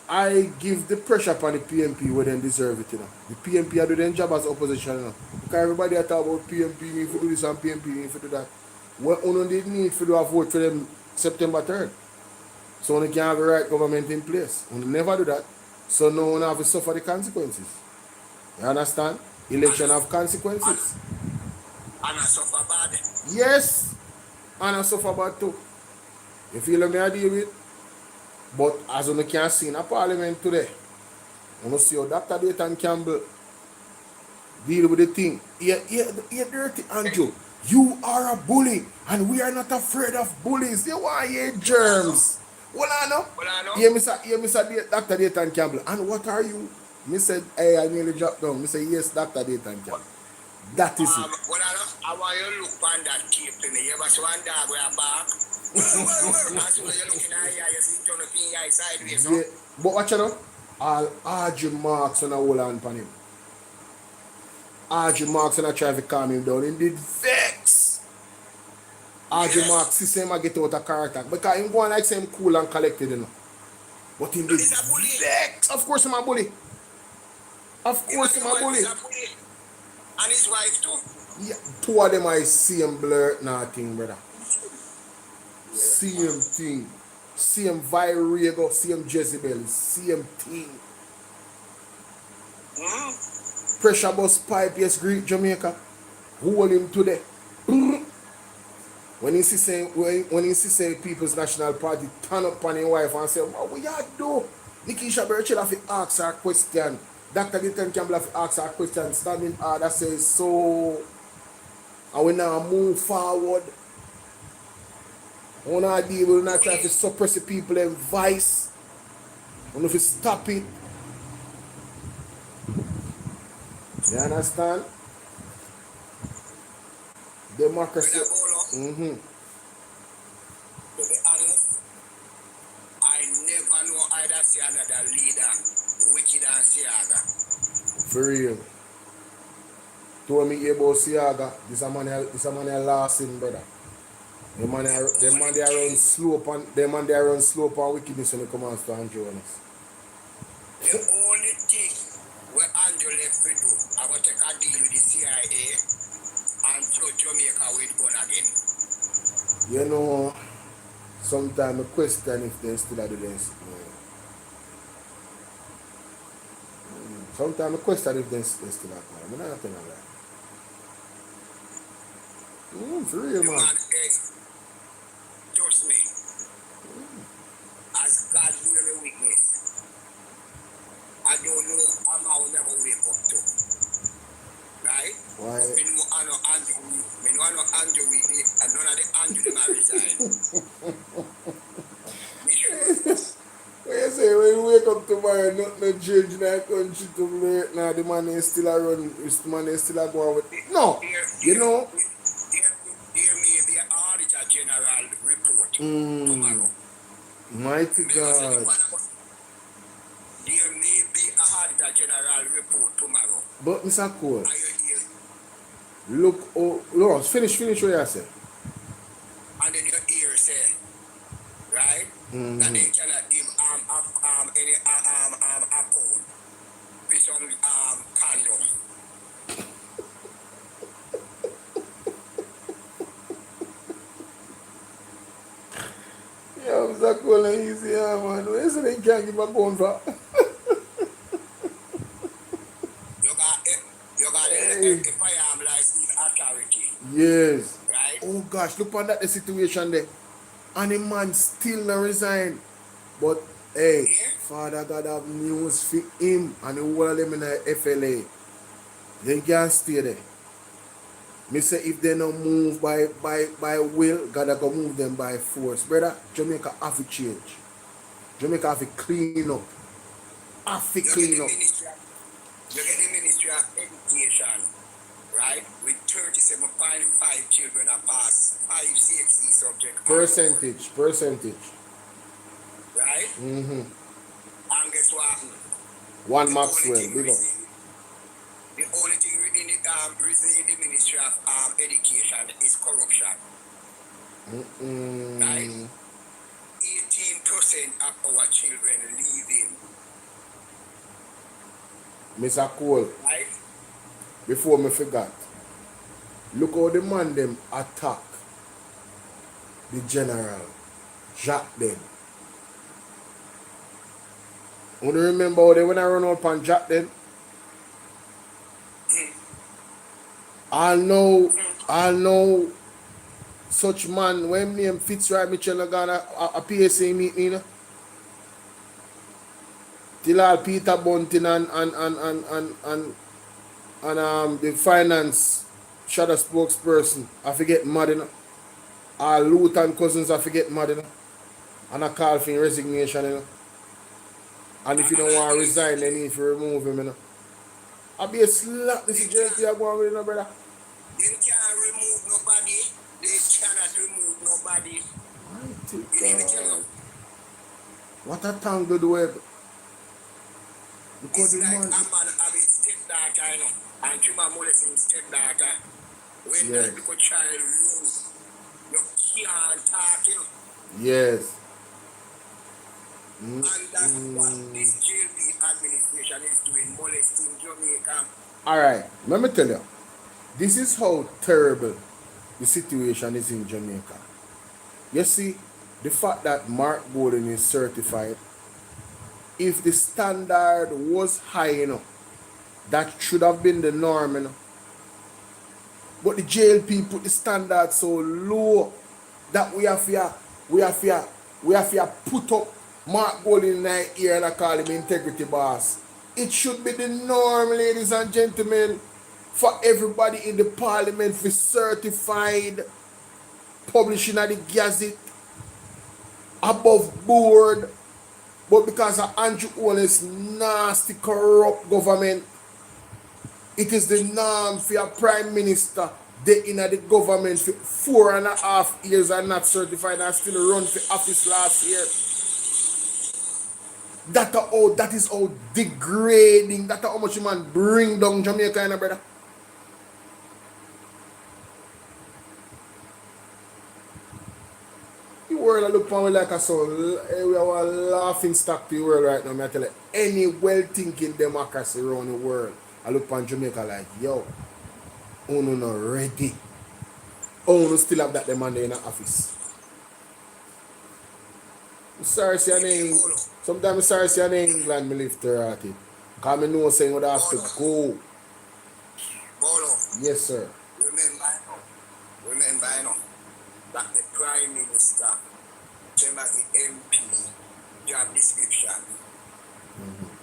I give the pressure upon the PMP where they deserve it, you know. The PMP are doing their job as opposition, you know. Because everybody are talking about PMP need to do this and PMP need to do that. What only they need to do a vote for them September 3rd. So we can have the right government in place. We never do that. So no one have to suffer the consequences. You understand? Election have consequences. And I suffer bad. Yes. And I suffer bad too. You feel me I deal with? But as we can see in a parliament today, we see how Dr. Dayton Campbell deal with the thing. Yeah, dirty Andrew. You are a bully, and we are not afraid of bullies. You want to hear germs. Well, I know. Yeah, Mr. Dr. Dayton Campbell. And what are you? Me said, hey, I nearly dropped down. Me say, yes, Dr. Dayton Campbell. That is it. Well, I want you to look on that tape to me. You ever see one dog with a bark? As soon as you're looking at here, you see turn the finger sideways. Yeah, but watch out, all RG Marks on a hold on upon him. RG Marks and I try to calm him down. He did vex. RG Marks, see him get out of character. Because him go on like say him cool and collected, you know. But him did vex. Of course him a bully. Of course him a bully. And his wife too. Yeah, 2 of them are same blur nothing, brother. Same thing. Same Virago, same Jezebel, same thing. Pressure bus pipe, yes, great Jamaica. Hold him today. When he say People's National Party turn up on his wife and say, what we are do? Nikisha Birchall have to ask her question. Dr. Dayton Campbell have to ask her question. Standing order says so. And we now move forward. We not deal, we not try to suppress the people and vice. We have to stop it. You understand? Democracy. To be honest, I never know either see another leader wicked than Siaga. For real. Told me about Siaga. This a man last in, brother. The man they run slope and wickedness when it comes to Andrew Jonas. The only thing where Andrew left to do, I want to take a deal with the CIA and throw Jamaica will go again. You know, sometimes I question if they still are the best. Sometimes I question if they still are. I'm not telling that. For real, man. Trust me. As God will be witness, I don't know how I will never wake up to. Right? Why? Me know I know Andrew Wheatley, and none of the Andrew them are resign. When you say when you wake up tomorrow, nothing change in that country to me. Now the man is still around, the man is still going with it. No, you know. There may be an auditor general report tomorrow. Mighty God. There may be a auditor general report tomorrow. But Mr. Cole, look, no, finish what you say. And then your ear say, right? That they cannot give any account with some condom. Yeah, Mr. Cole, easy, man. Why say they can't give a gun for? You got a firearm license authority. Yes. Right? Oh gosh, look at that the situation there. And the man still not resign. But hey, Father God have news for him and the whole of them in the FLA. They can't stay there. Me say if they don't move by will, God go move them by force. Brother, Jamaica have to change. Jamaica have to clean up. Have to clean up. You get the Ministry of Education, right? With 37.5 children are passed 5 CXC subjects. Percentage. Right? And guess what? One Maxwell, big up. The only thing within the the Ministry of Education is corruption. Right? 18% of our children leaving. Mr. Cole, right? Before me forgot, look how the man them attack the general, Jack them. You remember how they when I run up and Jack them? I know such man when me and Fitzroy Mitchell are gonna a PSA meet me, you know? Till all Peter Bunting and the finance shadow spokesperson, I forget mad, you know? All Luton cousins, I forget mad, you know? And I call for resignation, you know? And if you don't want to resign, they need to remove him, you know? I'll be a slap this JP I go on with, you know, brother? They can't remove nobody. They cannot remove nobody. God. What a tangle the web. Because it's the like man... a man having stepdaughter, you know, and you are molesting stepdaughter. When yes. that little child runs, you can't talk, you know. Yes. And that's what this JP administration is doing, molesting Jamaica. Alright, let me tell you. This is how terrible the situation is in Jamaica. You see, the fact that Mark Golden is certified, if the standard was high enough, that should have been the norm, you know. But the JLP put the standard so low that we have to put up Mark Golden in the ear and I call him integrity boss. It should be the norm, ladies and gentlemen, for everybody in the parliament to be certified, publishing at the Gazette, above board. But because of Andrew Owens' nasty, corrupt government, it is the norm for a prime minister they in the government for 4.5 years and not certified and still run for office last year. That is how degrading, that's how much man bring down Jamaica, you know, brother. The world I look upon me like a son. We are a laughing stock to the world right now. I tell you, any well-thinking democracy around the world, I look upon Jamaica like, yo, uno not ready. Oh, no, still have that them man there in the office. Sorry, see, sometimes sorry, see, in England, me live there at it. Because I know saying would have to go. Bolo, Yes, sir. remember, you know, that the Prime Minister, same as the MP, job description,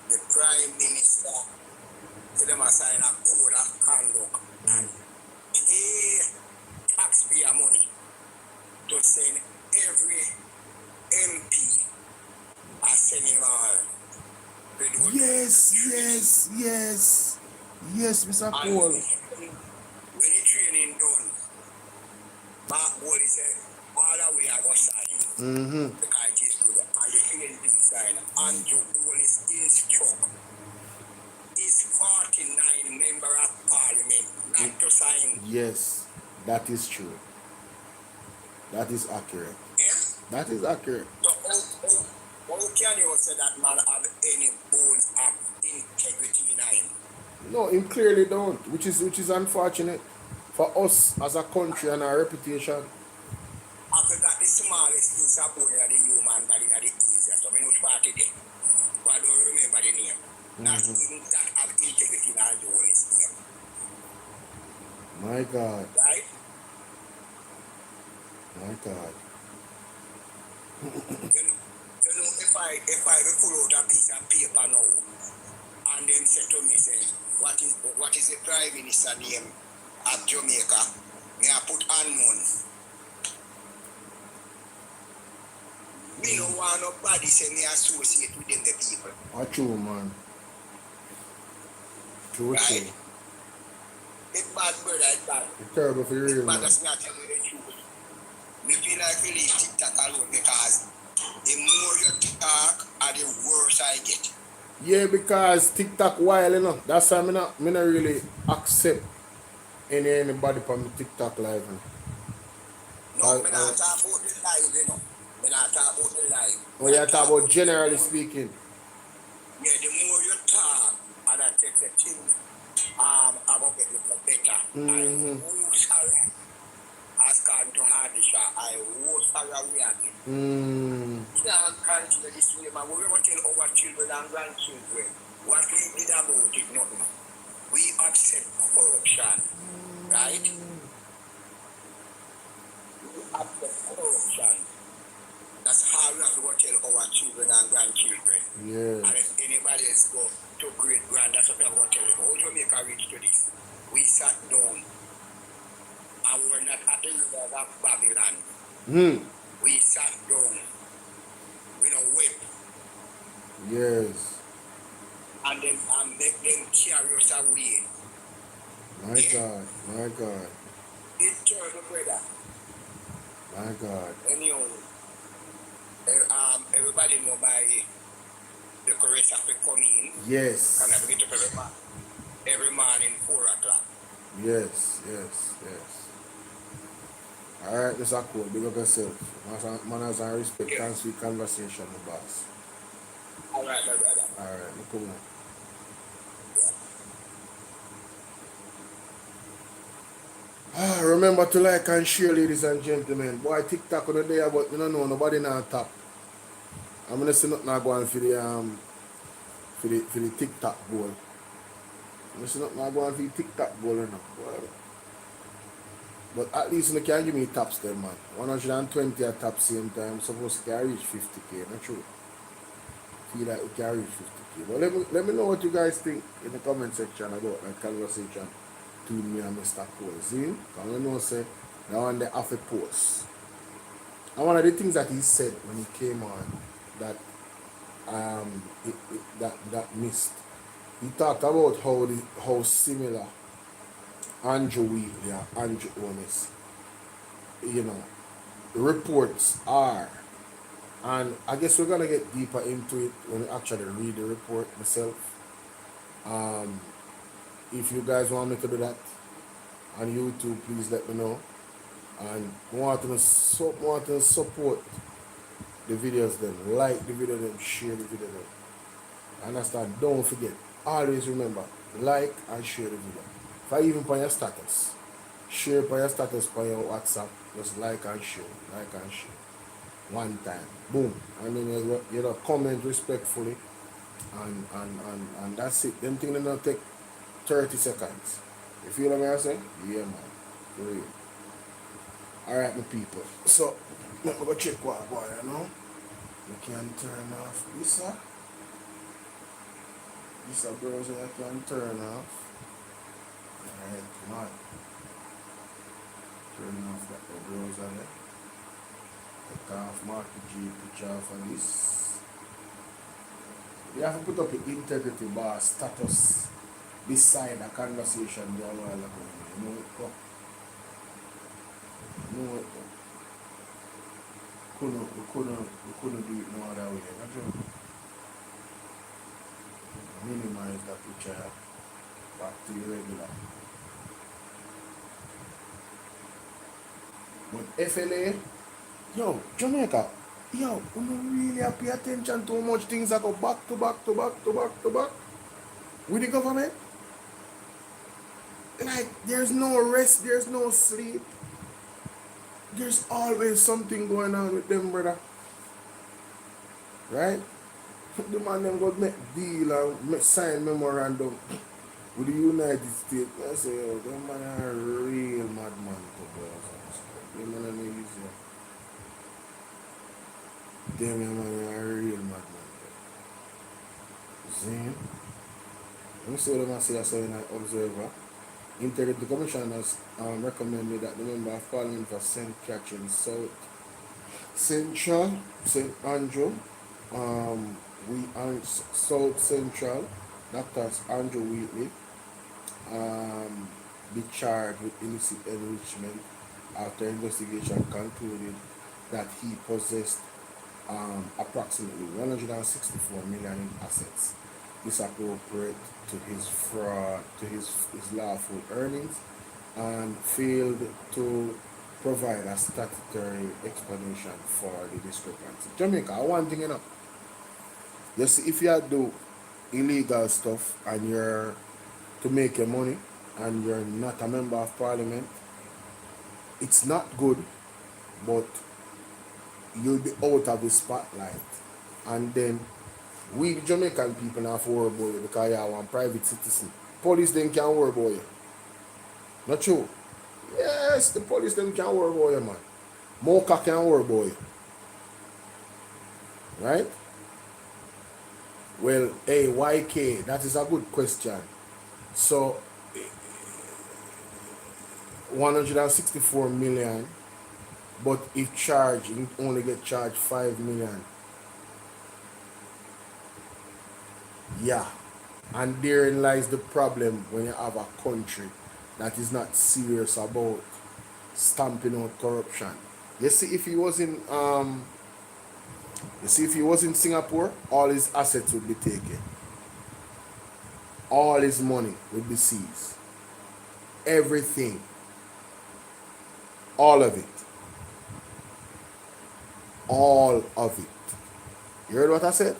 the Prime Minister, to them assign a code of conduct and pay taxpayer money to send every MP a seminar. Yes, Mr. Cole. When the training done, Mark Wall said, all the way I go sign. Because it is good. And the PNP sign, Andrew Wall is instruct. Is 49 member of parliament not to sign. Yes, that is true. That is accurate. Yes? That is accurate. So how can you say that man have any bones of integrity in him? No, him clearly don't, which is unfortunate for us as a country and our reputation. I forgot the smallest piece of bone of the human body that the easiest. So we know what it is. But I don't remember the name. Not even that have integrity in our own name. My God. Right? My God. You know, if I pull out a piece of paper now and then say to me, say, what is the Prime Minister name of Jamaica? May I put unknown? Me no want nobody say me associate with them the people. True, man. True, right? true. It's bad, brother, it's bad. It's terrible for real, man. But that's not tell me the truth. Me feel like we leave TikTok alone because the more you talk, the worse I get. Yeah, because TikTok while, you know. That's why me not really accept anybody from the TikTok live. No, me not talk about the live, you know. Me not talk about the live. Oh, you talk about generally speaking. Yeah, the more you talk, and I take the things about getting better. I who's alright. As come to Hardisha, I was away again. Can't continue this way, man. We will tell our children and grandchildren what we did about it, nothing. We accept corruption, right? We accept corruption. That's how we have to tell our children and grandchildren. Yes. And if anybody else go to great grand, that's what we are going to tell them. How Jamaica reach to this? We sat down. And we're not at the river of Babylon. We sat down. We don't whip. Yes. And then make them carry us away. My God, my God. It's terrible, brother. My God. Anyhow, everybody know by the chorus have to come in. Yes. And I get up every morning 4 o'clock. Yes. Alright, Mr. Cole, big up yourself. Manners and respect and sweet conversation, my boss. Alright, my brother. Alright, no problem. Remember to like and share, ladies and gentlemen. Boy, TikTok on the day, but you don't know nobody now top. I'm gonna see nothing going for the TikTok goal. I'm see nothing going for the TikTok goal, you know. But at least you can give me tops then, man. 120 at top same time. Supposed to reach 50k, not true. Feel like we can reach 50k. But let me know what you guys think in the comment section about that conversation between me and Mr. Cole. See? Because I know say that one they have a post. And one of the things that he said when he came on that that missed. He talked about how similar Andrew Wheatley and Andrew Onis, you know, the reports are. And I guess we're gonna get deeper into it when we actually read the report myself. If you guys want me to do that on YouTube, please let me know. And want to support the videos then, like the video then, share the video then. Understand? Don't forget. Always remember, like and share the video. If I even put your status, share share by your status by your WhatsApp. Just like and share. One time. Boom. And then you comment respectfully. And that's it. Them things don't take 30 seconds. You feel what I'm saying? Yeah, man. For real. Alright, my people. So, let me go check what boy, you know. You can turn off this. This a browser you can turn off. Alright, man. Turn off that browser there. Take off Marky G picture for this. You have to put up the integrity bar status beside the conversation there a while ago. You know it, bro. You know it, bro. We couldn't do it no other way. Not true. Minimize that picture back to the regular. But FLA, yo, Jamaica, yo, we don't really have to pay attention to how much things that go back to back with the government. Like, there's no rest, there's no sleep. There's always something going on with them, brother. Right? The man them go make deal and sign memorandum with the United States. I say, yo, them man are a real madman to go. Them man are easy. Them man are a real madman. See? Let me see what I say as an observer. Integrity Commission has recommended that the member of Parliament for St. Catherine South Central, St. Andrew, South Central, Dr. Andrew Wheatley, be charged with illicit enrichment after investigation concluded that he possessed approximately 164 million in assets disappropriate to his fraud, to his lawful earnings, and failed to provide a statutory explanation for the discrepancy. Jamaica, one thing, you know, you see, if you do illegal stuff and you're to make your money and you're not a member of parliament, it's not good, but you'll be out of the spotlight. And then we Jamaican people not have to worry about you because you are one private citizen. Police then can't worry about you. Not true? Yes, the police them can't worry about you, man. Mocha can't worry about you. Right? Well, hey, YK, that is a good question. So, 164 million, but if charged, you only get charged 5 million. Yeah, and therein lies the problem when you have a country that is not serious about stamping out corruption. You see, if he was in Singapore, all his assets would be taken. All his money would be seized. Everything. All of it. All of it. You heard what I said?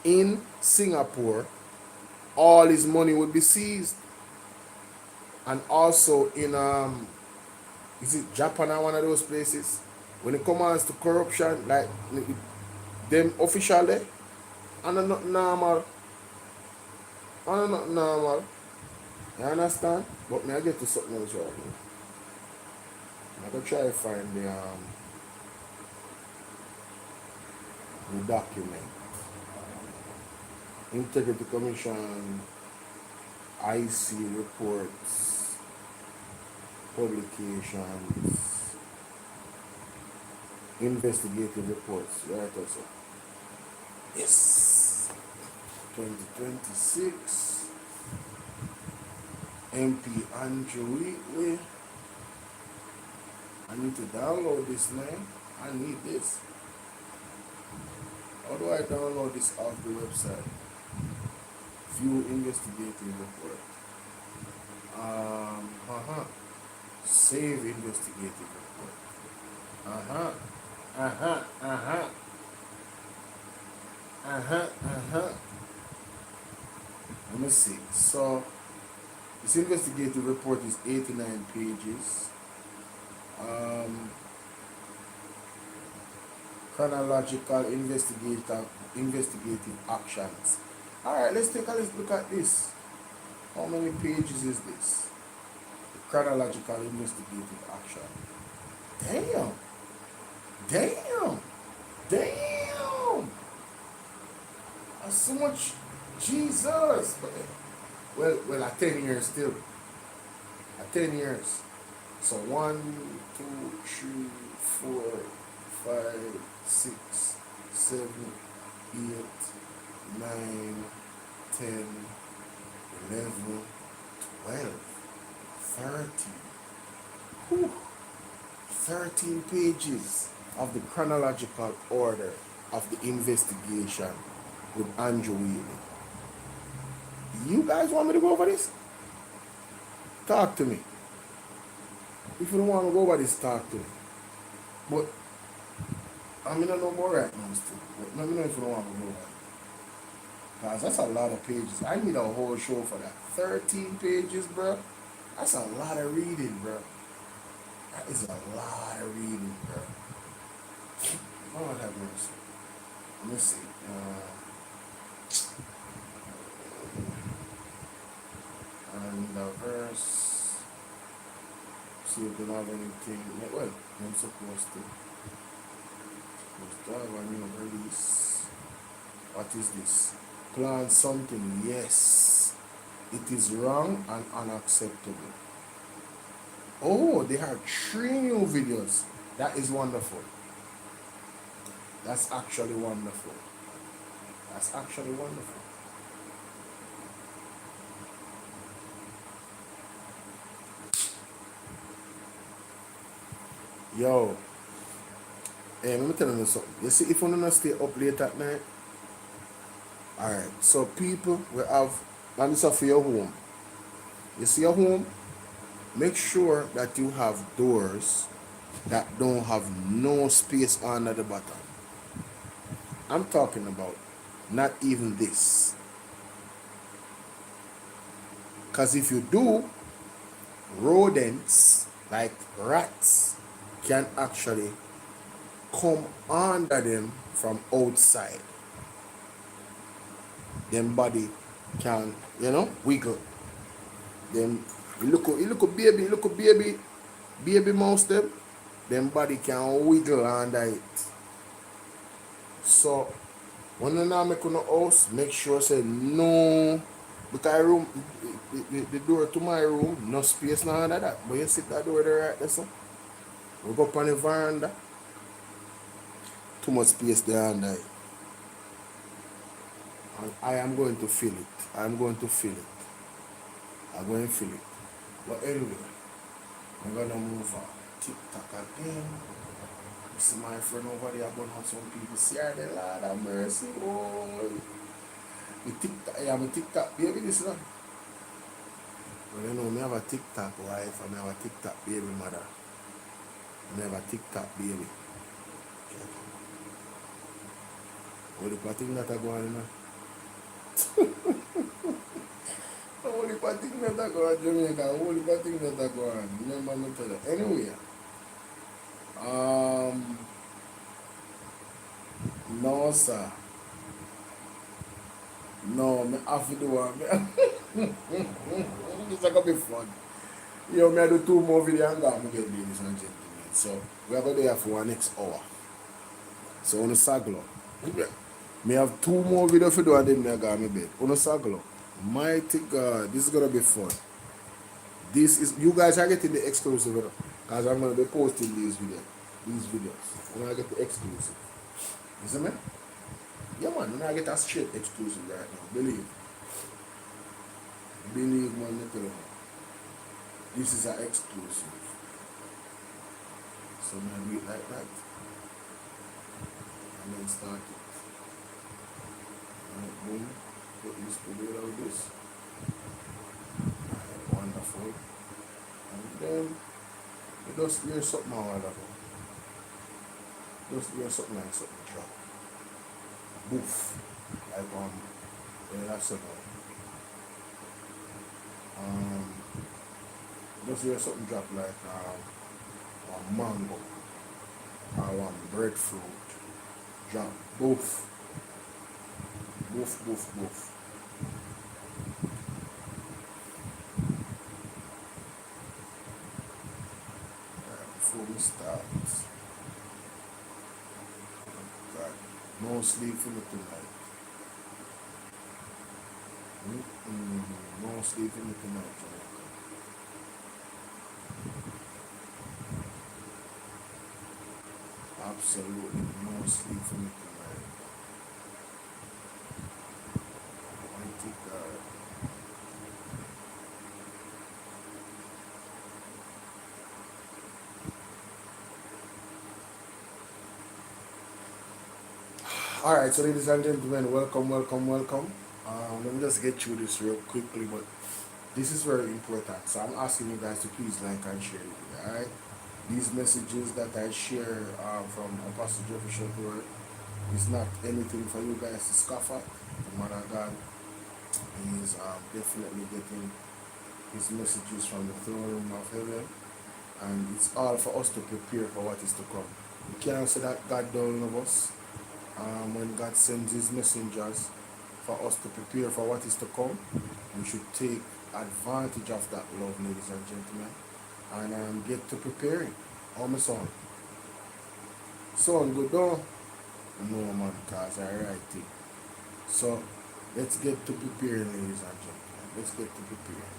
In Singapore, all his money would be seized. And also in is it Japan or one of those places? When it comes to corruption, like them official there, and not normal. And not normal. You understand? But me I get to something else right now. I'm gonna try to find the document. Integrity Commission, IC reports, publications, investigative reports, right also. Yes. 2026. MP Andrew Wheatley. I need to download this, man. I need this. How do I download this off the website? View investigative report. Save investigative report. Let me see. So This investigative report is 89 pages. Chronological investigative actions. All right, let's take a look at this. How many pages is this? Chronological investigative action. Damn. That's so much. Jesus. Well, at 10 years still. At 10 years. So 1, 2, 3, 4, 5, 6, 7, 8, 9, 10, 11, 12, 13. Whew. 13 pages of the chronological order of the investigation with Andrew Wheatley. You guys want me to go over this? Talk to me. If you don't want to go over this, talk to me. But I mean, I know more right now still. But let me know if you don't want to go over it. Because that's a lot of pages. I need a whole show for that. 13 pages, bro. That's a lot of reading, bro. That is a lot of reading, bro. Lord have mercy. Let me see. And the verse. See if they don't have anything. Well, I'm supposed to have a new release. What is this? Plan something. Yes. It is wrong and unacceptable. Oh, they have 3 new videos. That is wonderful. That's actually wonderful. That's actually wonderful. Yo. Hey, let me tell you something. You see, if you don't stay up late at night, alright, so people will have, and this is for your home. You see your home? Make sure that you have doors that don't have no space under the bottom. I'm talking about not even this. Because if you do, rodents like rats can actually come under them from outside. Them body can, wiggle. Them you look a baby mouse them body can wiggle under it. So when you now make a house, make sure say no, because the door to my room, no space now under that. But you see that door there right there, so we go up on the veranda. Too much space there under it. And I am going to fill it. I'm going to fill it. But anyway, I'm gonna move on. TikTok again. You see my friend over there, I'm gonna have some people see her there, Lord have mercy. Oh, I am a TikTok baby, this one. Well, you know, I have a TikTok wife and I have a TikTok baby mother. I have a TikTok baby. What the thing that I go on, you know? Only thing that I go on Jamaica, only thing that I go on. Remember me tell you. Anyway, no sir. No, me have to do one. This is gonna be fun. Yo, me I do 2 more videos and go and get ladies and gentlemen. So we are going there for our next hour. So on the saglo. Me have 2 more videos to do and then me I go to bed. On the saglo. Mighty God, this is gonna be fun. You guys are getting the exclusive, because I'm gonna be posting these videos. I'm gonna get the exclusive. You see me? Yeah man, I'm gonna get a straight exclusive right now. Believe man, me tell you. This is an exclusive. So I'm gonna do it like that. And then start it. Alright, boom. Put this video like this. Wonderful. And then you just hear something a while ago. Just hear something like something drop. Boof. Like yeah, that's something. Just hear something drop like a mango or one breadfruit. Drop both. Both. Before we start, God, no sleep for me tonight. No sleep for me tonight, Jamaica. Absolutely no sleep for me tonight. Mighty God. All right, so ladies and gentlemen, welcome. Let me just get through this real quickly, but this is very important. So I'm asking you guys to please like and share it. All right, these messages that I share from Apostle Jeffrey Shepard is not anything for you guys to scoff at. The man of God is definitely getting his messages from the throne room of heaven, and it's all for us to prepare for what is to come. We can't say that God don't love us. When God sends his messengers for us to prepare for what is to come, we should take advantage of that love, ladies and gentlemen, and get to preparing. Oh, my son. Son, go down. No, man, cause I write it. So, let's get to preparing, ladies and gentlemen. Let's get to preparing.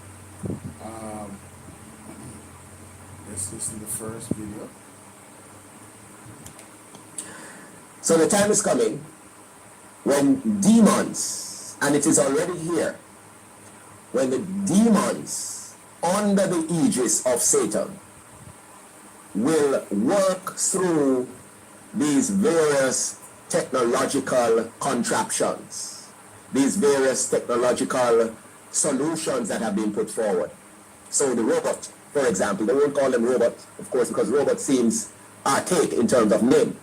Let's listen to the first video. So the time is coming when demons, and it is already here, when the demons under the aegis of Satan will work through these various technological contraptions, these various technological solutions that have been put forward. So the robot, for example, they won't call them robots, of course, because robot seems archaic in terms of name.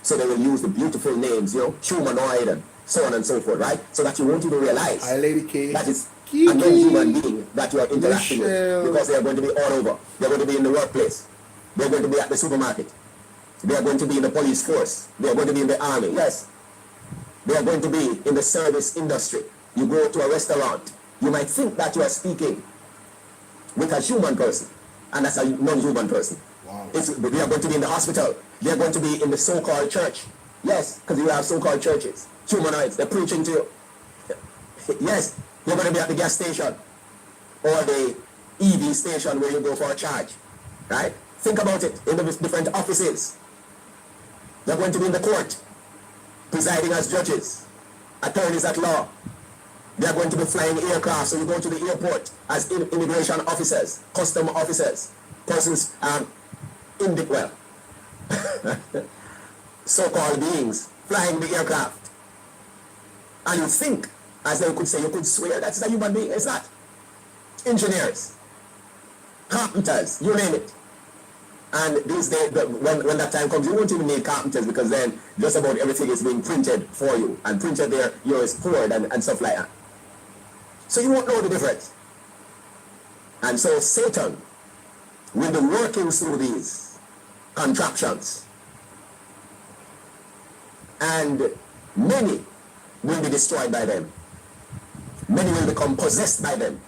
So they will use the beautiful names, humanoid and so on and so forth, right? So that you won't even realize that it's a non-human being that you are interacting with, because they are going to be all over. They're going to be in the workplace. They're going to be at the supermarket. They are going to be in the police force. They are going to be in the army. Yes. They are going to be in the service industry. You go to a restaurant. You might think that you are speaking with a human person, and that's a non-human person. Wow. They are going to be in the hospital. They are going to be in the so-called church. Yes, because you have so-called churches. Humanoids, they're preaching to you. Yes, you're going to be at the gas station or the EV station where you go for a charge. Right? Think about it in the different offices. They're going to be in the court, presiding as judges, attorneys at law. They're going to be flying aircraft, so you go to the airport as immigration officers, custom officers, persons so-called beings flying the aircraft. And you think, as they could say, you could swear that's a human being. It's not. Engineers, carpenters, you name it. And these days, when that time comes, you won't even need carpenters, because then just about everything is being printed for you. And printed there, yours poured and stuff like that. So you won't know the difference. And so Satan will be working through these contraptions. And many will be destroyed by them. Many will become possessed by them.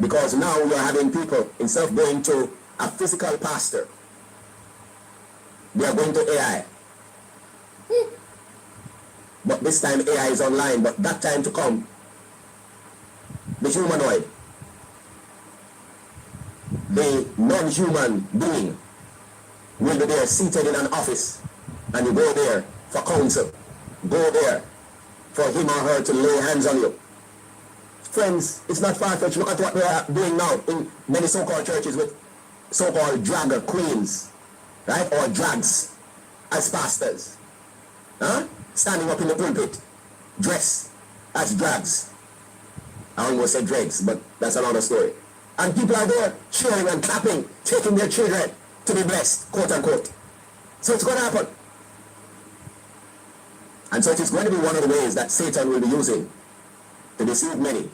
Because now we are having people, instead of going to a physical pastor, they are going to AI. But this time AI is online, but that time to come, the humanoid, the non-human being will be there seated in an office, and you go there for counsel, go there for him or her to lay hands on you. Friends, it's not far-fetched. Look at what we are doing now in many so-called churches with so-called drag queens, right, or drags as pastors, standing up in the pulpit, dressed as drags. I almost said dregs, but that's another story. And people are there cheering and clapping, taking their children to be blessed, quote unquote. So it's going to happen. And so it is going to be one of the ways that Satan will be using to deceive many,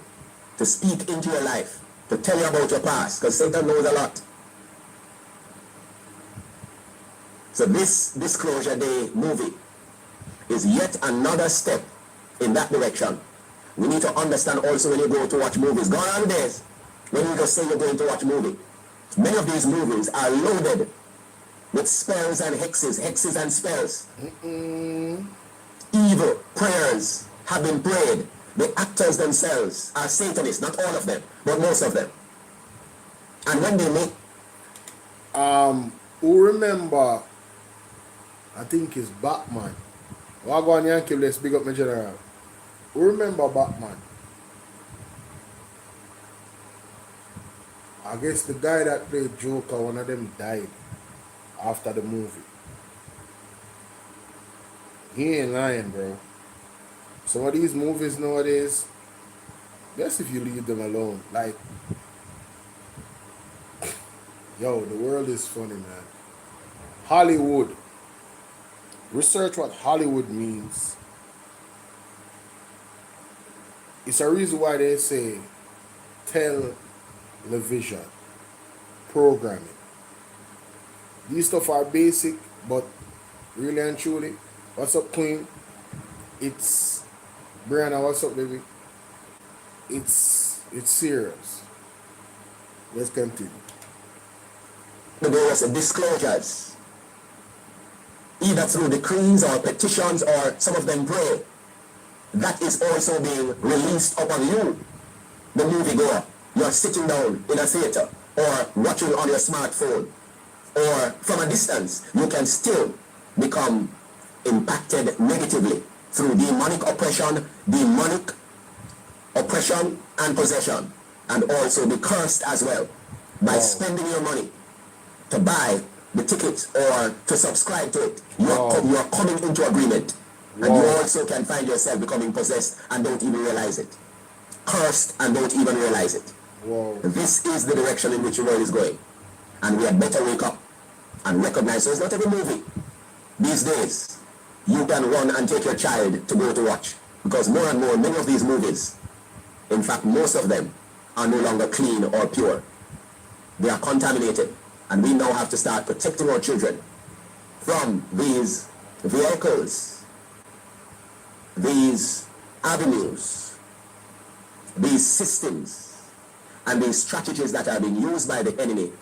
to speak into your life, to tell you about your past, because Satan knows a lot. So this Disclosure Day movie is yet another step in that direction. We need to understand also when you go to watch movies, gone are the days when you just say you're going to watch a movie. Many of these movies are loaded with spells and hexes and spells. Evil prayers have been prayed. The actors themselves are Satanists, not all of them, but most of them. And when they make who remember, I think it's Batman. Wagwan Yankee, let's big up my general. Who remember Batman? I guess the guy that played Joker, one of them died after the movie. He ain't lying, bro. Some of these movies nowadays, best if you leave them alone. Like, yo, the world is funny, man. Hollywood. Research what Hollywood means. It's a reason why they say television programming. These stuff are basic, but really and truly, what's up, Queen? It's Brianna, what's up, baby? It's serious. Let's continue. the various disclosures, either through decrees or petitions or some of them pray, that is also being released upon you, the moviegoer. You're sitting down in a theater or watching on your smartphone, or from a distance, you can still become impacted negatively through demonic oppression and possession, and also be cursed as well by spending your money to buy the ticket or to subscribe to it. You are coming into agreement, and you also can find yourself becoming possessed and don't even realize it. Cursed and don't even realize it. This is the direction in which the world is going, and we had better wake up and recognize. So it's not every movie these days you can run and take your child to go to watch, because more and more, many of these movies, in fact most of them, are no longer clean or pure. They are contaminated, and we now have to start protecting our children from these vehicles, these avenues, these systems, and these strategies that are being used by the enemy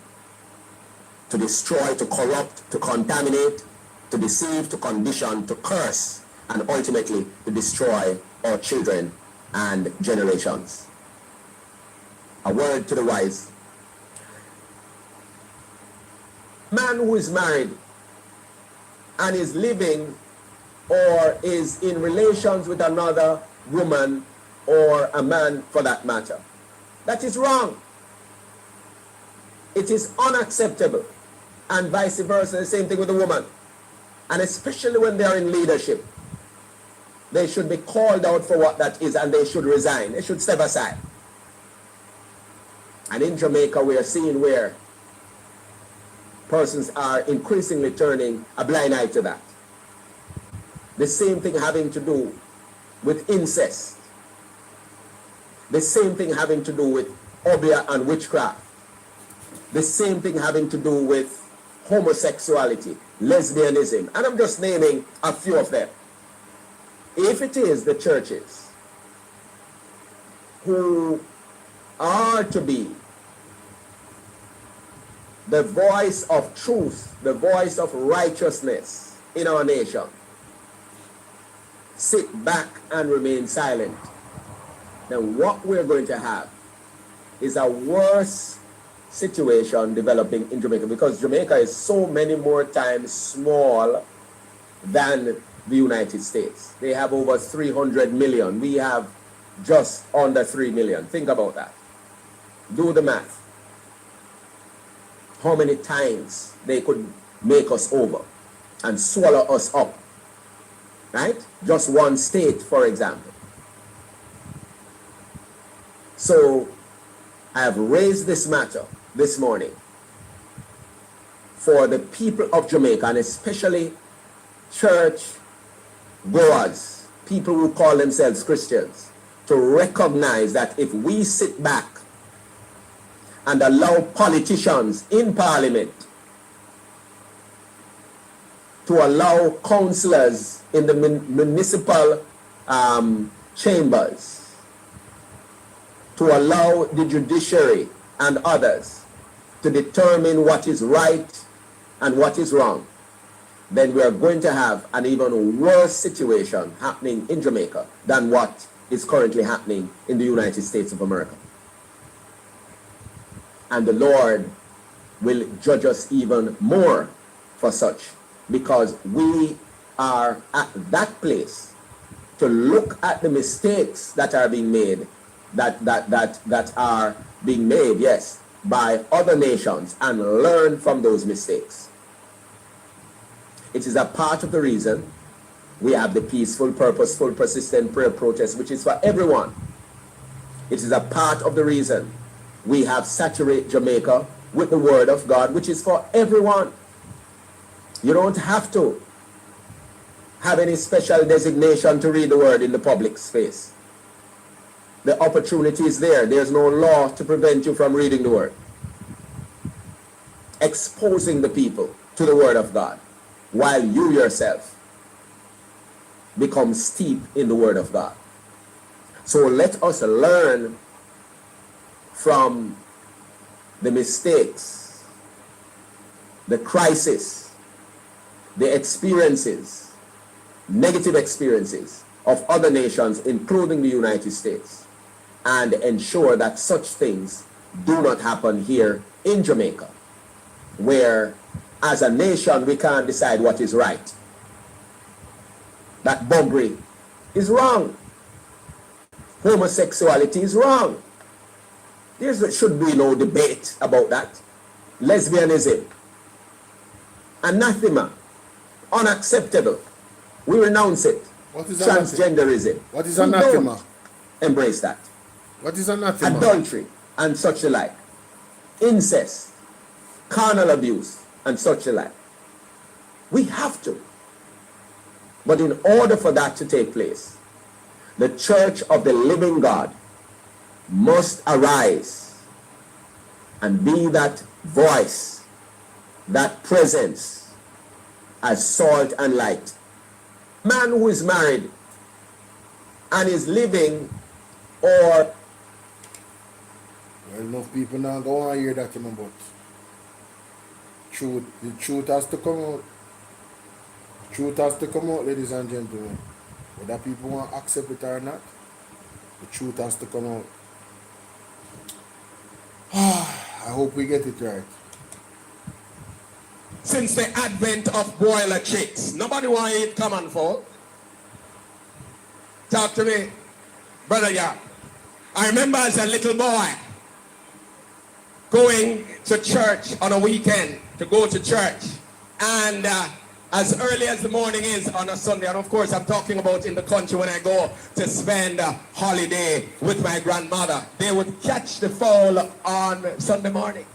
to destroy, to corrupt, to contaminate, to deceive, to condition, to curse, and ultimately to destroy our children and generations. A word to the wise. Man who is married and is living or is in relations with another woman or a man for that matter, that is wrong. It is unacceptable. And vice versa, the same thing with the woman. And especially when they are in leadership, they should be called out for what that is, and they should resign. They should step aside. And in Jamaica, we are seeing where persons are increasingly turning a blind eye to that. The same thing having to do with incest. The same thing having to do with obia and witchcraft. The same thing having to do with homosexuality, lesbianism, and I'm just naming a few of them. If it is the churches who are to be the voice of truth, the voice of righteousness in our nation, sit back and remain silent, then what we're going to have is a worse situation developing in Jamaica, because Jamaica is so many more times small than the United States. They have over 300 million. We have just under 3 million. Think about that. Do the math. How many times they could make us over and swallow us up, right? Just one state, for example. So I have raised this matter this morning for the people of Jamaica, and especially church goers, people who call themselves Christians, to recognize that if we sit back and allow politicians in parliament to allow councillors in the municipal chambers, to allow the judiciary and others to determine what is right and what is wrong, then we are going to have an even worse situation happening in Jamaica than what is currently happening in the United States of America. And the Lord will judge us even more for such, because we are at that place to look at the mistakes that are being made, that are being made, yes, by other nations, and learn from those mistakes. It is a part of the reason we have the peaceful, purposeful, persistent prayer protest, which is for everyone. It is a part of the reason we have Saturate Jamaica with the Word of God, which is for everyone. You don't have to have any special designation to read the Word in the public space. The opportunity is there. There's no law to prevent you from reading the Word. Exposing the people to the Word of God, while you yourself become steep in the Word of God. So let us learn from the mistakes, the crisis, the experiences, negative experiences of other nations, including the United States, and ensure that such things do not happen here in Jamaica, where as a nation we can't decide what is right. That buggery is wrong. Homosexuality is wrong. There should be no debate about that. Lesbianism, anathema, unacceptable. We renounce it. What is transgenderism? What is anathema? Embrace that. What is anathema? Adultery and such alike. Incest, carnal abuse and such alike. We have to. But in order for that to take place, the Church of the Living God must arise and be that voice, that presence, as salt and light. Man who is married and is living, or well, enough people now don't want to hear that, but the truth has to come out. Truth has to come out, ladies and gentlemen. Whether people want to accept it or not, the truth has to come out. I hope we get it right. Since the advent of boiler chicks, nobody want to eat common folk. Talk to me, brother. Yeah, I remember as a little boy going to church on a weekend, to go to church, and as early as the morning is on a Sunday, and of course I'm talking about in the country when I go to spend a holiday with my grandmother, they would catch the fowl on Sunday morning.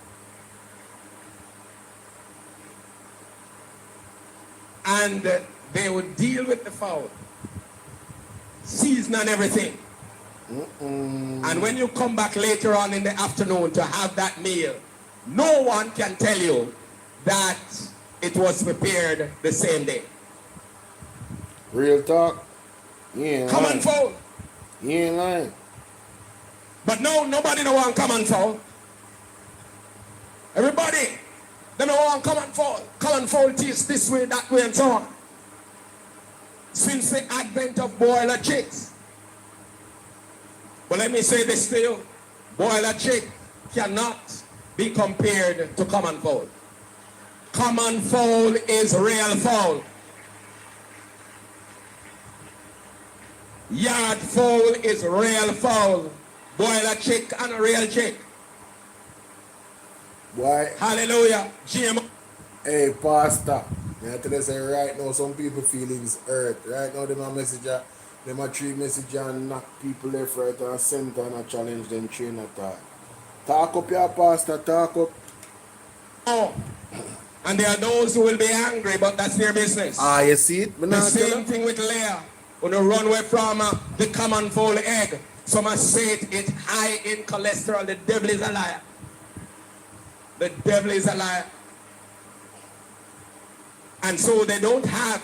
And they would deal with the fowl, season and everything. And when you come back later on in the afternoon to have that meal, no one can tell you that it was prepared the same day. Real talk. You ain't Come lying. on, fowl. You ain't lying. But no, nobody don't want come on, fowl. Everybody, they don't want come on, fowl. Come on, fowl tastes this way, that way, and so on. Since the advent of boiler chicks. But let me say this to you. Boiler chick cannot be compared to common fowl. Common fowl is real fowl. Yard fowl is real fowl. Boiler chick and a real chick. Why? Hallelujah. GM. Hey, Pastor. I tell you, say right now, some people feelings hurt. Right now, them a messenger. Them a treat messenger and knock people left, right, and center and a challenge them train at all. Talk up your pastor, talk up. Oh. And there are those who will be angry, but that's their business. Ah, you see it? The same thing with Leah. When you run away from the common fowl egg, some say it high in cholesterol. The devil is a liar. The devil is a liar. And so they don't have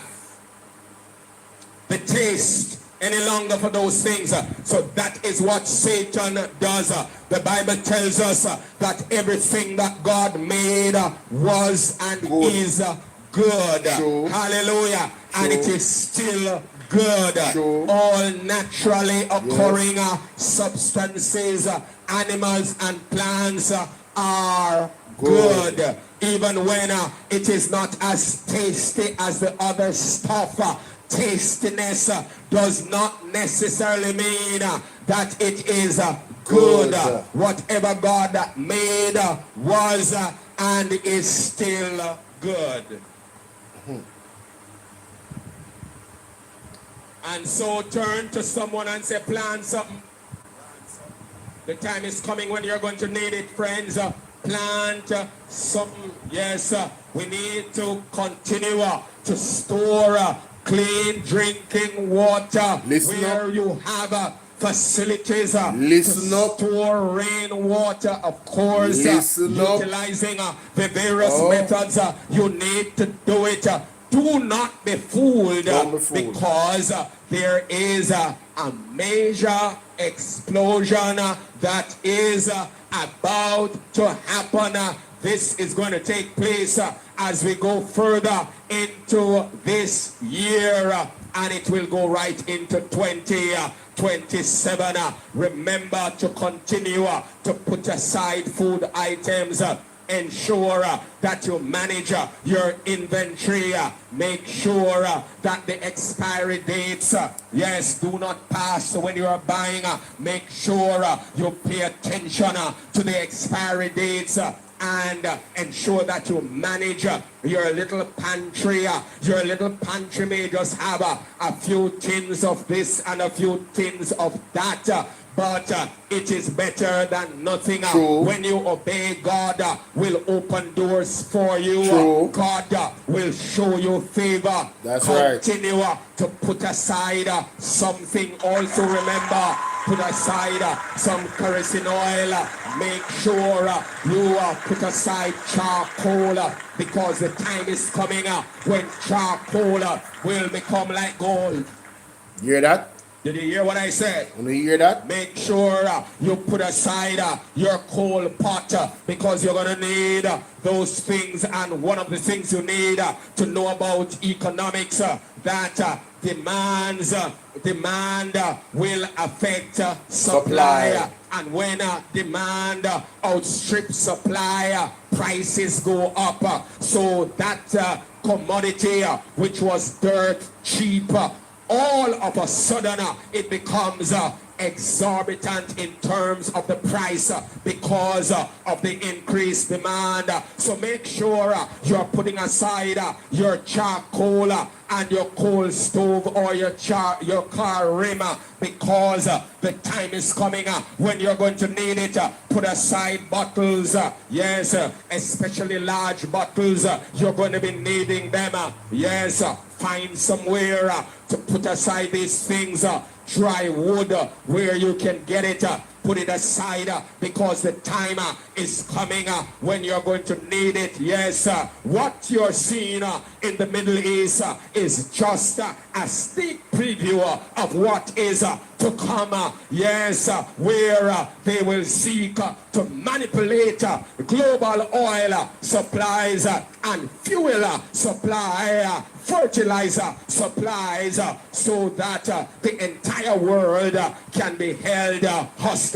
the taste any longer for those things. So that is what Satan does. The Bible tells us that everything that God made was and is good. True. Hallelujah. True. And it is still good. True. All naturally occurring substances, animals and plants are good. Even when it is not as tasty as the other stuff. Tastiness does not necessarily mean that it is good. Whatever God made was and is still good. And so turn to someone and say, plant something. The time is coming when you're going to need it, friends. Plant something. Yes, we need to continue to store clean drinking water. Listen where up. you have facilities Listen to up. store rainwater, of course. Listen up. Utilizing the various methods you need to do it. Do not be fooled, because there is a major explosion that is about to happen. This is going to take place as we go further into this year, and it will go right into 2027. Remember to continue to put aside food items. Ensure that you manage your inventory. Make sure that the expiry dates, yes, do not pass when you are buying. Make sure you pay attention to the expiry dates. And ensure that you manage your little pantry. Your little pantry may just have a few tins of this and a few tins of that. But it is better than nothing. When you obey, God will open doors for you. God will show you favor. That's right. Continue to put aside something. Also remember, put aside some kerosene oil. Make sure you put aside charcoal, because the time is coming when charcoal will become like gold. You hear that? Did you hear what I said? When you hear that? Make sure you put aside your coal pot, because you're going to need those things. And one of the things you need to know about economics, that demand will affect supply. And when demand outstrips supply, prices go up. So that commodity, which was dirt cheap, all of a sudden it becomes exorbitant in terms of the price because of the increased demand. So make sure you're putting aside your charcoal and your coal stove or your car rim, because the time is coming when you're going to need it. Put aside bottles, yes, especially large bottles. You're going to be needing them. Yes, find somewhere to put aside these things. Dry wood where you can get it. Put it aside because the time is coming when you're going to need it. Yes, what you're seeing in the Middle East is just a sneak preview of what is to come. Yes, where they will seek to manipulate global oil supplies and fuel supply, fertilizer supplies, so that the entire world can be held hostage.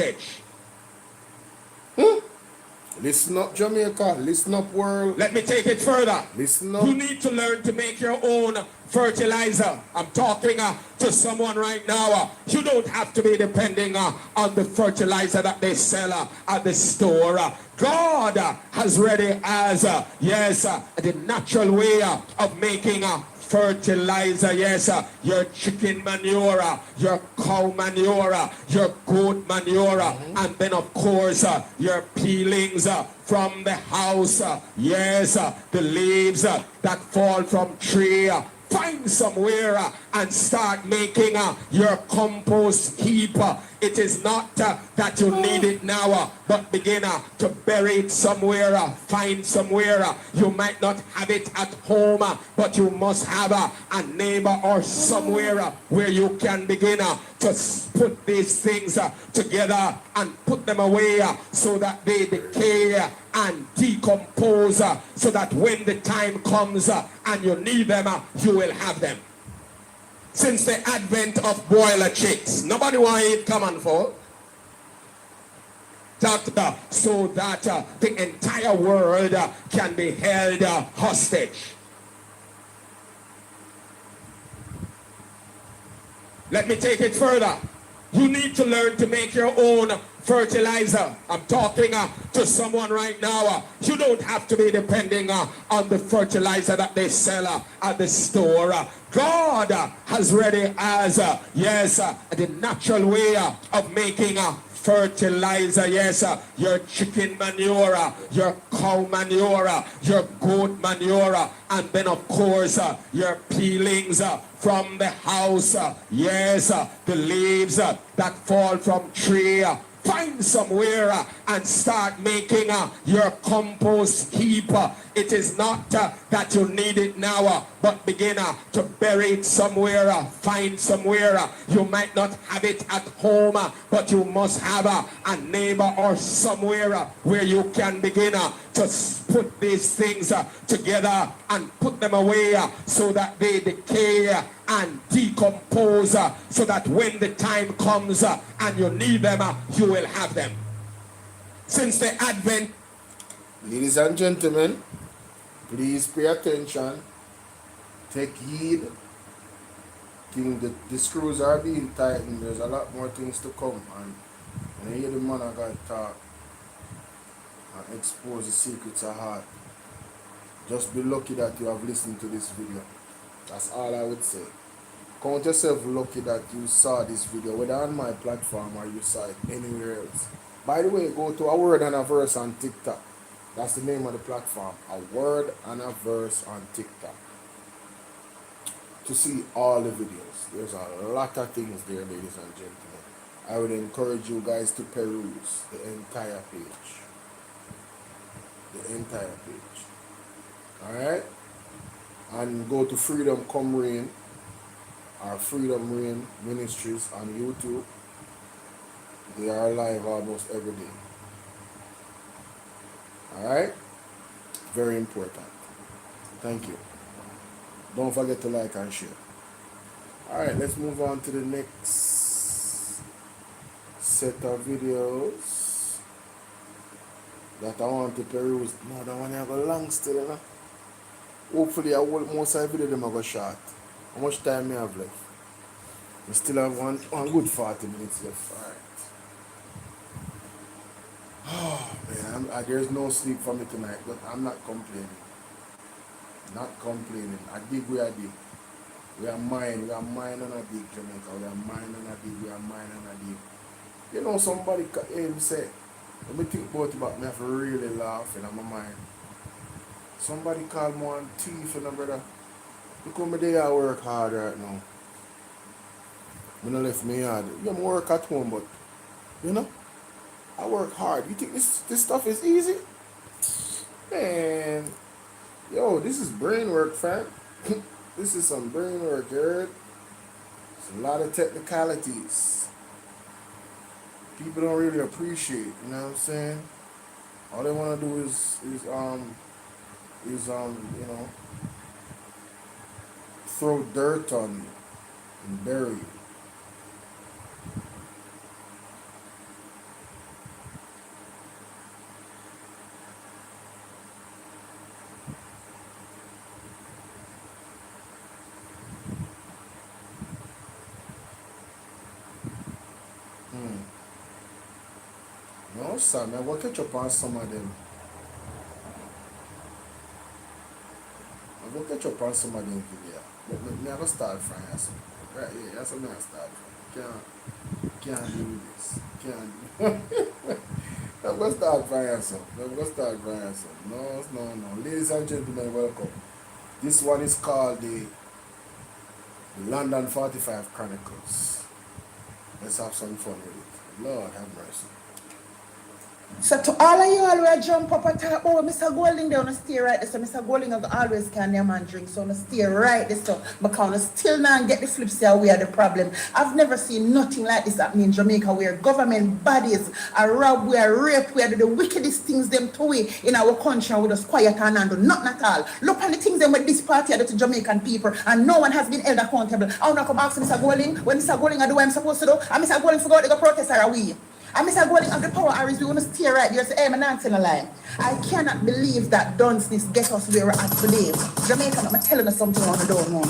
Listen up, Jamaica. Listen up, world. Let me take it further. Listen up. You need to learn to make your own fertilizer. I'm talking to someone right now. You don't have to be depending on the fertilizer that they sell at the store. God has ready as, yes, the natural way of making fertilizer. Yes, your chicken manure, your cow manure, your goat manure, and then of course your peelings from the house. Yes, the leaves that fall from tree, find somewhere and start making your compost heap. It is not that you need it now, but begin to bury it somewhere, find somewhere. You might not have it at home, but you must have a neighbor or somewhere where you can begin to put these things together and put them away so that they decay and decompose, so that when the time comes and you need them, you will have them. Since the advent of boiler chicks, nobody want to eat common folk. So that the entire world can be held hostage. Let me take it further. You need to learn to make your own fertilizer. I'm talking to someone right now. You don't have to be depending on the fertilizer that they sell at the store. God has ready as, the natural way of making fertilizer. Yes, your chicken manure, your cow manure, your goat manure, and then of course your peelings from the house. Yes, the leaves that fall from tree. Find somewhere and start making your compost heap. It is not that you need it now, but begin to bury it somewhere, find somewhere. You might not have it at home, but you must have a neighbor or somewhere where you can begin to put these things together and put them away so that they decay and decompose, so that when the time comes and you need them, you will have them. Since the advent, ladies and gentlemen, please pay attention, take heed. The screws are being tightened. There's a lot more things to come, and when you hear the man of God talk and expose the secrets of heart, just be lucky that you have listened to this video. That's all I would say. Count yourself lucky that you saw this video, whether on my platform or you saw it anywhere else. By the way, go to A Word and a Verse on TikTok. That's the name of the platform. A Word and a Verse on TikTok. To see all the videos. There's a lot of things there, ladies and gentlemen. I would encourage you guys to peruse the entire page. The entire page. Alright? And go to Freedom Come Reign, or Freedom Reign Ministries on YouTube. They are live almost every day. Alright? Very important. Thank you. Don't forget to like and share. Alright, let's move on to the next set of videos that I want to peruse. No, that one have a long still, you know? Hopefully, most of the video them are go short. How much time I have left? We still have one good 40 minutes left. Alright. Oh man, there's no sleep for me tonight, but I'm not complaining. Not complaining. I dig where I dig. We are mine and a dig, Jamaica. We are mine and a dig. We are mine and a dig. You know, somebody say, let me think about it, but me have to really laugh in my mind. Somebody called me one thief, you know, brother. Look how me there I work hard right now. I don't left me hard. You know, I work at home, but, you know, I work hard. You think this stuff is easy? Man, yo, this is brain work, fam. This is some brain work, you heard? It's a lot of technicalities. People don't really appreciate, you know what I'm saying? All they want to do is you know, throw dirt on you and bury you. No, sir, man, we'll catch up on some of them. I'll catch up on some of them video. But me have to start from here. Right, yeah, that's what I start from. Can't do this. Can't. I'm going to start from here. No. Ladies and gentlemen, welcome. This one is called the London 45 Chronicles. Let's have some fun with it. Lord have mercy. So to all of you all who jump up and talk, oh, Mr. Golding, they want to stay right there. So Mr. Golding always can them and drink. So I stay right there. So because I still not get the flips here where the problem. I've never seen nothing like this happening in Jamaica where government bodies are rob, we are rape, we are the wickedest things them to we in our country and we just quiet and handle. Nothing at all. Look at the things them with this party are to Jamaican people and no one has been held accountable. I want to come ask Mr. Golding when Mr. Golding are doing what I'm supposed to do and Mr. Golding forgot to go protest or are we? And Mr. Golding of the power areas, we want to stay right there. Say, hey, I'm not telling a lie. I cannot believe that Dunsness get us where we're at today. Jamaica, I'm telling you something on the door now.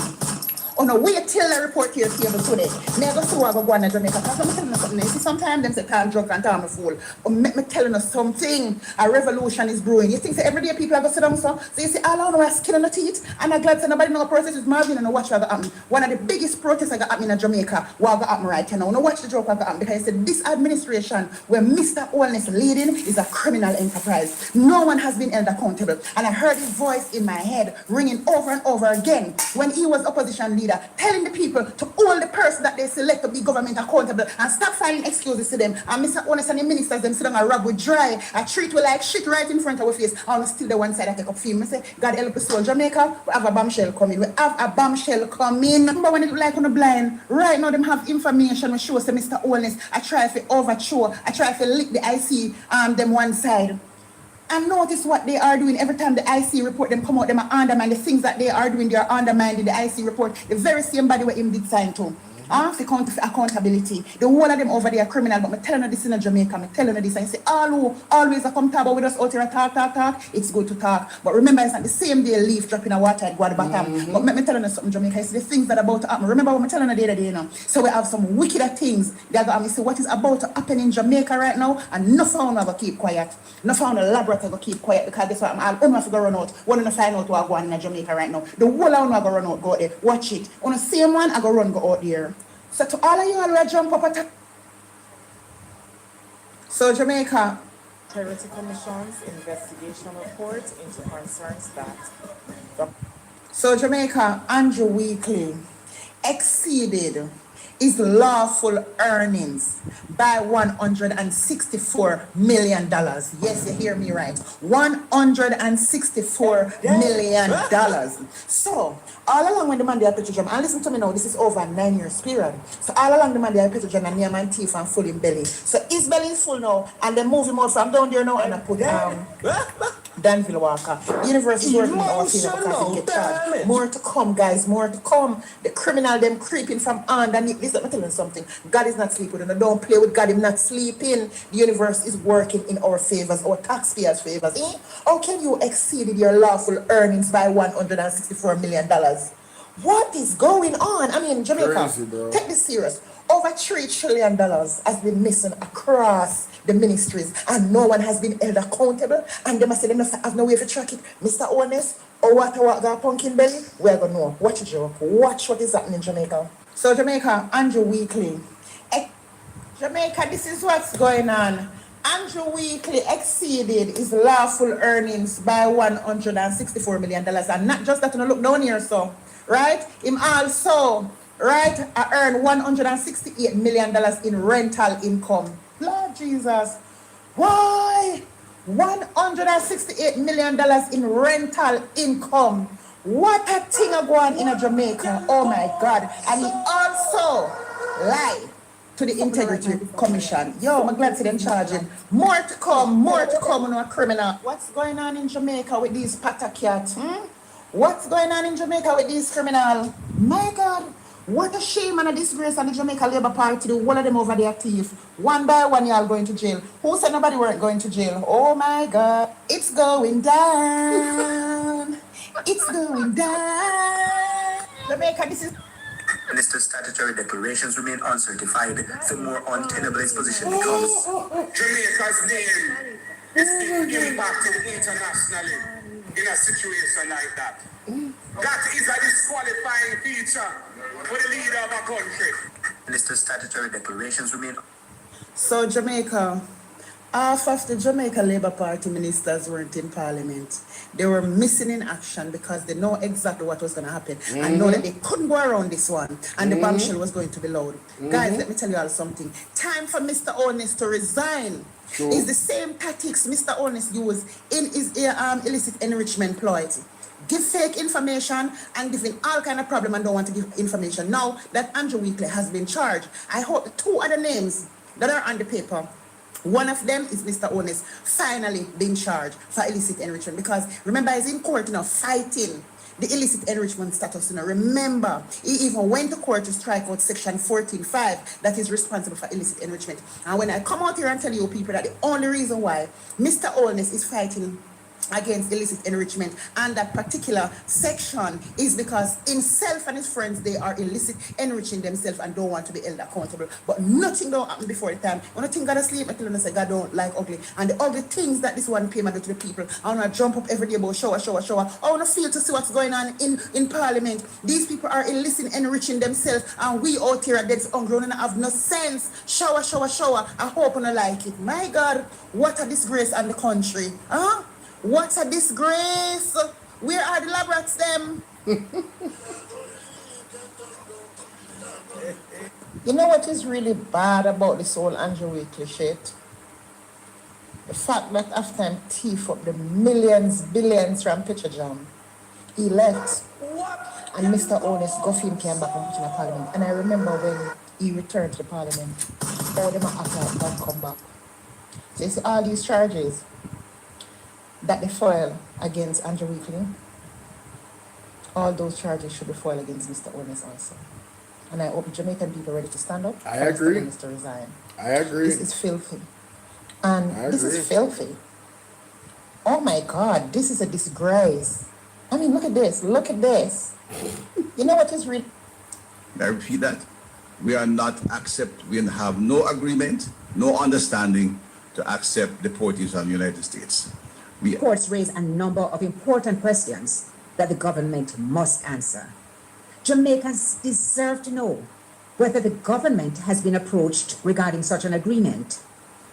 Oh no, wait till I report to your table today. Me go see what I go on in Jamaica. Because I'm telling you something. You see, sometimes them say I'm drunk and I'm a fool. But me telling you something. A revolution is brewing. You think say every day people are going to sit down so you see all I know is skin on the teeth. And I'm glad that nobody know protest is Marvin and watch what got happen. One of the biggest protests I got happening in Jamaica, what got happen right now. Now watch the joke what got happen. Because I said this administration where Mr. Holness leading is a criminal enterprise. No one has been held accountable. And I heard his voice in my head ringing over and over again when he was opposition leader, telling the people to hold the person that they select to be government accountable and stop filing excuses to them. And Mr. Honest and the ministers, them sit down and rub with dry. I treat we like shit right in front of our face. And still the one side I take up film. I say, God help us all. Jamaica, we have a bombshell coming. We have a bombshell coming. Remember when it look like on the blind? Right now, them have information which shows Mr. Honest. I try to overthrow. I try to lick the IC them one side. And notice what they are doing every time the IC report them come out, them are undermine the things that they are doing, they are undermining the IC report, the very same body where him did sign to. For accountability. The whole of them over there are criminal, but I'm telling you this in Jamaica, I'm telling you this, and you say, all who always come talk with us out here, talk, it's good to talk. But remember, it's not the same day leaf dropping a water at go at the bottom. But let me tell you something, Jamaica, it's the things that are about to happen. Remember what I'm telling you the other day, you know? So we have some wicked things that are going to see what is about to happen in Jamaica right now, and no found are going to keep quiet. No found a laboratory going to keep quiet, because that's what I'm all have to go run out. One to find out what going on in Jamaica right now. The whole of them are going to run out, go out there. Watch it. On the same one, I go out there. So to all of you all who jump up at so Jamaica. Integrity Commission's investigation report into concerns that. So Jamaica, Andrew Wheatley exceeded his lawful earnings by $164 million. Yes, you hear me right. $164 million. So, all along when the man they are Petrogen, and listen to me now, this is over a 9 years period. So all along the man they are Petrogen and near my teeth and full in belly. So his belly is full now, and they move him out from down there now and I put Danville Walker. University working in our favor because he get charged. More to come, guys, more to come. The criminal them creeping from underneath. Listen, I'm telling you something. God is not sleeping. And don't play with God, him not sleeping. The universe is working in our favors, our taxpayers' favors. How can you exceed your lawful earnings by $164 million? What is going on? I mean, Jamaica, crazy, take this serious. Over $3 trillion has been missing across the ministries, and no one has been held accountable. And they must say they have no way to track it. Mr. Honest, or what got pumpkin belly? We're gonna know. Watch it, Joe. Watch what is happening in Jamaica. So Jamaica, Andrew Wheatley. Jamaica, this is what's going on. Andrew Wheatley exceeded his lawful earnings by $164 million. And not just that, look down here, so, right? Him also, right, I earned $168 million in rental income. Lord Jesus. Why? $168 million in rental income. What a thing are going in Jamaica. Oh my God. And he also lied to the Integrity Commission. Yo, I'm glad to them charging. More to come on a criminal. What's going on in Jamaica with these patakyat? What's going on in Jamaica with these criminals? My God. What a shame and a disgrace on the Jamaica Labour Party. One of them over there thief. One by one, y'all going to jail. Who said nobody weren't going to jail? Oh my God. It's going down. It's going down. Jamaica, this is... Minister's statutory declarations remain uncertified. The more untenable his position becomes. Jamaica's name is being impacted internationally in a situation like that. That is a disqualifying feature for the leader of a country. Minister's statutory declarations remain. So Jamaica, Half of the Jamaica Labour Party ministers weren't in Parliament. They were missing in action because they know exactly what was going to happen and know that they couldn't go around this one and the bombshell was going to be loud. Guys, let me tell you all something. Time for Mr. Onus to resign. It's the same tactics Mr. Onus used in his illicit enrichment ploy. Give fake information and giving all kind of problem and don't want to give information. Now that Andrew Wheatley has been charged, I hope the two other names that are on the paper, one of them is Mr. Onus finally being charged for illicit enrichment, because remember he's in court now fighting the illicit enrichment status. Remember, he even went to court to strike out section 14.5 that is responsible for illicit enrichment. And when I come out here and tell you people that the only reason why Mr. Onus is fighting against illicit enrichment and that particular section is because himself and his friends, they are illicit enriching themselves and don't want to be held accountable. But nothing don't happen before the time. When I think God asleep, I tell them say God don't like ugly. And the ugly things that this one payment do to the people, I want to jump up every day about shower. I want to feel to see what's going on in Parliament. These people are illicit enriching themselves and we out here at dead hungry and have no sense. Shower. I hope I like it. My God, what a disgrace on the country. Huh? What a disgrace! Where are the lab rats them? You know what is really bad about this whole Andrew Wheatley shit? The fact that after him thief up the millions, billions from Picture Jam, he left. And Mr. Onus Goffin came back and put in the Parliament. And I remember when he returned to the Parliament, all them after that come back. So you see all these charges that they file against Andrew Wheatley, all those charges should be filed against Mr. Onus also. And I hope Jamaican people are ready to stand up. I agree. For Mr. to resign. I agree. This is filthy. And this is filthy. Oh my God, this is a disgrace. I mean, look at this. Look at this. You know what is really... I repeat that. We are not we have no agreement, no understanding to accept deportees from the United States. Reports raise a number of important questions that the government must answer. Jamaicans deserve to know whether the government has been approached regarding such an agreement,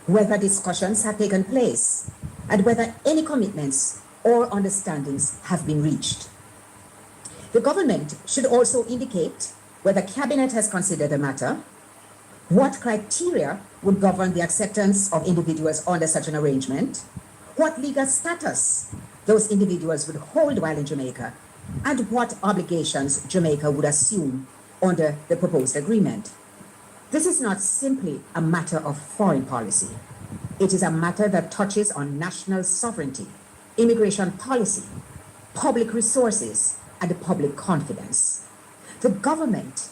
whether discussions have taken place, and whether any commitments or understandings have been reached. The government should also indicate whether Cabinet has considered the matter, what criteria would govern the acceptance of individuals under such an arrangement, what legal status those individuals would hold while in Jamaica, and what obligations Jamaica would assume under the proposed agreement. This is not simply a matter of foreign policy. It is a matter that touches on national sovereignty, immigration policy, public resources, and public confidence. The government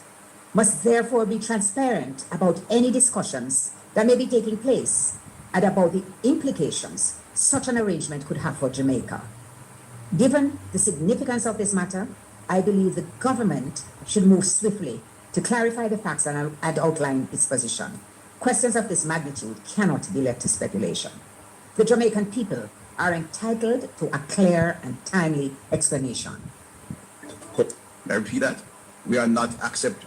must therefore be transparent about any discussions that may be taking place and about the implications such an arrangement could have for Jamaica. Given the significance of this matter, I believe the government should move swiftly to clarify the facts and outline its position. Questions of this magnitude cannot be left to speculation. The Jamaican people are entitled to a clear and timely explanation. I repeat that. We are not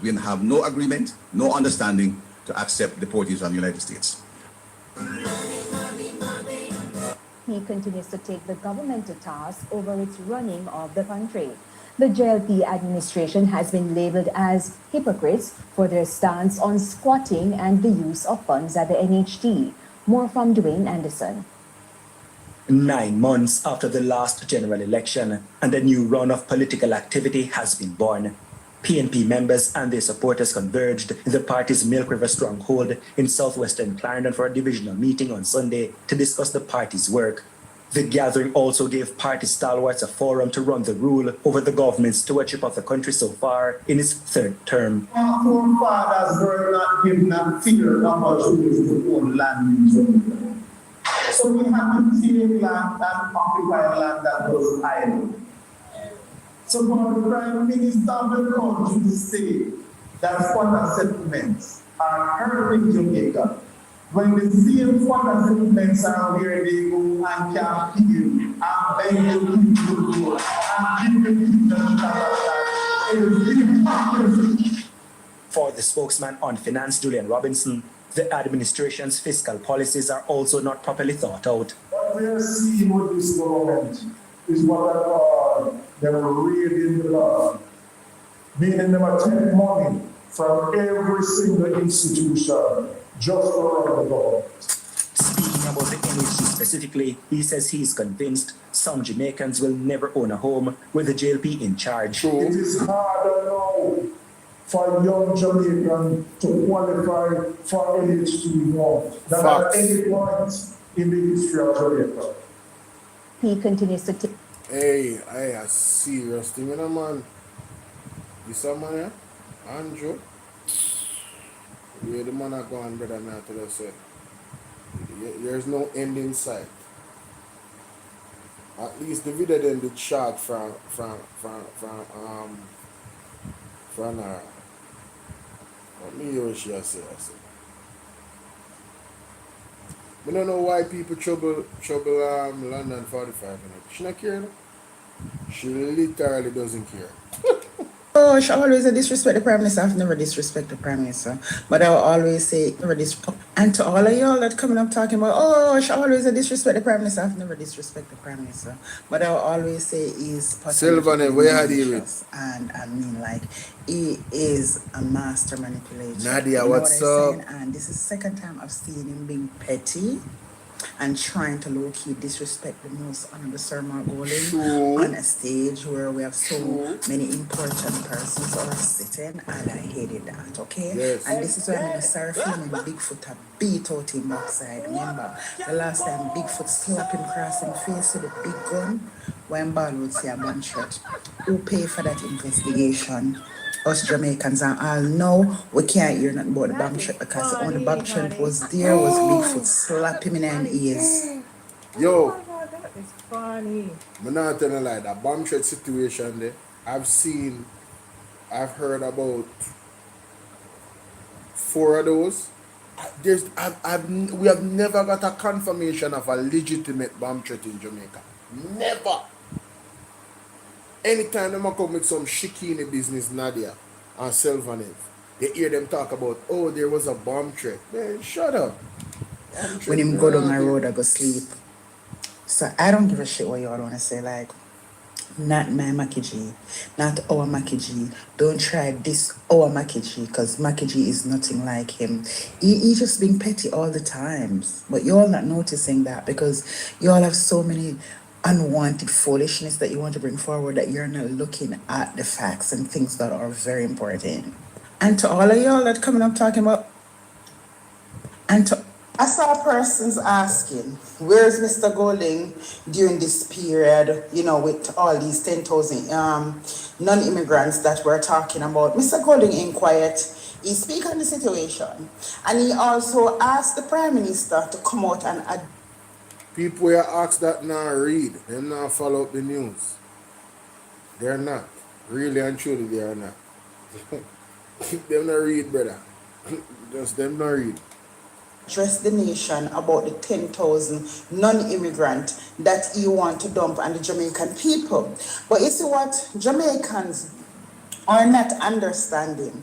we have no agreement, no understanding to accept deportees from the United States. He continues to take the government to task over its running of the country. The JLP administration has been labeled as hypocrites for their stance on squatting and the use of funds at the NHT. More from Dwayne Anderson. 9 months after the last general election and a new run of political activity has been born, PNP members and their supporters converged in the party's Milk River stronghold in southwestern Clarendon for a divisional meeting on Sunday to discuss the party's work. The gathering also gave party stalwarts a forum to run the rule over the government's stewardship of the country so far in its third term. Our forefathers were not given a fair opportunity to own land in Jamaica. So we have to take land and occupy land that was idle. So for the Prime Minister of the country to say that squatter settlements are hurting Jamaica, when the same squatter settlements are where they go and can feel and beg the people to go and give the people that is really. For the spokesman on finance, Julian Robinson, The administration's fiscal policies are also not properly thought out. What we are seeing with this government is what I call them raiding the land, meaning them are taking money from every single institution just to run the government. Speaking about the NHG specifically, he says he is convinced some Jamaicans will never own a home with the JLP in charge. It is harder now for young Jamaican to qualify for NHG now than at any point in the history of Jamaica. He continues to take. Hey, a serious thing, you know, man. This a man, yeah? Andrew. Where the man are going, brother, man, to the say. There's no end in sight. At least the video then did shot from what me hear what she say. I don't know why people trouble London 45 minutes. She not care, no? She literally doesn't care. Oh, she always disrespect the Prime Minister. I've never disrespect the Prime Minister. But I will always say, never disrespect. And to all of y'all that coming up talking about, oh, she always disrespect the Prime Minister. I've never disrespect the Prime Minister. But I will always say he's Sylvan, where had he with? And I mean, like, he is a master manipulator. Nadia, you know what's what I'm up? saying? And this is the second time I've seen him being petty and trying to low-key disrespect the most honorable Sir Mark Golding on a stage where we have so many important persons who are sitting, and I hated that, okay? Yes. And this is why I'm going to start feeling Bigfoot have beat out him backside. Remember, the last time Bigfoot slapped him across his face with a big gun, when Bolo would say a bomb shot. Who pay for that investigation? Us Jamaicans, and all know we can't hear nothing about the bomb shot because the only bomb shot was there was Bigfoot slap him in the ears. Yo, That is funny. I'm not telling you like that bomb threat situation there. I've heard about 4 of those. We have never got a confirmation of a legitimate bomb threat in Jamaica. Never. Anytime they come with some shikini business, Nadia and Sylvanev, they hear them talk about, oh, there was a bomb threat. Man, shut up. When him go down the road, I go sleep. So I don't give a shit what y'all want to say. Like, not my Mackie G, not our Mackie G. Don't try this our Mackie G, because Mackie G is nothing like him. He just being petty all the times. But y'all not noticing that because y'all have so many unwanted foolishness that you want to bring forward that you're not looking at the facts and things that are very important. And to all of y'all that coming up talking about, I saw persons asking, where's Mr. Golding during this period, you know, with all these 10,000 non-immigrants that we're talking about. Mr. Golding ain't quiet. He speak on the situation. And he also asked the Prime Minister to come out and people who ask that now read, them now follow up the news. They're not. Really and truly, they are not. Them not read, brother. Just them not read. address the nation about the 10,000 non-immigrant that he want to dump on the Jamaican people. But you see what Jamaicans are not understanding.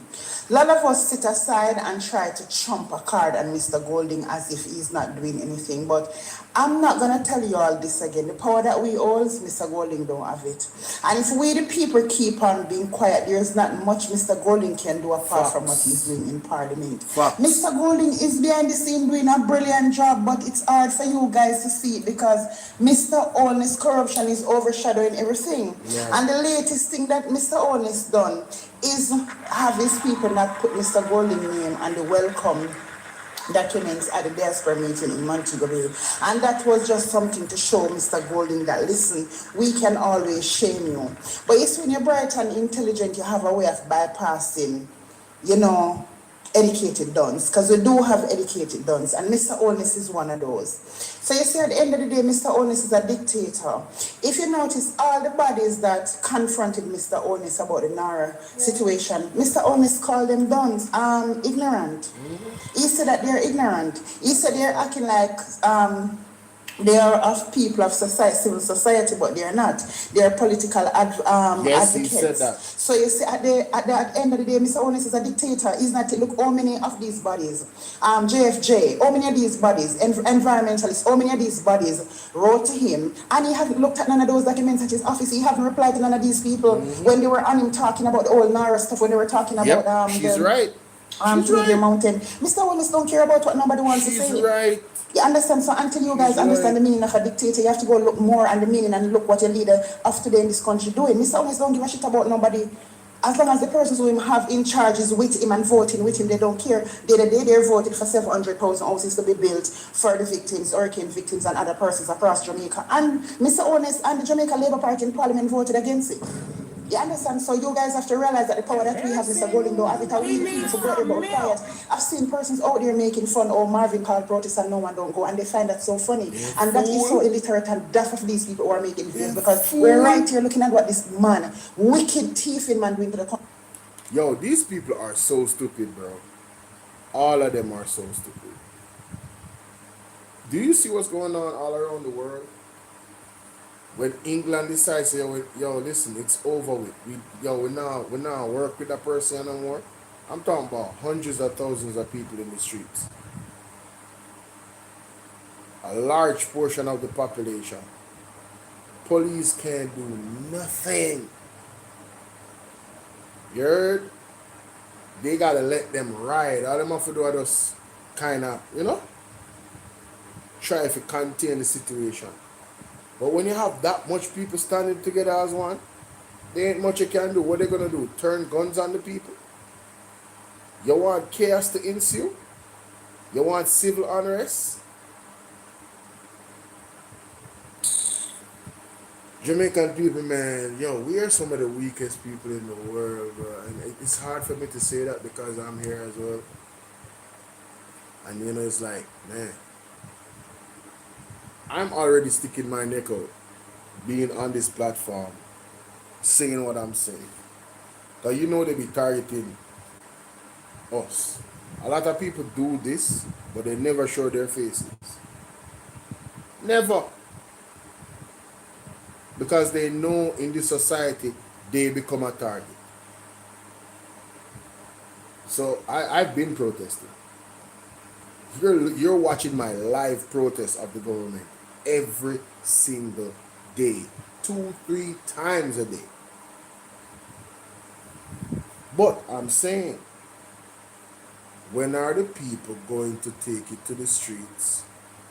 A lot of us sit aside and try to trump a card on Mr. Golding as if he's not doing anything. But I'm not going to tell you all this again. The power that we hold, Mr. Golding don't have it. And if we the people keep on being quiet, there's not much Mr. Golding can do apart from what he's doing in Parliament. Mr. Golding is behind the scene doing a brilliant job, but it's hard for you guys to see it because Mr. Only's corruption is overshadowing everything. Yeah. And the latest thing that Mr. Only's done is have his people not put Mr. Golding's name on the welcome documents at the diaspora meeting in Montego Bay. And that was just something to show Mr. Golding that, listen, we can always shame you. But it's when you're bright and intelligent, you have a way of bypassing, you know, educated dons, because we do have educated dons, and Mr. Onus is one of those. So you see, at the end of the day, Mr. Onus is a dictator. If you notice, all the bodies that confronted Mr. Onus about the Nara situation, Mr. Onus called them dons, ignorant. He said that they're ignorant. He said they're acting like They are of people of society, civil society, but they are not. They are political Yes, he advocates. said that. So you see, at the end of the day, Mr. Owens is a dictator. He's not. Look, how many of these bodies, JFJ, how many of these bodies, environmentalists, how many of these bodies wrote to him, and he haven't looked at none of those documents at his office. He haven't replied to none of these people when they were on him talking about the old Nara stuff. When they were talking about she's right. She's right. Mountain. Mr. Owens don't care about what nobody wants to say. She's right. You understand? So until you guys understand the meaning of a dictator, you have to go look more at the meaning and look what your leader of today in this country doing. Mr. Owens don't give a shit about nobody. As long as the persons who him have in charge is with him and voting with him, they don't care. The other day they voted for 700,000 houses to be built for the victims, hurricane victims and other persons across Jamaica. And Mr. Owens and the Jamaica Labour Party in Parliament voted against it. You understand? So you guys have to realize that the power that we have, Mr. Golding, don't have it. We need to go about quiet. I've seen persons out there making fun of Marvin called protest and no one don't go, and they find that so funny. And that is so illiterate and deaf of these people who are making videos, because we're right here looking at what this man, wicked thieving man, doing to the country. Yo, these people are so stupid, bro. All of them are so stupid. Do you see what's going on all around the world? When England decides, yo, listen, it's over with. We now work with that person no more. I'm talking about hundreds of thousands of people in the streets. A large portion of the population. Police can't do nothing. You heard? They gotta let them ride. All them have to do is just kind of, try to contain the situation. But when you have that much people standing together as one, there ain't much you can do. What they gonna do? Turn guns on the people? You want chaos to ensue? You want civil unrest? Jamaican people, man, we are some of the weakest people in the world, bro. And it's hard for me to say that because I'm here as well. And it's like, man, I'm already sticking my neck out, being on this platform, saying what I'm saying. Because they be targeting us. A lot of people do this, but they never show their faces. Never. Because they know in this society, they become a target. So I've been protesting. You're watching my live protest of the government every single day, 2-3 times a day. But I'm saying, when are the people going to take it to the streets?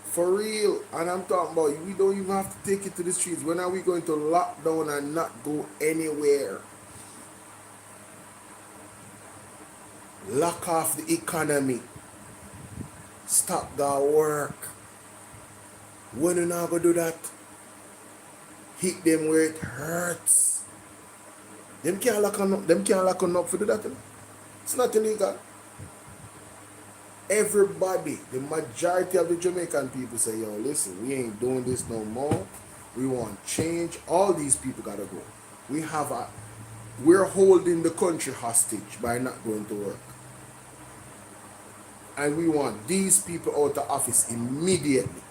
For real. And I'm talking about, we don't even have to take it to the streets. When are we going to lock down and not go anywhere? Lock off the economy. Stop that work. When you not gonna do that? Hit them where it hurts. Them can't lock on up for do that. It's not illegal. Everybody, the majority of the Jamaican people say, yo, listen, we ain't doing this no more. We want change. All these people gotta go. We're holding the country hostage by not going to work. And we want these people out of office immediately.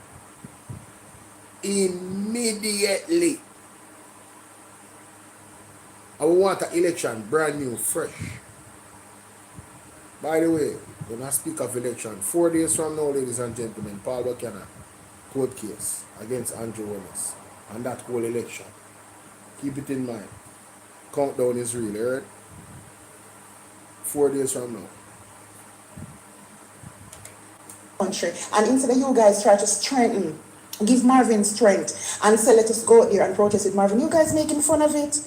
Immediately. And we want an election brand new, fresh. By the way, when I speak of election, 4 days from now, ladies and gentlemen, Paul Buchanan court case against Andrew Holness and that whole election. Keep it in mind. Countdown is real, heard? 4 days from now. Country. And instead of you guys try to strengthen, give Marvin strength and say let us go out there and protest with Marvin, you guys making fun of it.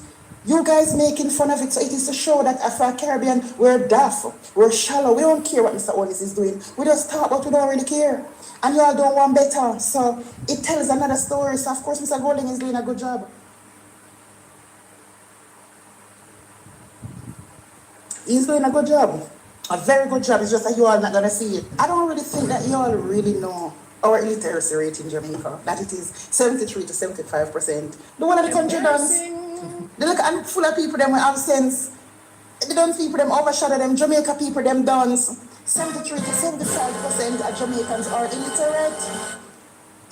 You guys making fun of it. So it is to show that for Caribbean, we're daft, we're shallow. We don't care what Mr. Holness is doing. We just talk, but we don't really care. And y'all don't want better. So it tells another story. So of course Mr. Golding is doing a good job. He's doing a good job. A very good job. It's just that you all not going to see it. I don't really think that you all really know our illiteracy rate in Jamaica. That it is 73 to 75%. The one of the country dance. They look and full of people them with have sense. They don't people them overshadow them. Jamaica people them dance. 73 to 75% of Jamaicans are illiterate.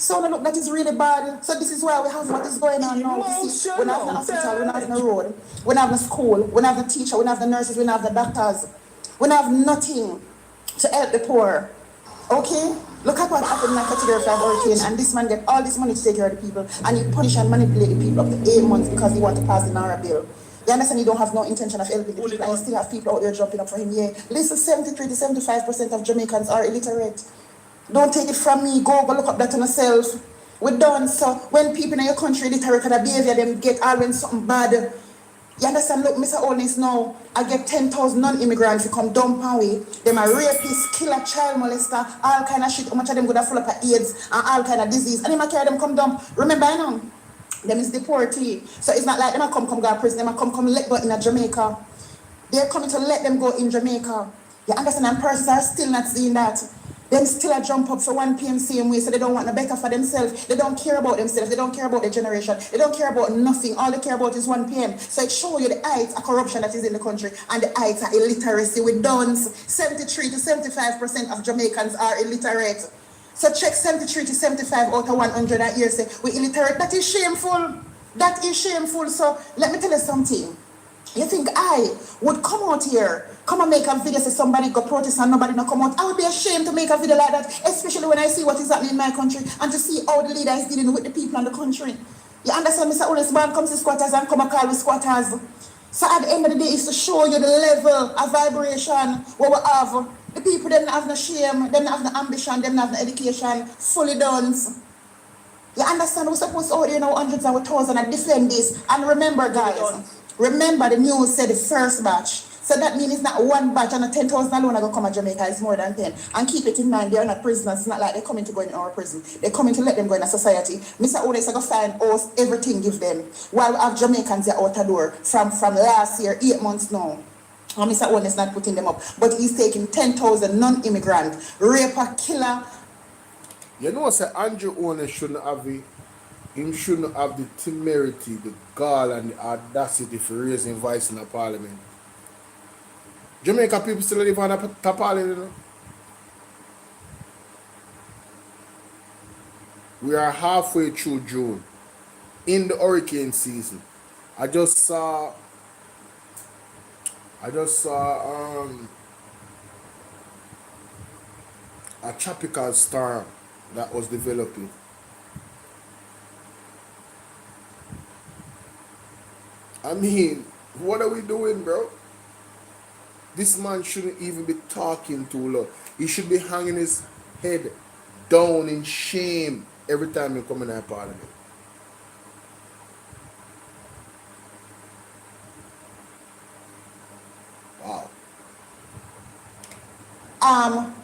So now look, that is really bad. So this is why we have what is going on now. You see, we don't have the hospital, we don't have the road, we don't have the school, we don't have the teacher, we don't have the nurses, we don't have the doctors. We don't have nothing to help the poor. Okay? Look at what happened in a category 5 hurricane, and this man get all this money to take care of the people, and he punish and manipulate the people up to 8 months because he want to pass the Naira bill. You understand? He don't have no intention of helping the people, and you still have people out there jumping up for him. Yeah, listen, 73 to 75% of Jamaicans are illiterate. Don't take it from me. Go look up that on yourself. We're done. So when people in your country illiterate and behavior, them get all when something bad. You understand? Look, Mr. Oldness now, I get 10,000 non-immigrants to come dump away. Them a rapist, killer, child molester, all kind of shit. How much of them go to full up of AIDS and all kind of disease. And them a carry them come dump. Remember, I know, them is deportee. So it's not like them a come go to prison. Them a come let go in Jamaica. They're coming to let them go in Jamaica. You understand? And persons are still not seeing that. Them still a jump up for 1 p.m. same way, so they don't want no better for themselves. They don't care about themselves. They don't care about their generation. They don't care about nothing. All they care about is 1 p.m. So it shows you the heights of corruption that is in the country and the heights of illiteracy with dons. 73 to 75% of Jamaicans are illiterate. So check 73 to 75 out of 100 a year say we're illiterate. That is shameful. That is shameful. So let me tell you something. You think I would come out here, come and make a video, say somebody go protest and nobody not come out? I would be ashamed to make a video like that, especially when I see what is happening in my country and to see how the leader is dealing with the people in the country. You understand, Mr. Oldest man comes to squatters and come and call with squatters. So at the end of the day, it's to show you the level of vibration what we have. The people, them not have no shame, them not have no ambition, them not have no education, fully done. You understand, we're supposed to out here now hundreds and thousands and defend this. And remember, guys, remember the news said the first batch. So that means it's not one batch and a 10,000 alone are going to come to Jamaica. It's more than 10. And keep it in mind, they are not prisoners. It's not like they're coming to go in our prison. They're coming to let them go in a society. Mr. Oda is going to find us everything give them. While we have Jamaicans here out the door from last year, 8 months now. And Mr. Oda is not putting them up. But he's taking 10,000 non-immigrant, raper, killer. You know what, Andrew Owen shouldn't have him shouldn't have the temerity, the gall and the audacity for raising voice in the parliament. Jamaica people still live on the parliament, you know? We are halfway through June, in the hurricane season. I just saw a tropical storm that was developing. I mean, what are we doing, bro? This man shouldn't even be talking too loud. He should be hanging his head down in shame every time he come in our parliament. Wow.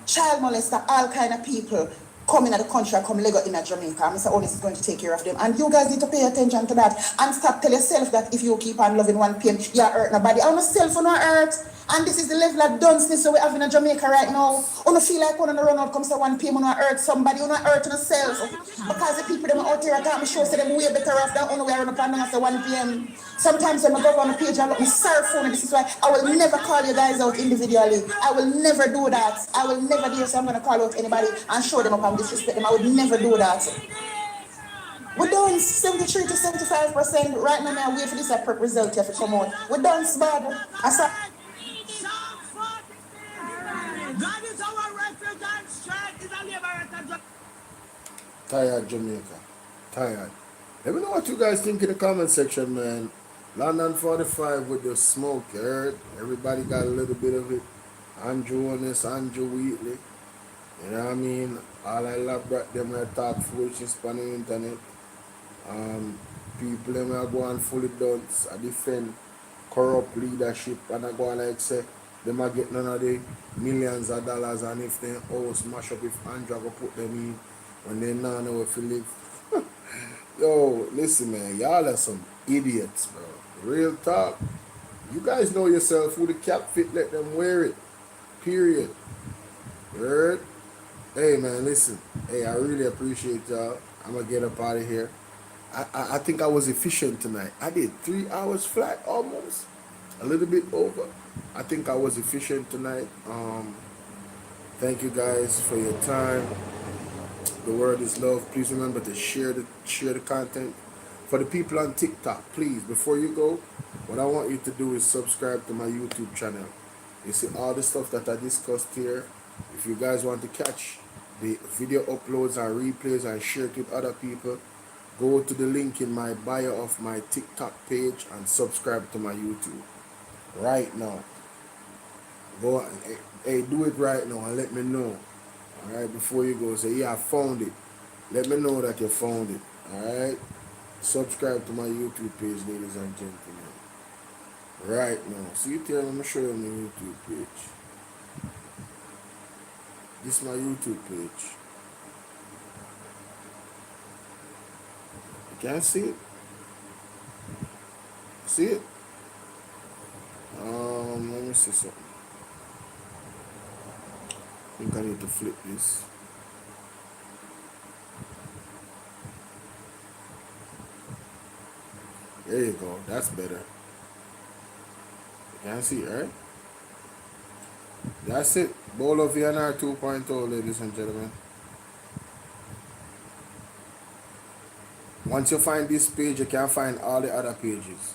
Child molester, all kind of people coming at the country and come Lego in Jamaica. Mr. Onis is going to take care of them. And you guys need to pay attention to that. And stop tell yourself that if you keep on loving 1 p.m., you hurt nobody. I'm myself on hurt. And this is the level of dunceness that we have in Jamaica right now. You don't feel like when the run out comes to 1 p.m., you don't hurt somebody, you don't hurt yourself. Because the people them out here I can't be sure say them way better off than only we are on the plan after 1 p.m. Sometimes when I go on the page and look, my cell phone, this is why I will never call you guys out individually. I will never do that. I will never dare say I'm going to call out anybody and show them up and disrespect them. I would never do that. We're done 73 to 75%. Right now, I wait for this result here to come out. We're done, bad. God is our refuge and strength is a liberator. Tired Jamaica. Tired. Let me know what you guys think in the comment section, man. London 45 with the smoke, you heard? Everybody got a little bit of it. Andrew Honest, Andrew Wheatley. You know what I mean? All I love brought them to talk foolishness on the internet. People them are going fully dunce. I defend corrupt leadership and I go like say them are get none of the millions of dollars, and if they house mash up, if Andrew go put them in when they not know if you live. Yo, listen man, y'all are some idiots, bro. Real talk. You guys know yourself who the cap fit, let them wear it. Period. You heard? Hey man, listen. Hey, I really appreciate y'all. I'm gonna get up out of here. I think I was efficient tonight. I did 3 hours flat almost. A little bit over. I think I was efficient tonight. Thank you guys for your time. The word is love. Please remember to share the content. For the people on TikTok, please, before you go, what I want you to do is subscribe to my YouTube channel. You see all the stuff that I discussed here. If you guys want to catch the video uploads and replays and share it with other people, go to the link in my bio of my TikTok page and subscribe to my YouTube right now. Go and hey, do it right now and let me know. Alright, before you go, say, yeah, I found it. Let me know that you found it. Alright? Subscribe to my YouTube page, ladies and gentlemen. Right now. See it here, let me show you my YouTube page. This is my YouTube page. You can't see it? See it? Let me see something. I think I need to flip this. There you go. That's better. You can see it, right? That's it. Bolo VNR 2.0, ladies and gentlemen. Once you find this page, you can find all the other pages.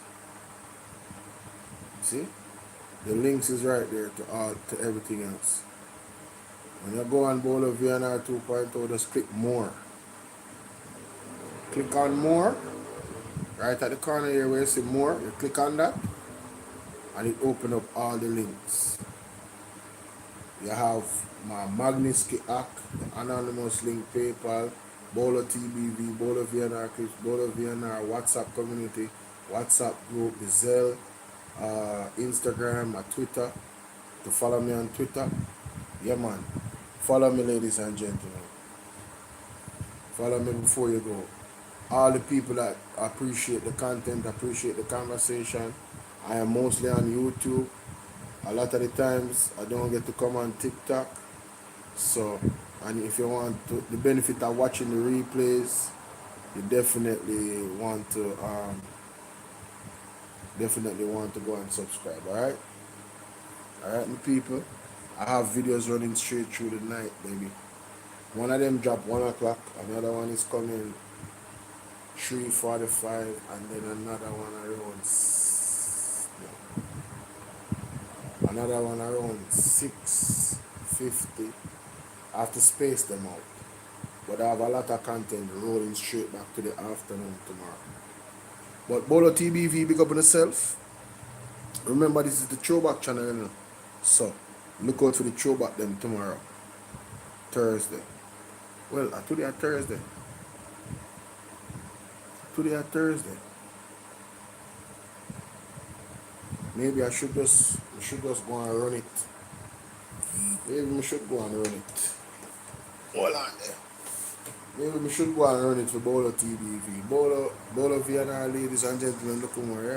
See? The links is right there to everything else. When you go on Bolo VNR 2.0, just click more. Click on more. Right at the corner here where you see more, you click on that and it opens up all the links. You have my MAGNITSKY app, the anonymous link, PayPal, Bolo TBV, Bolo VNR clips, Bolo VNR WhatsApp community, WhatsApp group, the Zelle, Instagram, my Twitter. To follow me on Twitter, yeah man. Follow me, ladies and gentlemen. Follow me before you go. All the people that appreciate the content, appreciate the conversation. I am mostly on YouTube. A lot of the times I don't get to come on TikTok. So, and if you want to, the benefit of watching the replays, you definitely want to go and subscribe. Alright? Alright, my people. I have videos running straight through the night, baby. One of them drop 1 o'clock, another one is coming 3:45, and then another one around 6:50. I have to space them out, but I have a lot of content rolling straight back to the afternoon tomorrow. But Bolo TBV, big up on yourself. Remember, this is the throwback channel, you know? So look out for the throwback them tomorrow, Thursday. Well, today at Thursday. Maybe I should just go and run it. Maybe we should go and run it. Hold on there. Maybe we should go and run it for Bolo TBV. Bolo VNR, ladies and gentlemen, look over here.